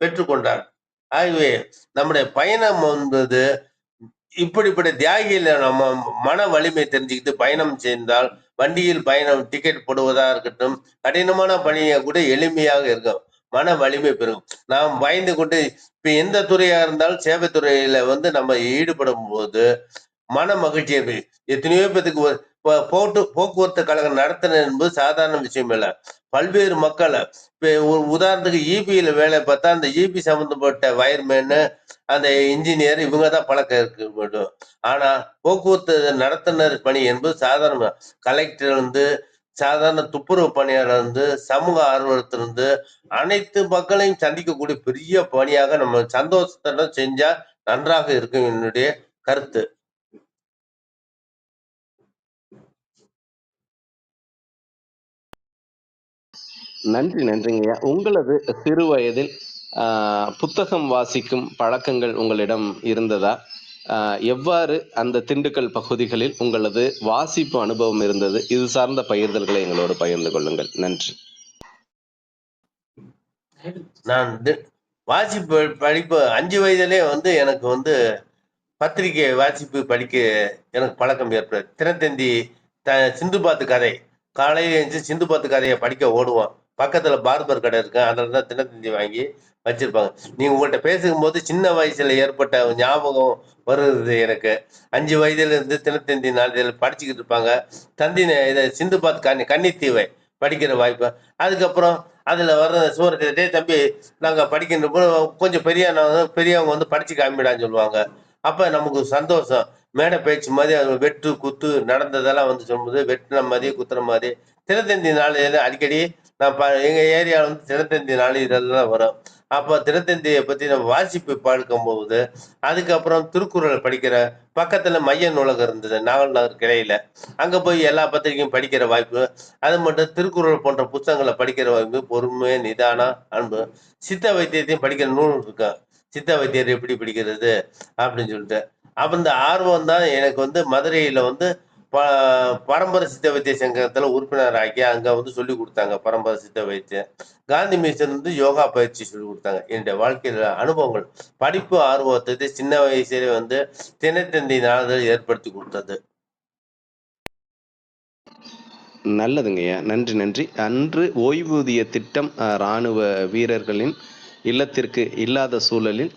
பெற்றுக்கொண்டார். ஆகவே நம்முடைய பயணம் இப்படிப்பட்ட தியாகியில நம்ம மன வலிமை தெரிஞ்சுக்கிட்டு பயணம் செய்தால், வண்டியில் பயணம் டிக்கெட் போடுவதா இருக்கட்டும், கடினமான பணியை கூட எளிமையாக இருக்கும், மன வலிமை பெறும். நாம் பயந்து கொண்டு இப்ப எந்த துறையா இருந்தாலும் சேவை துறையில நம்ம ஈடுபடும் போது மன மகிழ்ச்சி. எத்தனையோ பேத்துக்கு போக்குவரத்து கழகம் நடத்தினர் என்பது சாதாரண விஷயம் இல்லை. பல்வேறு மக்களை இப்ப உதாரணத்துக்கு இபியில வேலை பார்த்தா அந்த இபி சம்பந்தப்பட்ட வயர்மேனு அந்த இன்ஜினியர் இவங்க தான் பழக்கம் இருக்க வேண்டும். ஆனா போக்குவரத்து நடத்துனர் பணி என்பது சாதாரண கலெக்டர் சாதாரண துப்புரவு பணியாளர் சமூக ஆர்வலத்திலிருந்து அனைத்து மக்களையும் சந்திக்கக்கூடிய பெரிய பணியாக நம்ம சந்தோஷத்துடன் செஞ்சா நன்றாக இருக்கும் என்னுடைய கருத்து. நன்றிங்கய்யா. உங்களது சிறு வயதில் புத்தகம் வாசிக்கும் பழக்கங்கள் உங்களிடம் இருந்ததா? எவ்வாறு அந்த திண்டுக்கல் பகுதிகளில் உங்களது வாசிப்பு அனுபவம் இருந்தது? இது சார்ந்த பகிர்தல்களை எங்களோடு பகிர்ந்து கொள்ளுங்கள். நன்றி. நான் வாசிப்பு படிப்பு 5 வயதிலே எனக்கு பத்திரிகை வாசிப்பு படிக்க எனக்கு பழக்கம் ஏற்படுது. தினத்தந்தி சிந்துபாத்து கதை, காலையில எழுந்து சிந்துபாத்து கதையை படிக்க ஓடுவோம். பக்கத்துல பார்பர் கடை இருக்கு, அதில் தான் தினத்தந்தி வாங்கி வச்சிருப்பாங்க. நீங்க உங்கள்கிட்ட பேசும்போது சின்ன வயசுல ஏற்பட்ட ஞாபகம் வருது எனக்கு. 5 வயதுல இருந்து தினத்தந்தி நாளிதழ் படிச்சுக்கிட்டு இருப்பாங்க. தந்தி இதை சிந்துபாத் கன்னித்தீவை படிக்கிற வாய்ப்பு. அதுக்கப்புறம் அதுல வர்ற சூரத்தை தம்பி நாங்க படிக்கின்ற போது கொஞ்சம் பெரியவங்க படிச்சு காமிடான்னு சொல்லுவாங்க. அப்ப நமக்கு சந்தோஷம். மேடை பேச்சு மாதிரி அது வெட்டு குத்து நடந்ததெல்லாம் சொல்லும்போது வெட்டின மாதிரி குத்துற மாதிரி தினத்தந்தி நாளிதழ் அடிக்கடி நான் எங்க ஏரியாவில் தினத்தந்தி நாளிதழ் தான் வரும். அப்போ தினத்தந்தியை பத்தி நம்ம வாசிப்பு பார்க்கும் போது அதுக்கப்புறம் திருக்குறள் படிக்கிற பக்கத்துல மைய நூலகம் இருந்தது நாவல் நகர் கிளையில. அங்க போய் எல்லா பத்திரிகையும் படிக்கிற வாய்ப்பு. அது மட்டும் திருக்குறள் போன்ற புத்தகங்களை படிக்கிற வாய்ப்பு. பொறுமை, நிதானம், அன்பு. சித்த வைத்தியத்தையும் படிக்கிற நூல் இருக்கும். சித்த வைத்தியர் எப்படி படிக்கிறது அப்படின்னு சொல்லிட்டு அப்ப இந்த ஆர்வம் தான் எனக்கு மதுரையில பரம்பரை சித்த வைத்திய சங்கத்துல உறுப்பினர் ஆக்கி அங்க சொல்லி கொடுத்தாங்க பரம்பரை சித்த வைத்தியம். காந்தி மிஷன் யோகா பயிற்சி சொல்லி கொடுத்தாங்க. என்னுடைய வாழ்க்கையில அனுபவங்கள் படிப்பு ஆர்வத்தை சின்ன வயசுல தினத்தந்தி நாளிதழ் ஏற்படுத்தி கொடுத்தது. நல்லதுங்கய்யா. நன்றி நன்றி. அன்று ஓய்வூதிய திட்டம் இராணுவ வீரர்களின் இல்லத்திற்கு இல்லாத சூழலில்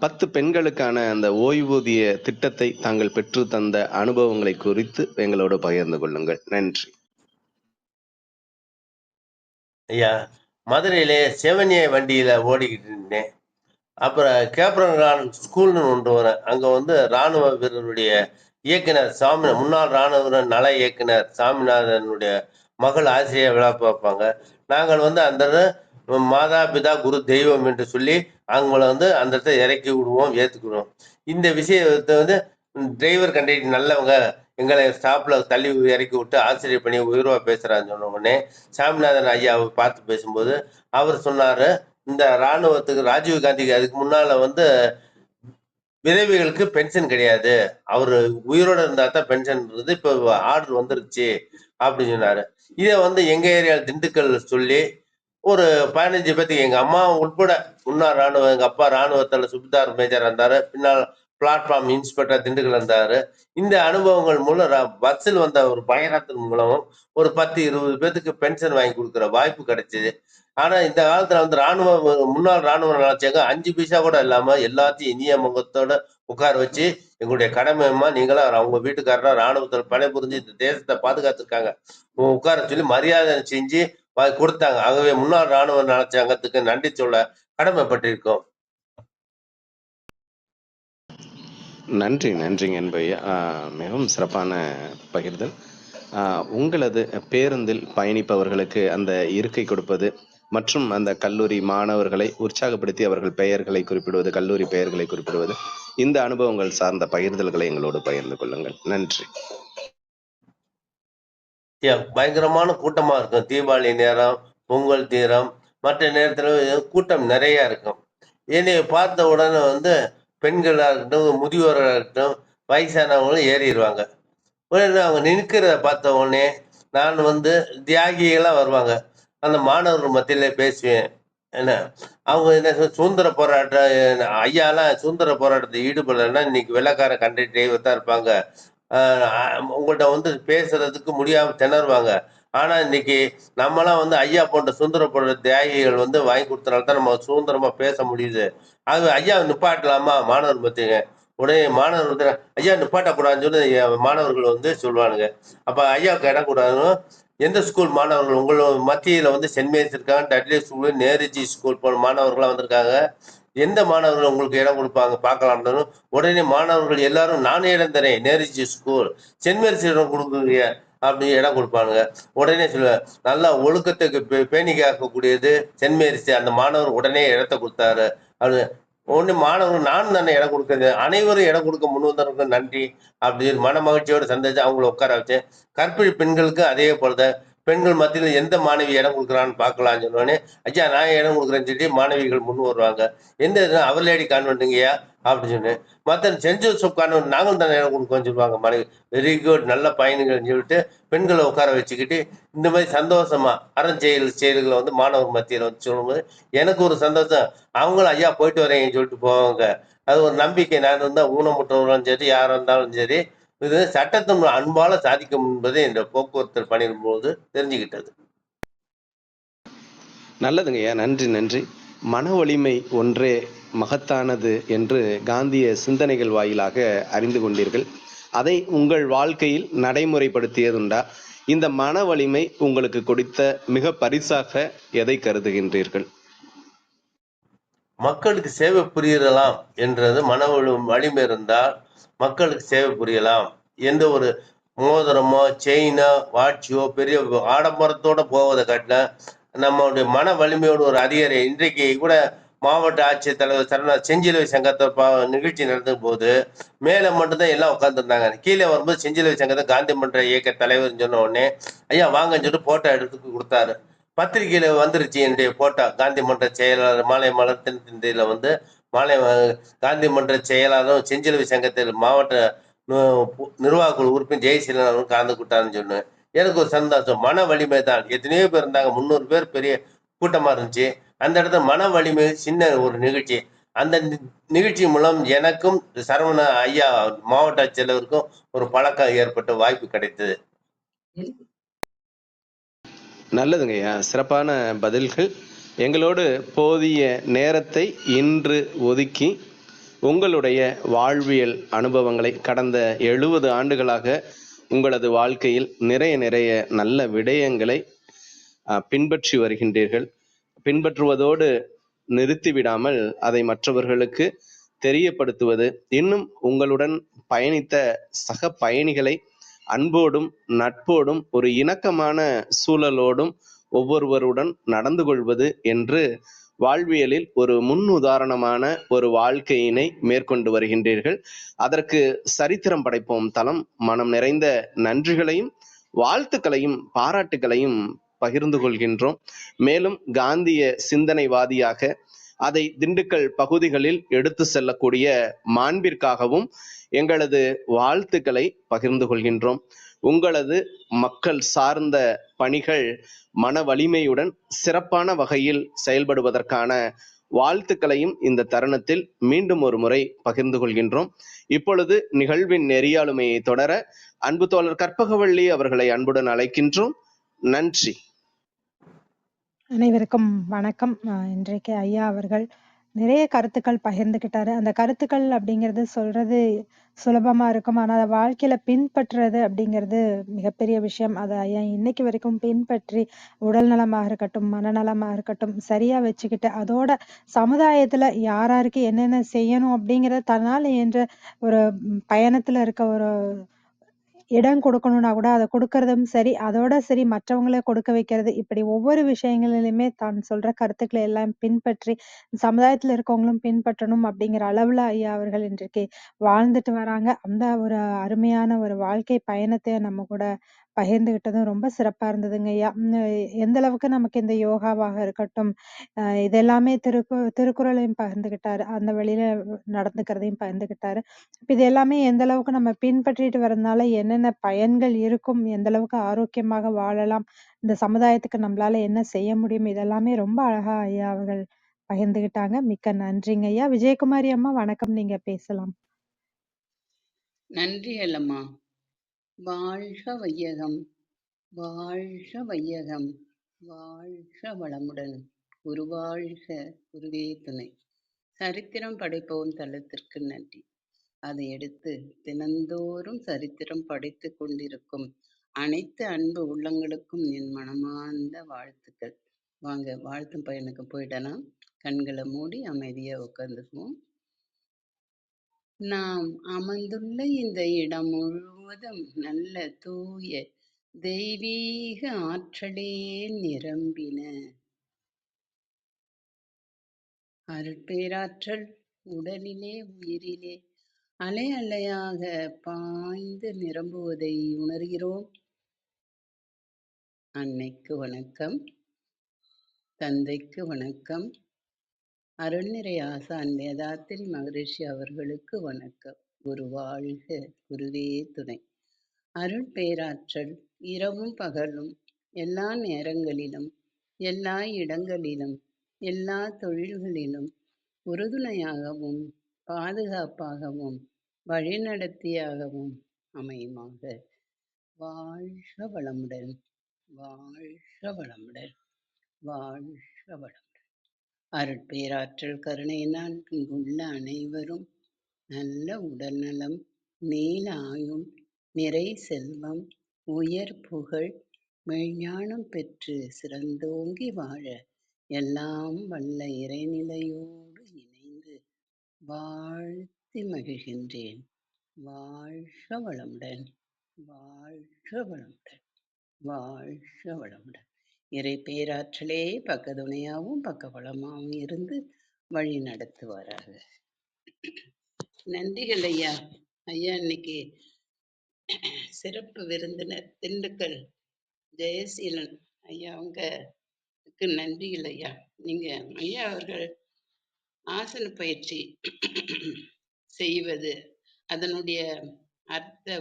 10 பெண்களுக்கான அந்த ஓய்வூதிய திட்டத்தை தாங்கள் பெற்று தந்த அனுபவங்களை குறித்து எங்களோடு பகிர்ந்து கொள்ளுங்கள். நன்றி. ஐயா, மதுரையிலே செவனிய வண்டியில ஓடிக்கிட்டு இருந்தேன். அப்புறம் கேப்ரன் ஸ்கூல்னு ஒன்று வரேன். அங்க ராணுவ வீரருடைய இயக்குனர் முன்னாள் ராணுவ நல இயக்குனர் சாமிநாதனுடைய மகள் ஆசிரியர் விழா பார்ப்பாங்க. நாங்கள் அந்த மாதா பிதா குரு தெய்வம் என்று சொல்லி அவங்கள அந்த இடத்த இறக்கி விடுவோம், ஏத்துக்குவோம். இந்த விஷயத்தை டிரைவர் கண்டக்டர் நல்லவங்க எங்களை ஸ்டாப்ல தள்ளி இறக்கி விட்டு ஆசிரியர் பண்ணி உயர்வா பேசுறான்னு சொன்ன உடனே சாமிநாதன் ஐயாவை பார்த்து பேசும்போது அவர் சொன்னாரு, இந்த ராணுவத்துக்கு ராஜீவ் காந்திக்கு அதுக்கு முன்னால விதவைகளுக்கு பென்ஷன் கிடையாது, அவரு உயிரோட இருந்தா தான் பென்ஷன் இருந்தது, இப்ப ஆர்டர் வந்துருச்சு அப்படின்னு சொன்னாரு. இதை எங்க ஏரியா திண்டுக்கல் சொல்லி ஒரு 15 பேத்துக்கு எங்க அம்மா உட்பட முன்னாள் ராணுவம், எங்க அப்பா ராணுவத்துல சுபிதார் மேஜரா இருந்தாரு. பின்னால் பிளாட்ஃபார்ம் இன்ஸ்பெக்டர் திண்டுக்கல்ல இருந்தாரு. இந்த அனுபவங்கள் மூலம் பஸ்ஸில் வந்த ஒரு பயணத்தின் மூலமும் ஒரு 10, 20 பேத்துக்கு பென்ஷன் வாங்கி குடுக்குற வாய்ப்பு கிடைச்சது. ஆனா இந்த காலத்துல வந்து முன்னாள் ராணுவ நலச்சங்க 5 பைசா கூட இல்லாம எல்லாத்தையும் இனிய முகத்தோட உட்கார வச்சு, எங்களுடைய கடமைம்மா நீங்களாம் அவங்க வீட்டுக்காரரா ராணுவத்துல பணிபுரிஞ்சு இந்த தேசத்தை பாதுகாத்துருக்காங்க. உட்கார சொல்லி மரியாதை செஞ்சு கொடுத்தாங்க. ஆகவே முன்னாள் ராணுவ நலச்சங்கத்துக்கு நன்றி சொல்ல கடமைப்பட்டிருக்கோம். நன்றிங்க அன்பையா. மிகவும் சிறப்பான பகிர்தல். உங்களது பேருந்தில் பயணிப்பவர்களுக்கு அந்த இருக்கை கொடுப்பது மற்றும் அந்த கல்லூரி மாணவர்களை உற்சாகப்படுத்தி அவர்கள் பெயர்களை குறிப்பிடுவது, கல்லூரி பெயர்களை குறிப்பிடுவது, இந்த அனுபவங்கள் சார்ந்த பகிர்தல்களை எங்களோடு பகிர்ந்து கொள்ளுங்கள். நன்றி. பயங்கரமான கூட்டமா இருக்கும். தீபாவளி நேரம், பொங்கல் தீரம், மற்ற நேரத்துல கூட்டம் நிறைய இருக்கும். என்னைய பார்த்த உடனே வந்து பெண்களா இருக்கட்டும், முதியோர்களா இருக்கட்டும், வயசானவங்களும் ஏறிடுவாங்க. உடனே அவங்க நிற்கிறத பார்த்த உடனே நான் வந்து தியாகிகளா வருவாங்க. அந்த மாணவர்கள் மத்தியில பேசுவேன். என்ன அவங்க என்ன சுதந்திர போராட்டம் ஐயாலாம் சுதந்திர போராட்டத்தில் ஈடுபடலைன்னா இன்னைக்கு வெள்ளைக்கார கண்டக்டர் தான் இருப்பாங்க. உங்கள்கிட்ட வந்து பேசுறதுக்கு முடியாம திணறுவாங்க. ஆனா இன்னைக்கு நம்மலாம் வந்து ஐயா போன்ற சுதந்திர போராட்ட தியாகிகள் வந்து வாங்கி கொடுத்தனால தான் நம்ம சுதந்திரமா பேச முடியுது. ஆகவே ஐயா நிப்பாட்டலாமா மாணவர் மத்தியில உடனே மாணவர் வந்து ஐயா நிப்பாட்டக்கூடாதுன்னு சொல்லி மாணவர்கள் வந்து சொல்லுவானுங்க. அப்ப ஐயாவுக்கு இடம் கூடாதுன்னு எந்த ஸ்கூல் மாணவர்கள் உங்களோட மத்தியில வந்து சென்ட் மேரிஸ் இருக்காங்க, டட்லி ஸ்கூல், நேருஜி ஸ்கூல் போன மாணவர்கள்லாம் வந்திருக்காங்க. எந்த மாணவர்கள் உங்களுக்கு இடம் கொடுப்பாங்க பார்க்கலாம்னு உடனே மாணவர்கள் எல்லாரும் நானே இடம் தரேன், நேருஜி ஸ்கூல், சென்ட் மேரிஸ் இடம் கொடுக்குறீங்க அப்படின்னு இடம் கொடுப்பானுங்க. உடனே சொல்லுவேன் நல்லா ஒழுக்கத்துக்கு பேணி காக்கக்கூடியது சென்ட் மேரிஸ், அந்த மாணவர் உடனே இடத்த கொடுத்தாரு அப்படின்னு. ஒண்ணு மாணவர்கள் நானும் தானே இடம் கொடுக்குறது, அனைவரும் இடம் கொடுக்க முன் வந்தவருக்கு நன்றி அப்படின்னு மன மகிழ்ச்சியோட சந்தோஷம் அவங்கள உட்கார வச்சேன். கற்பிணி பெண்களுக்கு அதே போலதான் பெண்கள் மத்தியில் எந்த மாணவி இடம் கொடுக்குறான்னு பார்க்கலாம்னு சொன்னோடனே ஐயா நான் இடம் கொடுக்குறேன்னு சொல்லி மாணவிகள் முன் வருவாங்க. எந்த அவர்லேடி கான்வென்ட்டுங்கய்யா அப்படின்னு சொன்னேன். மற்ற சென்ட் ஜோசப் கான்வென்ட் நாங்களும் தானே இடம் கொடுக்கோன்னு சொல்லுவாங்க மாணவி. வெரி குட், நல்ல பயணிகள்னு சொல்லிட்டு பெண்களை உட்கார வச்சுக்கிட்டு இந்த மாதிரி சந்தோஷமா செயல்களை வந்து மாணவர் மத்தியில் வந்து சொல்லும்போது எனக்கு ஒரு சந்தோஷம். அவங்களும் ஐயா போயிட்டு வரேன்னு சொல்லிட்டு போவாங்க. அது ஒரு நம்பிக்கை. நான் இருந்தா ஊனமுற்றவர்களும் சரி யாரா இருந்தாலும் சரி இது சட்டத்தின் அன்பால சாதிக்கும் என்பதை இந்த போக்குவரத்து பணியின் போது தெரிஞ்சுக்கிட்டது. நல்லதுங்கய்யா. நன்றி. மன வலிமை ஒன்றே மகத்தானது என்று காந்திய சிந்தனைகள் வாயிலாக அறிந்து கொண்டீர்கள். அதை உங்கள் வாழ்க்கையில் நடைமுறைப்படுத்தியதுண்டா? இந்த மன வலிமை உங்களுக்கு கொடுத்த மிக பரிசாக எதை கருதுகின்றீர்கள்? மக்களுக்கு சேவை புரியலாம் என்றது மன வலிமை இருந்தால் மக்களுக்கு சேவை புரியலாம். எந்த ஒரு மோதிரமோ செயினோ வாட்சியோ பெரிய ஆடம்பரத்தோட போவதை காட்டில நம்மளுடைய மன வலிமையோடு ஒரு அதிகாரி இன்றைக்கு கூட மாவட்ட ஆட்சித்தலைவர் செஞ்சிலுவை சங்கத்தை நிகழ்ச்சி நடந்த போது மேல மட்டும்தான் எல்லாம் உட்காந்துருந்தாங்க. கீழே வரும்போது செஞ்சிலுவை சங்கத்தை காந்தி மன்ற இயக்க தலைவர் சொன்ன உடனே ஐயா வாங்கன்னு சொல்லிட்டு போட்டோ எடுத்து கொடுத்தாரு. பத்திரிகையில வந்துருச்சு என்னுடைய போட்டோ. காந்தி மன்ற செயலாளர் மாலை மலர் தென்திண்டியில வந்து மாலை காந்தி மன்ற செயலாளரும் செஞ்சிலுவை சங்கத்தில் மாவட்ட நிர்வாக குழு உறுப்பினர் ஜெயசீலன் கலந்து கொண்டாருன்னு சொன்னேன். எனக்கு ஒரு சந்தோஷம். மன வலிமை தான். எத்தனையோ பேர் இருந்தாங்க, 300 பேர் பெரிய கூட்டமா இருந்துச்சு. அந்த இடத்துல மன வலிமை சின்ன ஒரு நிகழ்ச்சி. அந்த நிகழ்ச்சி மூலம் எனக்கும் சரவண ஐயா மாவட்ட ஆட்சியர்களுக்கும் ஒரு பழக்கம் ஏற்பட்ட வாய்ப்பு கிடைத்தது. நல்லதுங்கய்யா. சிறப்பான பதில்கள். எங்களோடு போதிய நேரத்தை இன்று ஒதுக்கி உங்களுடைய வாழ்வியல் அனுபவங்களை கடந்த 70 ஆண்டுகளாக உங்களது வாழ்க்கையில் நிறைய நல்ல விடயங்களை பின்பற்றி வருகின்றீர்கள். பின்பற்றுவதோடு நிறுத்திவிடாமல் அதை மற்றவர்களுக்கு தெரியப்படுத்துவது, இன்னும் உங்களுடன் பயணித்த சக பயணிகளை அன்போடும் நட்போடும் ஒரு இணக்கமான சூழலோடும் ஒவ்வொருவருடன் நடந்து கொள்வது என்று வாழ்வியலில் ஒரு முன் உதாரணமான ஒரு வாழ்க்கையினை மேற்கொண்டு வருகின்றீர்கள். அதற்கு சரித்திரம் படைப்போம் தளம் மனம் நிறைந்த நன்றிகளையும் வாழ்த்துக்களையும் பாராட்டுகளையும் பகிர்ந்து கொள்கின்றோம். மேலும் காந்திய சிந்தனைவாதியாக அதை திண்டுக்கல் பகுதிகளில் எடுத்து செல்லக்கூடிய மாண்பிற்காகவும் எங்களது வாழ்த்துக்களை பகிர்ந்து கொள்கின்றோம். உங்களது மக்கள் சார்ந்த பணிகள் மன வலிமையுடன் சிறப்பான வகையில் செயல்படுவதற்கான வாழ்த்துக்களையும் இந்த தருணத்தில் மீண்டும் ஒரு முறை பகிர்ந்து கொள்கின்றோம். இப்பொழுது நிகழ்வின் நெறியாளுமையை தொடர அன்பு தோழர் கற்பகவள்ளி அவர்களை அன்புடன் அழைக்கின்றோம். நன்றி. அனைவருக்கும் வணக்கம். இன்றைக்கு ஐயா அவர்கள் நிறைய கருத்துக்கள் பகிர்ந்துக்கிட்டாரு. அந்த கருத்துக்கள் அப்படிங்கிறது சொல்றது சுலபமா இருக்கும். ஆனா அத வாழ்க்கையில பின்பற்றுறது அப்படிங்கிறது மிகப்பெரிய விஷயம். அத ஐயா இன்னைக்கு வரைக்கும் பின்பற்றி உடல் நலமாக இருக்கட்டும், மனநலமா இருக்கட்டும் சரியா வச்சுக்கிட்டு, அதோட சமுதாயத்துல யார் யாருக்கு என்னென்ன செய்யணும் அப்படிங்கிறத தன்னால இயன்ற ஒரு பயணத்துல இருக்க ஒரு இடம் கொடுக்கணும்னா கூட அத கொடுக்கறதும் சரி, அதோட சரி மற்றவங்கள கொடுக்க வைக்கிறது. இப்படி ஒவ்வொரு விஷயங்களிலுமே தான் சொல்ற கருத்துக்களை எல்லாம் பின்பற்றி, சமுதாயத்துல இருக்கவங்களும் பின்பற்றணும் அப்படிங்கிற அளவுல ஐயா அவர்கள் இன்றைக்கு வாழ்ந்துட்டு வராங்க. அந்த ஒரு அருமையான ஒரு வாழ்க்கை பயணத்த நம்ம கூட பகிர்ந்துகிட்டதும் ரொம்ப சிறப்பா இருந்ததுங்க ஐயா. எந்த அளவுக்கு நமக்கு இந்த யோகாவாக இருக்கட்டும், இதெல்லாமே திருக்குறளையும் பகிர்ந்துகிட்டாரு. அந்த வழியில நடந்துக்கிறதையும் பகிர்ந்துகிட்டாரு. இது எல்லாமே எந்த அளவுக்கு நம்ம பின்பற்றிட்டு வரதுனால என்னென்ன பயன்கள் இருக்கும், எந்த அளவுக்கு ஆரோக்கியமாக வாழலாம், இந்த சமுதாயத்துக்கு நம்மளால என்ன செய்ய முடியும், இதெல்லாமே ரொம்ப அழகா ஐயா அவர்கள் பகிர்ந்துகிட்டாங்க. மிக்க நன்றிங்க ஐயா. விஜயகுமாரி அம்மா வணக்கம், நீங்க பேசலாம். நன்றிகள் அம்மா. வாழ்க வையகம், வாழ்க வையகம், வாழ்க வளமுடன். குருவாழ்க, குருவே துணை. சரித்திரம் படைப்போம் தளத்திற்கு நன்றி. அதை எடுத்து தினந்தோறும் சரித்திரம் படைத்து கொண்டிருக்கும் அனைத்து அன்பு உள்ளங்களுக்கும் என் மனமார்ந்த வாழ்த்துக்கள். வாங்க வாழ்த்தும் பயனுக்கு போயிடலாம். கண்களை மூடி அமைதியா உட்காந்துக்குவோம். நாம் அமர்ந்துள்ள இந்த இடம் முழுவதும் நல்ல தூய தெய்வீக ஆற்றலே நிரம்பின அருட்பேராற்றல் உடலிலே உயிரிலே அலை அலையாக பாய்ந்து நிரம்புவதை உணர்கிறோம். அன்னைக்கு வணக்கம், தந்தைக்கு வணக்கம், அருள்நிறை ஆசான் வேதாத்திரி மகரிஷி அவர்களுக்கு வணக்கம். குரு வாழ்க, குருவே துணை. அருள் பேராற்றல் இரவும் பகலும் எல்லா நேரங்களிலும் எல்லா இடங்களிலும் எல்லா தொழில்களிலும் உறுதுணையாகவும் பாதுகாப்பாகவும் வழிநடத்தியாகவும் அமையுமாக. வாழ்க வளமுடன், வாழ்க வளமுடன், வாழ்க வளமுடன். அருட்பேராற்றல் கருணையினால் இங்குள்ள அனைவரும் நல்ல உடல்நலம், நீல ஆயுள், நிறை செல்வம், உயர் புகழ், மெய்ஞானம் பெற்று சிறந்தோங்கி வாழ எல்லாம் வல்ல இறைநிலையோடு இணைந்து வாழ்த்தி மகிழ்கின்றேன். வாழ்க வளமுடன், வாழ்க வளமுடன், வாழ்க வளமுடன். இறை பேராற்றலே பக்கத்துணையாகவும் பக்கபலமாகவும் இருந்து வழி நடத்துவாராக. நன்றிகள் ஐயா. ஐயா இன்னைக்கு சிறப்பு விருந்தினர் திண்டுக்கல் ஜெயசீலன் ஐயா, அவங்களுக்கு நன்றிகள் ஐயா. நீங்க ஐயா அவர்கள் ஆசன பயிற்சி செய்வது, அதனுடைய அர்த்த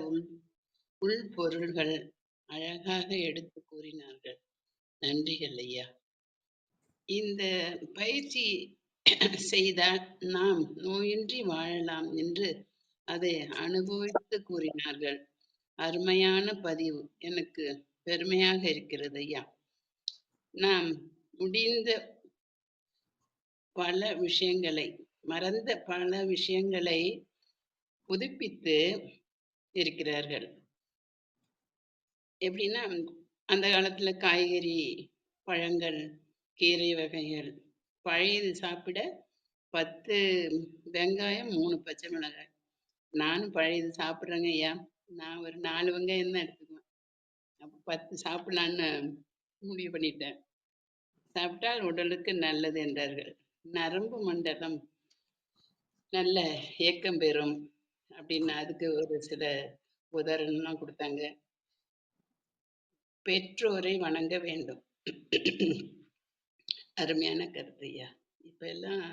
உள் பொருள்கள் அழகாக எடுத்து கூறினார்கள். நன்றிகள் ஐயா. இந்த பயிற்சி செய்தால் நாம் நோயின்றி வாழலாம் என்று அதை அனுபவித்து கூறினார்கள். அருமையான பதிவு, எனக்கு பெருமையாக இருக்கிறது ஐயா. நாம் முடிந்த பல விஷயங்களை, மறந்த பல விஷயங்களை புதுப்பித்து இருக்கிறார்கள். எப்படின்னா, அந்த காலத்துல காய்கறி, பழங்கள், கீரை வகைகள், பழையது சாப்பிட 10 வெங்காயம் 3 பச்சை மிளகாய். நானும் பழையது சாப்பிட்றேங்க ஐயா. நான் ஒரு 4 வெங்காயம் தான் எடுத்துக்குவேன். அப்போ 10 சாப்பிடலான்னு முடிவு பண்ணிட்டேன். சாப்பிட்டால் உடலுக்கு நல்லது என்றார்கள். நரம்பு மண்டலம் நல்ல இயக்கம் பெறும் அப்படின்னு அதுக்கு ஒரு சில உதாரணம்லாம் கொடுத்தாங்க. பெற்றோரை வணங்க வேண்டும். அருமையான கருத்து ஐயா. இப்ப எல்லாம்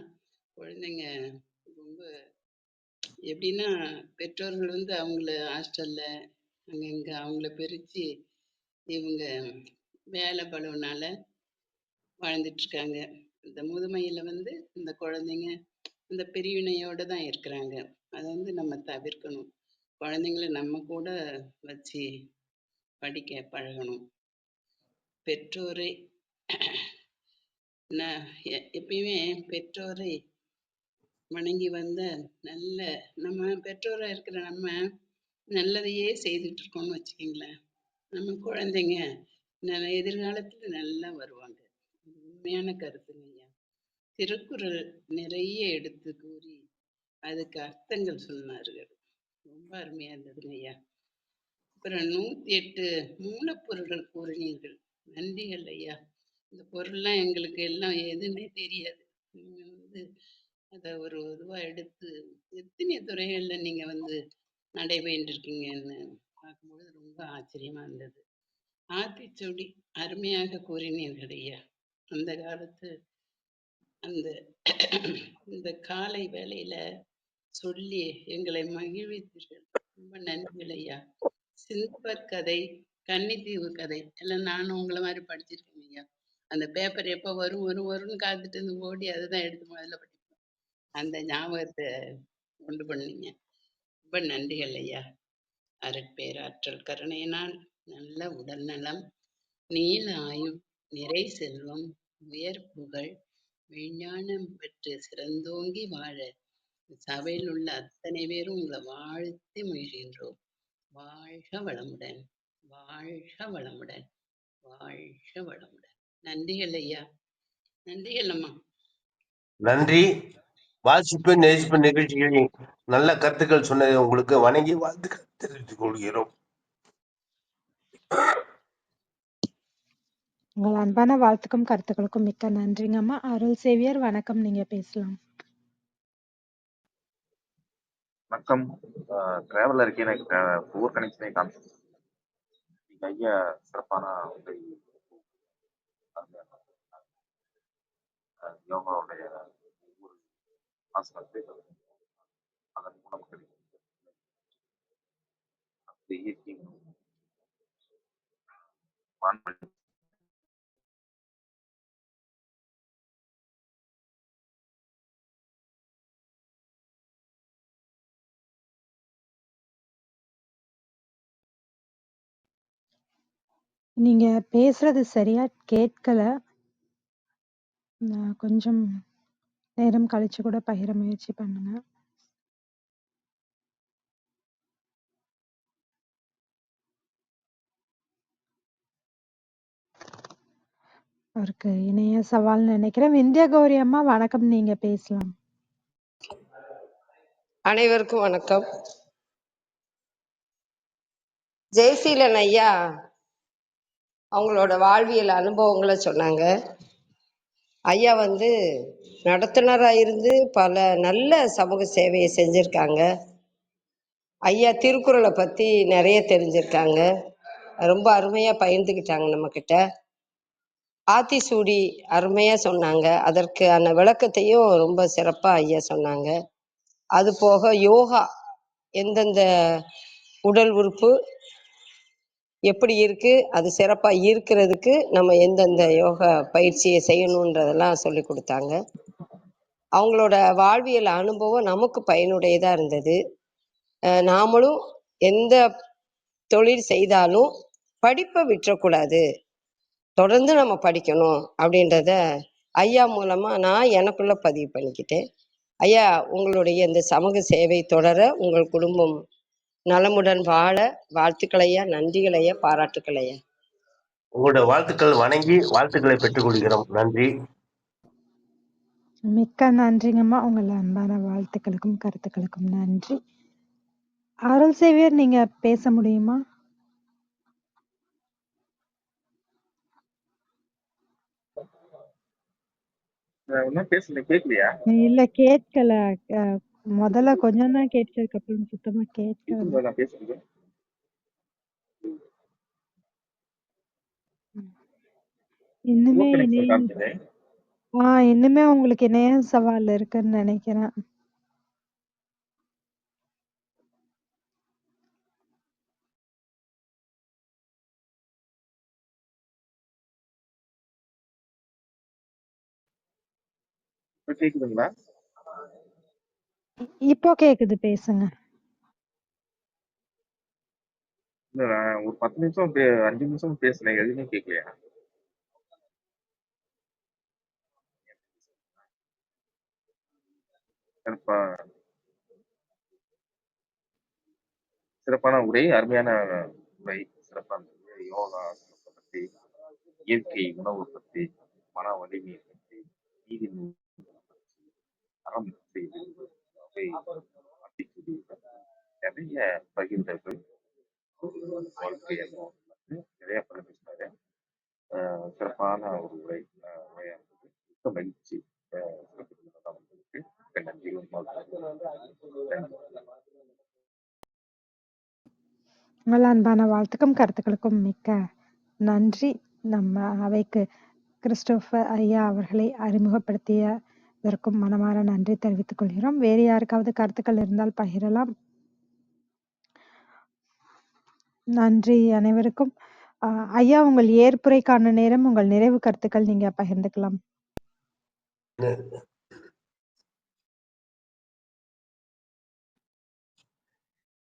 குழந்தைங்க ரொம்ப எப்படின்னா, பெற்றோர்கள் அவங்கள ஹாஸ்டல்ல அங்கங்க அவங்கள பிரிச்சு இவங்க வேலை பளுனால வாழ்ந்துட்டு இருக்காங்க. இந்த முதுமையில வந்து இந்த குழந்தைங்க இந்த பிரிவினையோட தான் இருக்கிறாங்க. அதை வந்து நம்ம தவிர்க்கணும். குழந்தைங்கள நம்ம கூட வச்சு படிக்க பழகணும். பெற்றோரை நான் எப்பயுமே பெற்றோரை வணங்கி வந்த நல்ல நம்ம பெற்றோரா இருக்கிற நம்ம நல்லதையே செய்துட்டு இருக்கோம்னு வச்சுக்கிங்களேன். நம்ம குழந்தைங்க எதிர்காலத்துல நல்லா வருவாங்க. இது உண்மையான கருத்துங்க ஐயா. திருக்குறள் நிறைய எடுத்து கூறி அதுக்கு அர்த்தங்கள் சொன்னார்கள். ரொம்ப அருமையா இருந்ததுங்க ஐயா. அப்புறம் 108 மூலப்பொருட்கள் கூறினீர்கள். நன்றிகள் ஐயா. இந்த பொருள்லாம் எங்களுக்கு எல்லாம் எதுவுமே தெரியாது. நீங்க வந்து அதை ஒரு இதுவா எடுத்து எத்தனை துறைகள்ல நீங்க வந்து நடைபெற்றிருக்கீங்கன்னு பார்க்கும்போது ரொம்ப ஆச்சரியமா இருந்தது. ஆத்திச்சூடி அருமையாக கூறினீர்கள் ஐயா. அந்த காலத்து அந்த இந்த காலை வேளையில சொல்லி எங்களை மகிழ்வித்தீர்கள். ரொம்ப நன்றிகள் ஐயா. சில்பர் கதை, கன்னித்தீவு கதை எல்லாம் நானும் உங்களை மாதிரி படிச்சிருக்கேன் ஐயா. அந்த பேப்பர் எப்போ வரும் வரும் வரும்னு காத்துட்டு இருந்து ஓடி அதுதான் எடுத்து முதல்ல படிப்பேன். அந்த ஞாபகத்தை உண்டு பண்ணீங்க. ரொம்ப நன்றிகள் ஐயா. அருட்பேராற்றல் கருணையினால் நல்ல உடல் நலம், நீல ஆயுள், நிறை செல்வம், உயர் புகழ், விஞ்ஞானம் பெற்று சிறந்தோங்கி வாழ சபையில் உள்ள அத்தனை பேரும் உங்களை வாழ்த்தி மகிழ்கின்றோம். வாழ்க வளமுடன், வாழ்க வளமுடன், வாழ்க வளமுடன். நன்றிகள் ஐயா. நன்றிகள் அம்மா. நன்றி. வாசிப்பு நேசிப்பு நிகழ்ச்சிகளில் நல்ல கருத்துக்கள் சொன்னது உங்களுக்கு வணங்கி வாழ்த்துக்கள் தெரிவித்துக் கொள்கிறோம். உங்கள் அன்பான வாழ்த்துக்கும் கருத்துக்களுக்கும் மிக்க நன்றிங்கம்மா. அருள் சேவியர் வணக்கம், நீங்க பேசலாம். வணக்கம். டிராவலில் இருக்கேன். எனக்கு ஒவ்வொரு கனெக்ஷனே காமிச்சு ஐயா சிறப்பான உரை யோகாவுடைய ஒவ்வொரு ஆசனத்தை அதன் மூலம் கிடைக்கும் அந்த இயற்கையின் வான்வழி நீங்க பேசுறது சரியா கேட்கல. கொஞ்சம் நேரம் கழிச்சு கூட பகிர முயற்சி பண்ணுங்க. அவருக்கு இணைய சவால்னு நினைக்கிறேன். விந்தியா கௌரி அம்மா வணக்கம், நீங்க பேசலாம். அனைவருக்கும் வணக்கம். ஜெயசீலன் ஐயா அவங்களோட வாழ்வியல் அனுபவங்களை சொன்னாங்க. ஐயா வந்து நடத்துனராக இருந்து பல நல்ல சமூக சேவையை செஞ்சுருக்காங்க. ஐயா திருக்குறளை பற்றி நிறைய தெரிஞ்சிருக்காங்க. ரொம்ப அருமையாக பகிர்ந்துக்கிட்டாங்க நம்மக்கிட்ட. ஆத்திசூடி அருமையாக சொன்னாங்க. அதற்கான விளக்கத்தையும் ரொம்ப சிறப்பாக ஐயா சொன்னாங்க. அது போக யோகா எந்தெந்த உடல் உறுப்பு எப்படி இருக்கு, அது சிறப்பாக இருக்கிறதுக்கு நம்ம எந்தெந்த யோகா பயிற்சியை செய்யணுன்றதெல்லாம் சொல்லி கொடுத்தாங்க. அவங்களோட வாழ்வியல் அனுபவம் நமக்கு பயனுடையதாக இருந்தது. நாமளும் எந்த தொழில் செய்தாலும் படிப்பை விட்டுறக்கூடாது, தொடர்ந்து நம்ம படிக்கணும் அப்படின்றத ஐயா மூலமாக நான் எனக்குள்ள பதிவு பண்ணிக்கிட்டேன். ஐயா உங்களுடைய இந்த சமூக சேவை தொடர உங்கள் குடும்பம் நலமுடன் வாழ வாழ்த்துக்களையா, நன்றிகளையா, பாராட்டுக்களையா. உங்களோட வாழ்த்துக்கள் வணங்கி வாழ்த்துக்களை பெற்றுக் கொள்கிறோம். நன்றி. மிக்க நன்றிங்கம்மா. உங்கள் அன்பான வாழ்த்துக்களுக்கும் கருத்துக்களுக்கும் நன்றி. அருள் சேவியர் நீங்க பேச முடியுமா? ஒன்றும் பேசல, கேட்கலையா? இல்ல கேட்கல. முதல்ல கொஞ்சம் தான் கேட்டதுக்கு அப்புறம் சுத்தமா கேட்கல. நான் பேசுறது இன்னுமே கனெக்ஷன் இணைய காமிச்சது. இன்னுமே உங்களுக்கு இணைய சவால் இருக்குன்னு நினைக்கிறேன். இப்ப கேக்குதுங்களா? இப்போ கேக்குது, பேசுங்க. இல்ல நான் ஒரு 10 நிமிஷம் 5 நிமிஷம் பேசினேன். எதுவுமே கேட்கலையா? சிறப்பா சிறப்பான உரை, அருமையான உரை. சிறப்பா இருந்தது. யோகா பத்தி, இயற்கை உணவு பத்தி, மன வலிமையை பத்தி, நீதி அறம் செய்து ஆட்டிக்கூடிய நிறைய பகிர்ந்தர்கள் வாழ்க்கை அனுபவம் வந்து நிறைய பகிர்ந்துட்டாரு. சிறப்பான ஒரு உரை உரையா இருந்தது. மிக்க மகிழ்ச்சி. சிறப்பு வந்ததுக்கு மிக்க நன்றி. நன்றி. உங்கள் அன்பான வாழ்த்துக்கும் கருத்துக்களுக்கும் மிக்க நன்றி. நம்ம அவைக்கு கிறிஸ்டோபர் ஐயா அவர்களை அறிமுகப்படுத்தியதற்கும் மனமாற நன்றி தெரிவித்துக் கொள்கிறோம். வேறு யாருக்காவது கருத்துக்கள் இருந்தால் பகிரலாம். நன்றி அனைவருக்கும். ஐயா, உங்கள் ஏற்புரைக்கான நேரம், உங்கள் நிறைவு கருத்துக்கள் நீங்க பகிர்ந்துக்கலாம்.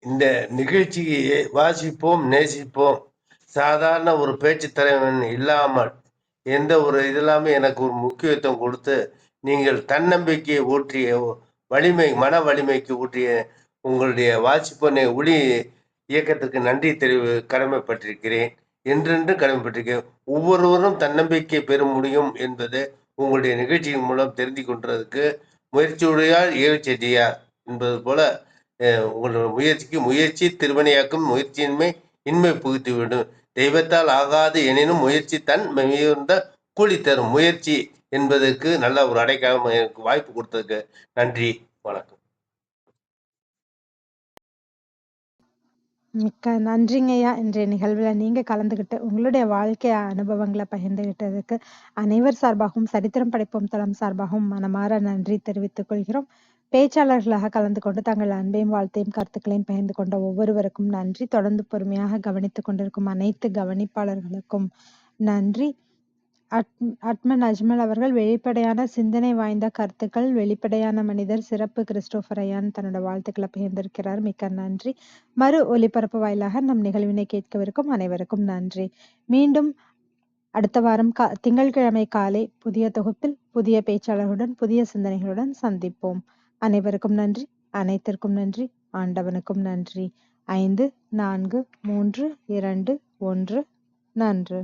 இந்த நிகழ்ச்சியை வாசிப்போம், நேசிப்போம். சாதாரண ஒரு பேச்சு தலைவன் இல்லாமல் எந்த ஒரு இதெல்லாமே எனக்கு ஒரு முக்கியத்துவம் கொடுத்து நீங்கள் தன்னம்பிக்கையை ஊற்றிய வலிமை, மன வலிமைக்கு ஊற்றிய உங்களுடைய வாசிப்பனை ஒளி இயக்கத்துக்கு நன்றி கடமைப்பட்டிருக்கிறேன். என்றென்று கடமைப்பட்டிருக்கிறேன். ஒவ்வொருவரும் தன்னம்பிக்கை பெற முடியும் என்பது உங்களுடைய நிகழ்ச்சியின் மூலம் தெரிந்து கொண்டதுக்கு முயற்சியுடையால் ஏழ்ச்செடியார் என்பது போல உங்களோட முயற்சிக்கு முயற்சி திருவினையாக்கும், முயற்சியின்மை இன்மை புகுத்திவிடும். தெய்வத்தால் ஆகாது எனினும் முயற்சி தன் மிகுந்த கூலி தரும். முயற்சி என்பதற்கு நல்ல ஒரு அடைக்காலம் எனக்கு வாய்ப்பு கொடுத்ததுக்கு நன்றி, வணக்கம். மிக்க நன்றிங்கய்யா. இன்றைய நிகழ்வுல நீங்க கலந்துகிட்டு உங்களுடைய வாழ்க்கை அனுபவங்களை பகிர்ந்துகிட்டதுக்கு அனைவர் சார்பாகவும், சரித்திரம் படைப்போம் தளம் சார்பாகவும் மனமாற நன்றி தெரிவித்துக் கொள்கிறோம். பேச்சாளர்களாக கலந்து கொண்டு தங்கள் அன்பையும் வாழ்த்தையும் கருத்துக்களையும் பகிர்ந்து கொண்ட ஒவ்வொருவருக்கும் நன்றி. தொடர்ந்து பொறுமையாக கவனித்துக் கொண்டிருக்கும் அனைத்து கவனிப்பாளர்களுக்கும் நன்றி. அட்மன் அஜ்மல் அவர்கள் வெளிப்படையான சிந்தனை வாய்ந்த கருத்துக்கள், வெளிப்படையான மனிதர், சிறப்பு கிறிஸ்டோபர் ஐயான் தன்னோட வாழ்த்துக்களை பகிர்ந்திருக்கிறார். மிக்க நன்றி. மறு ஒலிபரப்பு வாயிலாக நம் நிகழ்வினை கேட்கவிருக்கும் அனைவருக்கும் நன்றி. மீண்டும் அடுத்த வாரம் திங்கட்கிழமை காலை புதிய தொகுப்பில் புதிய பேச்சாளர்களுடன் புதிய சிந்தனைகளுடன் சந்திப்போம். அனைவருக்கும் நன்றி, அனைத்திற்கும் நன்றி, ஆண்டவனுக்கும் நன்றி. 5, 4, 3, 2, 1 நன்று.